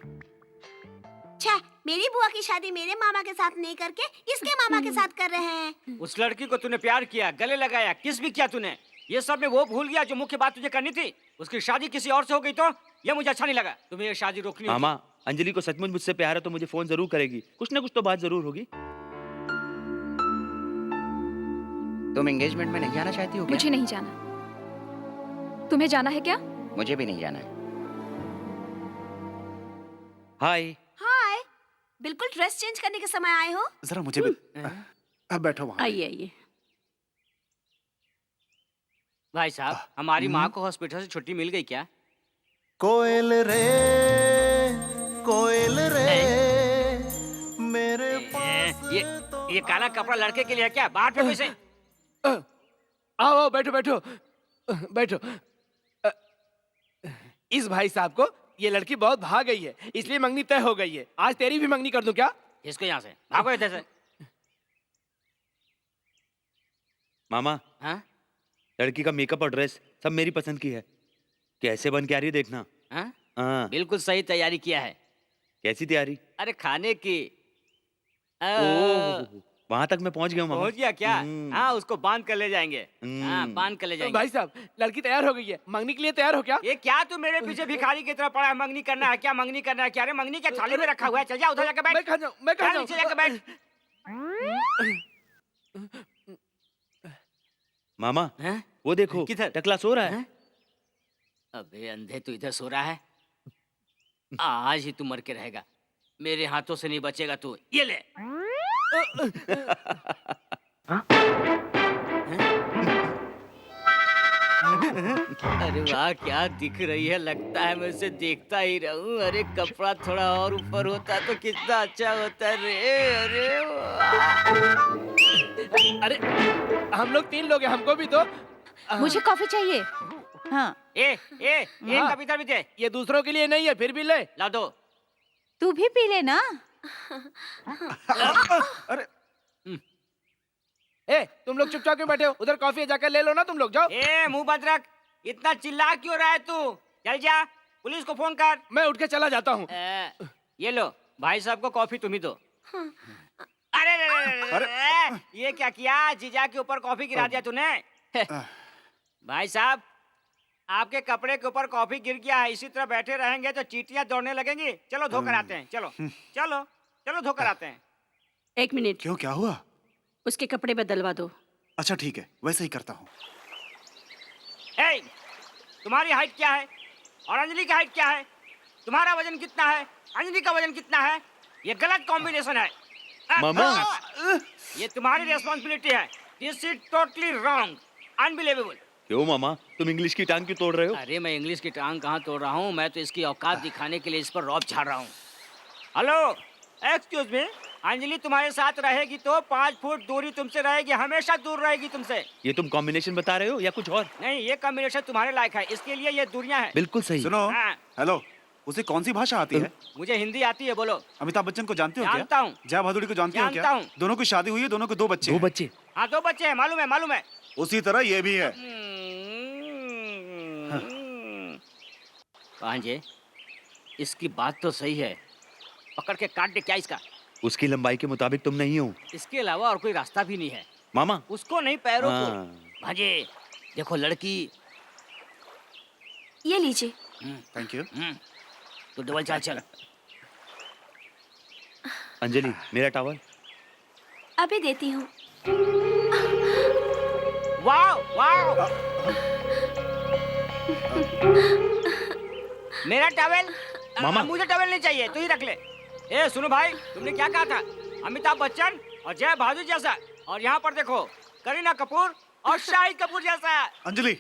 छे, मेरी बुआ की शादी मेरे मामा के साथ नहीं करके इसके मामा के साथ कर रहे हैं। उस लड़की को तूने प्यार किया, गले लगाया, किस भी किया तूने। ये सब में वो भूल गया जो मुख्य बात तुझे करनी थी। उसकी शादी किसी और से हो गई तो ये मुझे अच्छा नहीं लगा। तुम्हें ये शादी रोकनी होगी। मामा, अंजलि को सचमुच मुझसे प्यार है तो मुझे फोन जरूर करेगी। कुछ ना कुछ तो बात जरूर होगी। तुम एंगेजमेंट में नहीं जाना चाहती हो क्या? मुझे नहीं जाना। तुम्हें जाना है क्या? मुझे भी नहीं जाना है। हाय। हाय, बिल्कुल ड्रेस चेंज करने के समय आए हो। जरा मुझे भी अब बैठो वहां। आइए आइए। भाई साहब, हमारी माँ को हॉस्पिटल से छुट्टी मिल गई क्या? कोयल रे, कोयल रे, मेरे ये काला कपड़ा लड़के के लिए है क्या? बाहर फेंको इसे। आओ आओ, बैठो बैठो बैठो। इस भाई साहब को ये लड़की बहुत भाग गई है, इसलिए मंगनी तय हो गई है। आज तेरी भी मंगनी कर दूं क्या? इसको यहाँ से भागो इधर से। मामा, हाँ? लड़की का मेकअप और ड्रेस सब मेरी पसंद की है। कैसे बन के आ रही है देखना। हाँ? हाँ। बिल्कुल सही तैयारी किया है। कैसी तैयारी? अरे खाने की। वहां तक मैं पहुंच गया हूँ मामा। पहुंच गया क्या? हाँ, उसको बांध कर ले जाएंगे। हाँ, बांध कर ले जाएंगे। भाई साहब, लड़की तैयार हो गई है, मंगनी के लिए तैयार हो क्या? ये क्या तू मेरे पीछे भिखारी की तरह पड़ा है? मंगनी करना है क्या? मंगनी करना है क्या? अरे मंगनी क्या थाली में रखा हुआ है? चल जा उधर जाकर बैठ। मैं कहाँ जाऊँ? मैं कहाँ जाऊँ? नीचे जाकर बैठ। मामा, हैं? वो देखो, किधर? टकला सो रहा है। अबे अंधे, तू इधर सो रहा है? आज ही तू मर के रहेगा। मेरे हाथों से नहीं बचेगा तू। ये ले। अरे वाह, क्या दिख रही है। लगता है मैं उसे देखता ही रहूं। अरे कपड़ा थोड़ा और ऊपर होता तो कितना अच्छा होता रे। अरे वाह। अरे हम लोग 3 लोग हैं, हमको भी दो। मुझे कॉफी चाहिए। हाँ। हाँ। कविता भी दे। ये दूसरों के लिए नहीं है, फिर भी ले। ला दो। तू भी पी ले ना। अरे तुम लोग चुपचाप क्यों बैठे हो? उधर कॉफी जाकर ले लो ना, तुम लोग जाओ। मुंह बंद रख। इतना चिल्ला क्यों रहा है तू? चल जा, पुलिस को फोन कर। मैं उठ के चला जाता हूँ। ये लो, भाई साहब को कॉफी तुम ही दो। अरे रे रे रे रे, ये क्या किया? जीजा के ऊपर कॉफी गिरा दिया तूने। भाई साहब, आपके कपड़े के ऊपर कॉफी गिर गया है। इसी तरह बैठे रहेंगे तो चींटियां दौड़ने लगेंगी। चलो धोकर आते हैं। चलो चलो चलो धोकर आते हैं। 1 मिनट। क्यों, क्या हुआ? उसके कपड़े बदलवा दो। अच्छा ठीक है, वैसे ही करता हूँ। तुम्हारी हाइट क्या है और अंजलि की हाइट क्या है? तुम्हारा वजन कितना है, अंजलि का वजन कितना है? ये गलत कॉम्बिनेशन है। मामा, ये तुम्हारी रिस्पॉन्सिबिलिटी है। This is totally wrong, unbelievable. क्यों मामा, तुम इंग्लिश की टांग क्यों तोड़ रहे हो? अरे मैं इंग्लिश की टांग कहाँ तोड़ रहा हूँ? मैं तो इसकी औकात दिखाने के लिए इस पर रौब झाड़ रहा हूँ। हेलो, एक्सक्यूज मी, अंजलि तुम्हारे साथ रहेगी तो 5 फुट दूरी तुमसे रहेगी, हमेशा दूर रहेगी तुमसे। ये तुम कॉम्बिनेशन बता रहे हो या कुछ और? नहीं, ये कॉम्बिनेशन तुम्हारे लायक है, इसके लिए ये दूरियां हैं। बिल्कुल सही। सुनो, हाँ। हेलो, उसे कौन सी भाषा आती है? मुझे हिंदी आती है, बोलो। अमिताभ बच्चन को जानते हो क्या? जानता हूँ। जया भादुड़ी को जानते हो क्या? जानता हूँ। दोनों की शादी हुई है, दोनों को 2 बच्चे हैं। 2 बच्चे? हाँ 2 बच्चे हैं, मालूम है मालूम है। उसी तरह ये भी है। भांजे, इसकी बात तो सही है, पकड़ के काट दे क्या इसका। उसकी लंबाई के मुताबिक तुम नहीं हो इसके अलावा और कोई रास्ता भी नहीं है मामा। उसको नहीं, पैरों को। हाँ। भांजे देखो लड़की। ये लीजिए। Thank you. तो डबल चाल चल। अंजलि, मेरा टॉवल। अभी देती हूँ। वाह वाह। मेरा टॉवल? मामा। मुझे टॉवल नहीं चाहिए, तू ही रख ले। ए सुनो भाई, तुमने क्या कहा था? अमिताभ बच्चन और जया भादुरी जैसा, और यहाँ पर देखो करीना कपूर और शाहिद कपूर जैसा। अंजलि,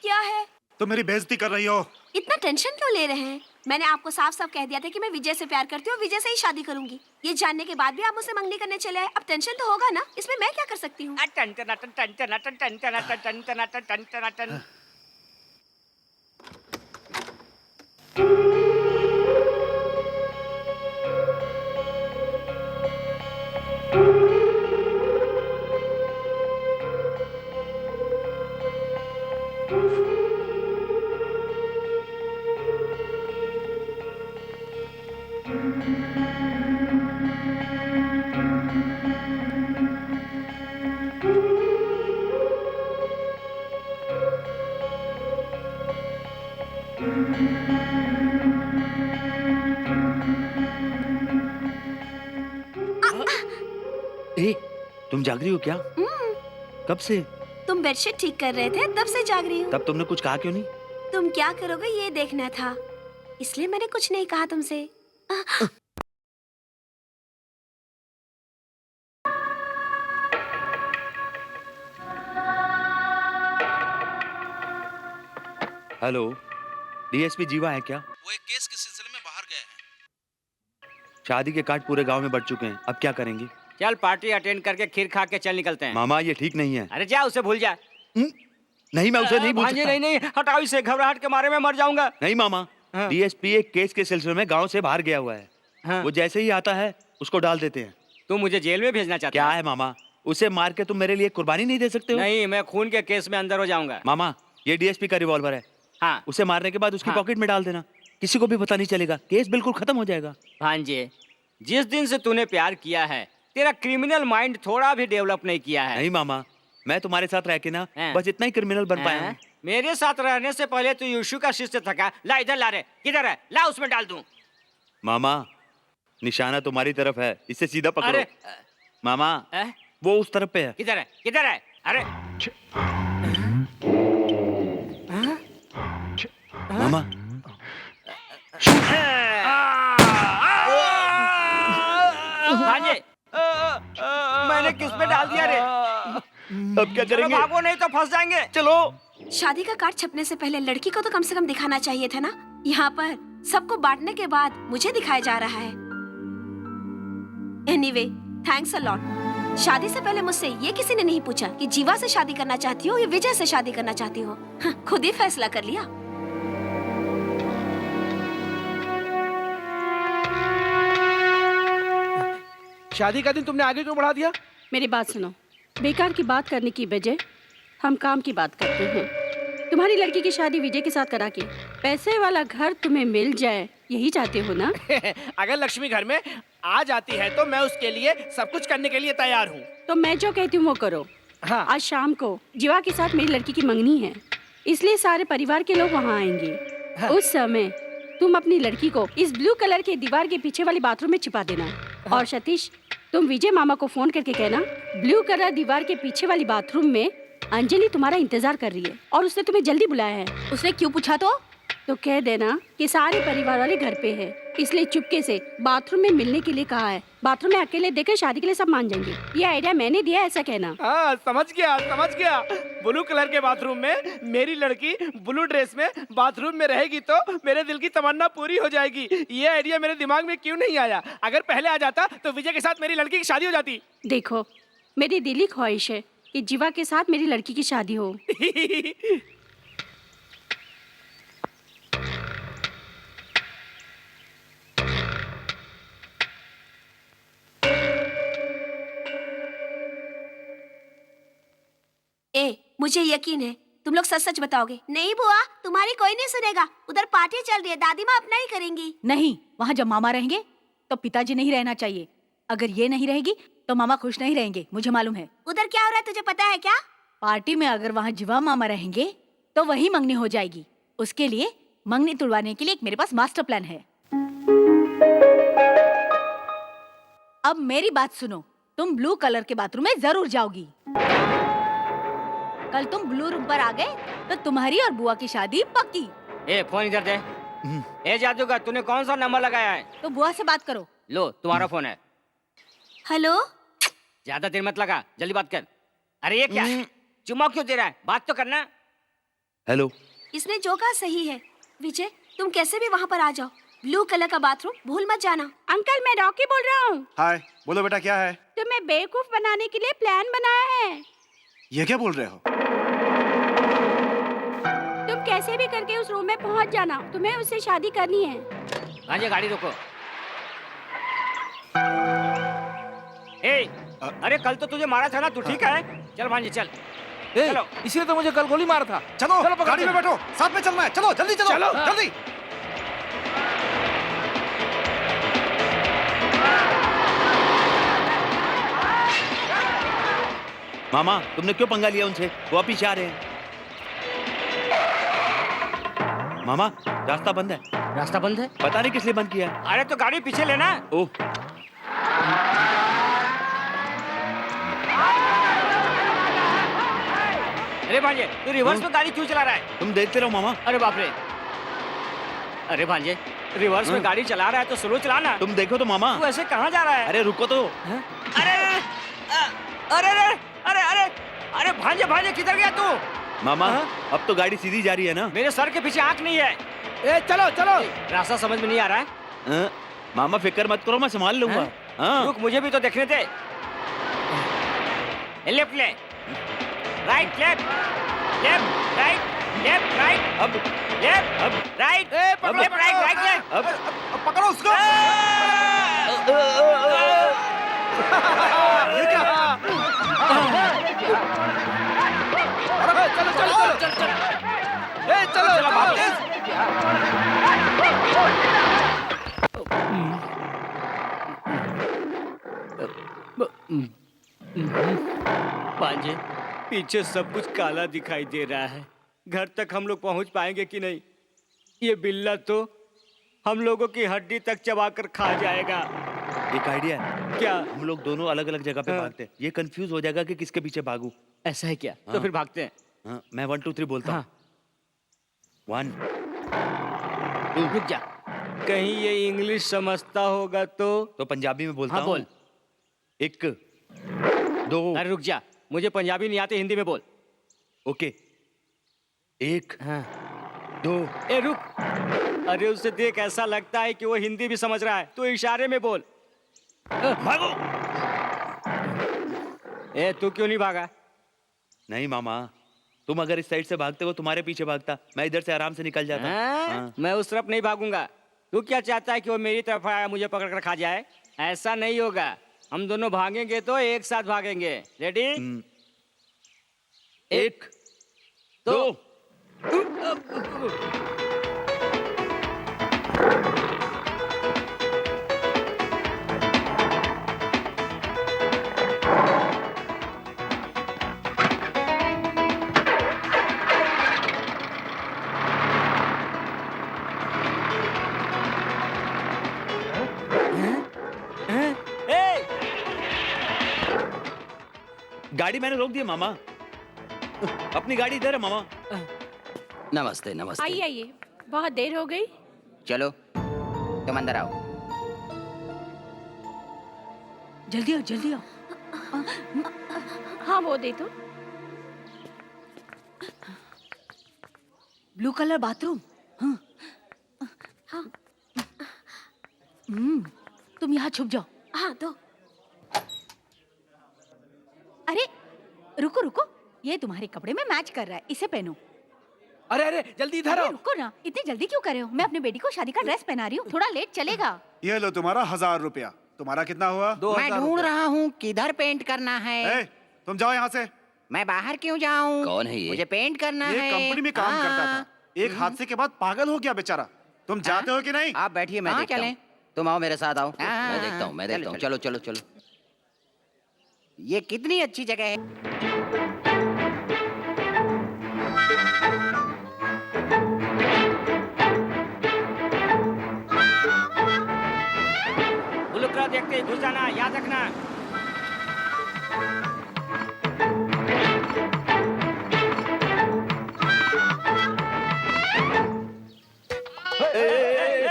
क्या है? तुम मेरी बेइज्जती कर रही हो। इतना टेंशन क्यों ले रहे हैं? मैंने आपको साफ साफ कह दिया था कि मैं विजय से प्यार करती हूँ, विजय से ही शादी करूंगी। ये जानने के बाद भी आप मुझसे मंगनी करने चले आए। अब टेंशन तो होगा ना, इसमें मैं क्या कर सकती हूँ? ए, तुम जाग रही हो क्या? कब से? तुम बेडशीट ठीक कर रहे थे, तब से जाग रही हूँ। तब तुमने कुछ कहा क्यों नहीं? तुम क्या करोगे ये देखना था, इसलिए मैंने कुछ नहीं कहा तुमसे। हेलो, डीएसपी जीवा है क्या? वो एक केस के सिलसिले में बाहर गए हैं। शादी के कार्ड पूरे गांव में बढ़ चुके हैं, अब क्या करेंगे? चल पार्टी अटेंड करके खीर खा के चल निकलते हैं। मामा ये ठीक नहीं है। अरे जा, उसे भूल जा। नहीं, मैं उसे नहीं भूल भांजे, सकता। नहीं नहीं, हटाओ इसे, घबराहट के मारे में मर जाऊंगा। नहीं मामा, डीएसपी एक केस के सिलसिले में गांव से बाहर गया हुआ है। वो जैसे ही आता है उसको डाल देते हैं। तुम मुझे जेल में भेजना चाहते क्या है मामा, उसे मार के तुम मेरे लिए कुर्बानी नहीं दे सकते हो? नहीं, मैं खून के केस में अंदर हो जाऊंगा। मामा, ये डीएसपी का रिवॉल्वर है। हाँ। उसे मारने के बाद उसकी पॉकेट में डाल देना, किसी को भी पता नहीं चलेगा, केस बिल्कुल खत्म हो जाएगा। भांजे, जिस दिन से तूने प्यार किया है, तेरा क्रिमिनल माइंड थोड़ा भी डेवलप नहीं किया है। नहीं मामा, मैं तुम्हारे साथ रह के ना बस इतना ही क्रिमिनल बन पाया हूँ। मेरे साथ रहने से पहले तू यीशु का शिष्य था क्या? ला इधर ला रे, किधर है? ला उसमें डाल दूं। मामा, निशाना तुम्हारी तरफ है, इसे सीधा पकड़ो। अरे मामा, वो उस तरफ पे है। किधर है? किधर है? अरे मामा, भांजे, मैंने किस पे डाल दिया रे? अब क्या करेंगे? भागो नहीं तो फंस जाएंगे। चलो। शादी का कार्ड छपने से पहले लड़की को तो कम से कम दिखाना चाहिए था ना। यहाँ पर सबको बांटने के बाद मुझे दिखाया जा रहा है। Anyway, thanks a lot. शादी से पहले मुझसे ये किसी ने नहीं पूछा कि जीवा से शादी करना चाहती हो या विजय से शादी करना चाहती हो। खुद ही फैसला कर लिया। शादी का दिन तुमने आगे क्यों बढ़ा दिया? मेरी बात सुनो, बेकार की बात करने की बजाय हम काम की बात करते हैं। तुम्हारी लड़की की शादी विजय के साथ करा के पैसे वाला घर तुम्हें मिल जाए, यही चाहते हो ना? अगर लक्ष्मी घर में आ जाती है तो मैं उसके लिए सब कुछ करने के लिए तैयार हूँ। तो मैं जो कहती हूँ वो करो। हाँ। आज शाम को जीवा के साथ मेरी लड़की की मंगनी है, इसलिए सारे परिवार के लोग वहाँ आएंगे। हाँ। उस समय तुम अपनी लड़की को इस ब्लू कलर के दीवार के पीछे वाले बाथरूम में छिपा देना। और सतीश, तुम विजय मामा को फोन करके कहना ब्लू कलर दीवार के पीछे वाली बाथरूम में अंजलि तुम्हारा इंतजार कर रही है और उसने तुम्हें जल्दी बुलाया है। उसने क्यों पूछा? तो कह देना कि सारे परिवार वाले घर पे है, इसलिए चुपके से बाथरूम में मिलने के लिए कहा है। बाथरूम में अकेले देकर शादी के लिए सब मान जाएंगे। ये आइडिया मैंने दिया, ऐसा कहना। हाँ, समझ गया समझ गया। ब्लू कलर के बाथरूम में मेरी लड़की ब्लू ड्रेस में बाथरूम में रहेगी तो मेरे दिल की तमन्ना पूरी हो जाएगी। ये आइडिया मेरे दिमाग में क्यों नहीं आया? अगर पहले आ जाता तो विजय के साथ मेरी लड़की की शादी हो जाती। देखो, मेरी दिली ख्वाहिश है कि जीवा के साथ मेरी लड़की की शादी हो। मुझे यकीन है तुम लोग सच सच बताओगे। नहीं बुआ, तुम्हारी कोई नहीं सुनेगा। उधर पार्टी चल रही है, दादी माँ अपना ही करेंगी। नहीं, वहाँ जब मामा रहेंगे तो पिताजी नहीं रहना चाहिए। अगर ये नहीं रहेगी तो मामा खुश नहीं रहेंगे, मुझे मालूम है। उधर क्या हो रहा है तुझे पता है क्या? पार्टी में अगर वहाँ जीवा मामा रहेंगे तो वही मंगनी हो जाएगी। उसके लिए मंगनी तुड़वाने के लिए एक मेरे पास मास्टर प्लान है। अब मेरी बात सुनो, तुम ब्लू कलर के बाथरूम में जरूर जाओगी। कल तुम ब्लू रूम पर आ गए तो तुम्हारी और बुआ की शादी पक्की। ए फोन इधर दे। ए जादूगर, तूने कौन सा नंबर लगाया है? तो बुआ से बात करो। लो तुम्हारा फोन है। हेलो, ज्यादा देर मत लगा, जल्दी बात कर। अरे ये क्या चुम्मा क्यों दे रहा है? बात तो करना। हेलो। इसने जो कहा सही है। विजय, तुम कैसे भी वहाँ पर आ जाओ। ब्लू कलर का बाथरूम भूल मत जाना। अंकल, मैं रॉकी बोल रहा हूँ। हाय, बोलो बेटा क्या है? तुम्हें बेवकूफ बनाने के लिए प्लान बनाया है। ये क्या बोल रहे हो? तुम कैसे भी करके उस रूम में पहुँच जाना, तुम्हें उससे शादी करनी है। भांजे गाड़ी रोको। ए, अरे कल तो तुझे मारा था ना, तू ठीक है? चल भांजे चल। चलो। इसलिए तो मुझे कल गोली मारा था। चलो, चलो गाड़ी में बैठो, साथ में चलना है। चलो जल्दी चलो, चलो। जल्दी। मामा, तुमने क्यों पंगा लिया उनसे? वो पीछे आ रहे हैं। मामा, रास्ता बंद है। रास्ता बंद है? पता नहीं किस लिए बंद किया। अरे तो गाड़ी पीछे लेना। ओह, अरे भांजे, तू रिवर्स में गाड़ी क्यों चला रहा है? तुम देखते रहो मामा। अरे बाप रे। अरे भांजे, रिवर्स में गाड़ी चला रहा है तो स्लो चलाना। तुम देखो तो मामा। तू ऐसे कहाँ जा रहा है? अरे रुको तो। अरे अरे अरे अरे अरे अरे भांजे भांजे किधर गया तू? मामा, अब तो गाड़ी सीधी जा रही है ना। मेरे सर के पीछे आँख नहीं है। ए चलो चलो। रास्ता समझ में नहीं आ रहा है। हाँ? मामा फिक्र मत करो, मैं संभाल लूंगा। हाँ? रुक, मुझे भी तो देखने दे। लेफ्ट ले, right left, left right, left right, अब left right, left right, right left. अब पकड़ो उसको। ये क्या? चलो चलो चलो चलो चलो। ए चलो भाग। पांजे, पीछे सब कुछ काला दिखाई दे रहा है। घर तक हम लोग पहुंच पाएंगे कि नहीं? ये बिल्ला तो हम लोगों की हड्डी तक चबाकर खा जाएगा। एक आइडिया है। क्या? हम लोग दोनों अलग अलग जगह पे भागते हैं। ये कंफ्यूज हो जाएगा कि किसके पीछे भागूं। ऐसा है क्या? तो हाँ। फिर भागते हैं। हाँ, मैं 1 2 3 बोलता हूँ। 1 2। रुक जा, कहीं ये इंग्लिश समझता होगा तो पंजाबी में बोलता हाँ, हूँ। बोल। 1 2। अरे रुक जा, मुझे पंजाबी नहीं आती, हिंदी में बोल। ओके। 1 2। ए रुक, अरे उसे देख, ऐसा लगता है कि वो हिंदी भी समझ रहा है। तू इशारे में बोल। भागो। ए तू क्यों नहीं भागा? नहीं मामा, तुम अगर इस साइड से भागते हो तुम्हारे पीछे भागता, मैं इधर से आराम से निकल जाता। हाँ। मैं उस तरफ नहीं भागूंगा। तू क्या चाहता है कि वो मेरी तरफ आया मुझे पकड़ कर खा जाए? ऐसा नहीं होगा। हम दोनों भागेंगे तो एक साथ भागेंगे। रेडी? 1 2। गाड़ी मैंने रोक दी है मामा। अपनी गाड़ी इधर है मामा। नमस्ते नमस्ते। आइए आइए, बहुत देर हो गई। चलो तुम अंदर आओ। जल्दी आओ जल्दी आओ। हाँ वो दे दो। Blue colour bathroom. हाँ। तुम यहाँ छुप जाओ। हाँ तो अरे रुको रुको, ये तुम्हारे कपड़े में मैच कर रहा है, इसे पहनो। अरे अरे जल्दी इधर आओ। रुको ना, इतनी जल्दी क्यों कर रहे हो? मैं अपने बेटी को शादी का ड्रेस पहना रही हूँ, थोड़ा लेट चलेगा। ये लो तुम्हारा 1000 रुपया। तुम्हारा कितना हुआ? मैं ढूंढ रहा हूँ किधर पेंट करना है। तुम जाओ यहाँ से। मैं बाहर क्यों जाऊं? कौन है ये? मुझे पेंट करना ये है। कंपनी में काम करता हाँ। था, एक हादसे के बाद पागल हो गया बेचारा। तुम जाते हो कि नहीं? आप बैठिए, मैं हाँ, देखता चलें। हूँ। तुम आओ मेरे साथ आओ। हाँ, मैं देखता हूँ, मैं देखता हूँ। चलो चलो चलो। ये कितनी अच्छी जगह है। ब्लू कलर देखते ही घुस जाना, याद रखना।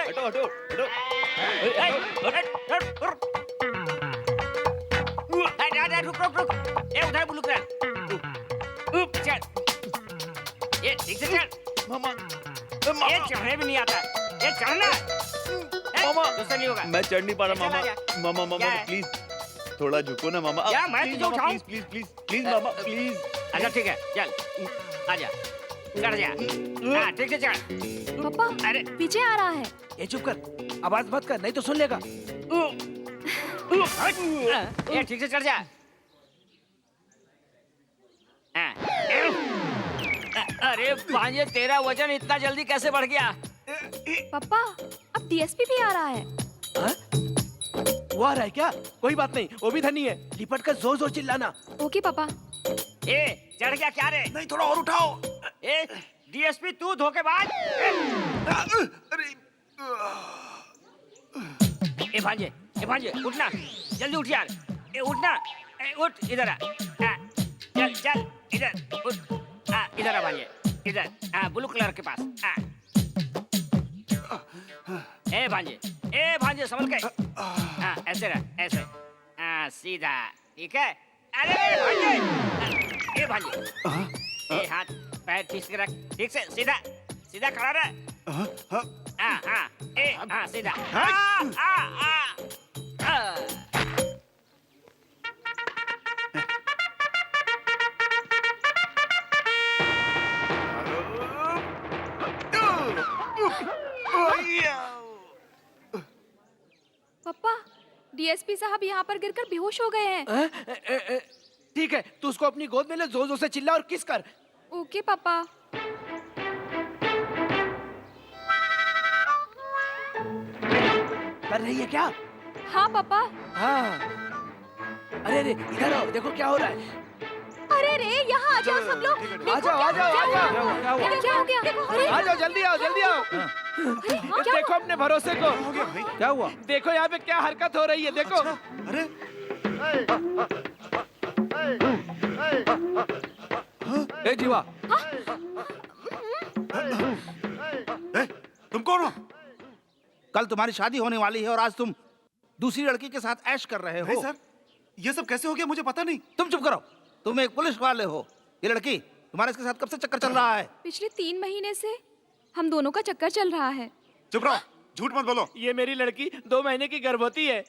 हटो हटो हटो। रुक रुक रुक, ये उधर ब्लू कलर। चल, ये ठीक से चल। मामा ये चढ़ने भी नहीं आता, ये चढ़ना। मामा दूसरा नहीं होगा। मैं चढ़ नहीं पा रहा चला मामा। जा। मामा मामा क्या है? प्लीज थोड़ा झुको ना मामा। क्या, मैं प्लीज तुझे मामा, उठाऊं? प्लीज प्लीज प्लीज प्लीज मामा प्लीज। अच्छा ठीक है, चल आजा, चढ़ जा। हाँ ठीक से चढ़। पापा अरे पीछे आ रहा है। ये चुप कर, आवाज मत कर, नहीं तो सुन लेगा। ये ठीक से चढ़ जा। हाँ। अरे भांजे, तेरा वजन इतना जल्दी कैसे बढ़ गया? पापा अब डीएसपी भी आ रहा है। वो आ रहा है क्या? कोई बात नहीं, वो भी धनी है। लिपट कर जोर जोर चिल्लाना। ओके पापा। ए चढ़ गया क्या रे? नहीं, थोड़ा और उठाओ। ए डीएसपी तू धोखेबाज। ए भांजे उठना, जल्दी उठ यार। ए उठना, ए उठ इधर आ। चल चल इधर उठ। इधर आ भांजे, इधर। ब्लू कलर के पास। ए भांजे संभल के। ऐसे रह, ऐसे। सीधा, ठीक है? अरे भांजे, ए भांजे, ए हाथ पैर ठीक से रख, ठीक से सीधा सीधा खड़ा रह। सीधा। पापा डीएसपी साहब यहाँ पर गिरकर बेहोश हो गए हैं। ठीक है, तू उसको अपनी गोद में ले, जोर जोर से चिल्ला और किस कर। ओके पापा। कर रही है क्या? हाँ पापा। हाँ। अरे इधर आओ, देखो क्या हो रहा है। अरे रे, यहाँ आ जाओ सब लोग। आ जाओ आ जाओ आ जाओ। क्या हो गया? अरे आ जाओ, जल्दी आओ जल्दी आओ। देखो अपने भरोसे को। क्या हुआ? देखो यहाँ पे क्या हरकत हो रही है, देखो। अरे ए जीवा, तुम कौन हो? कल तुम्हारी शादी होने वाली है और आज तुम दूसरी लड़की के साथ ऐश कर रहे नहीं हो। सर, ये सब कैसे हो गया मुझे पता नहीं। तुम चुप करो, तुम एक पुलिस वाले हो। ये लड़की तुम्हारे इसके साथ कब से चक्कर चल रहा है? पिछले 3 महीने से हम दोनों का चक्कर चल रहा है। चुप रहो, झूठ मत बोलो। ये मेरी लड़की 2 महीने की गर्भवती है।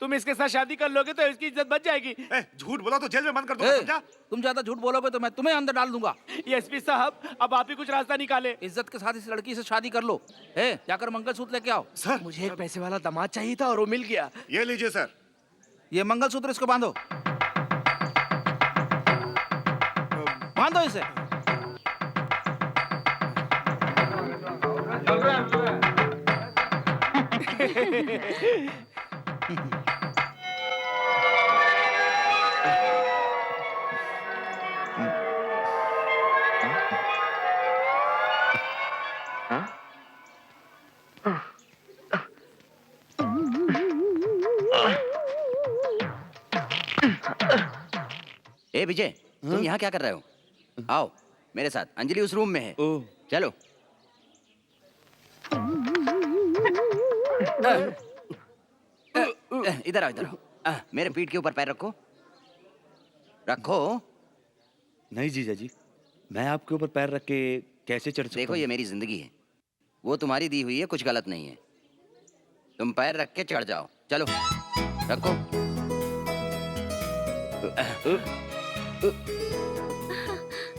तुम इसके साथ शादी कर लोगे तो इसकी इज्जत बच जाएगी। झूठ बोला तो जेल में बंद कर दूंगा, समझा? तुम ज्यादा झूठ बोलोगे तो मैं तुम्हें अंदर डाल दूंगा। एसपी साहब, अब आप ही कुछ रास्ता निकाले। इज्जत के साथ इस लड़की से शादी कर लो। जाकर मंगलसूत्र लेके आओ। सर, मुझे एक पैसे वाला दामाद चाहिए था और वो मिल गया। ये लीजिए सर। ये मंगलसूत्र इसको बांधो, बांधो इसे। ए विजय, तुम यहाँ क्या कर रहे हो? आओ मेरे साथ, अंजलि उस रूम में है। चलो। इधर आओ, इधर आओ। मेरे पीठ के ऊपर पैर रखो। रखो। नहीं जीजा जी, मैं आपके ऊपर पैर रख के कैसे चढ़ सकता देखो, हूँ? ये मेरी जिंदगी है, वो तुम्हारी दी हुई है, कुछ गलत नहीं है। तुम पैर रख के चढ़ जाओ। चलो रखो।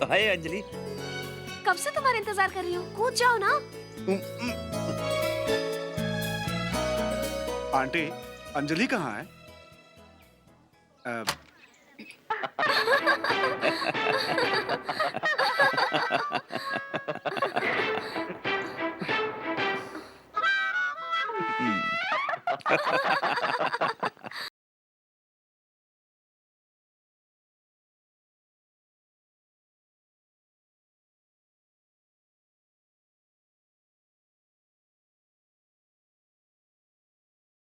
हाय अंजलि। कब से तुम्हारा इंतजार कर रही हूँ, कूद जाओ ना। आंटी, अंजलि कहाँ है?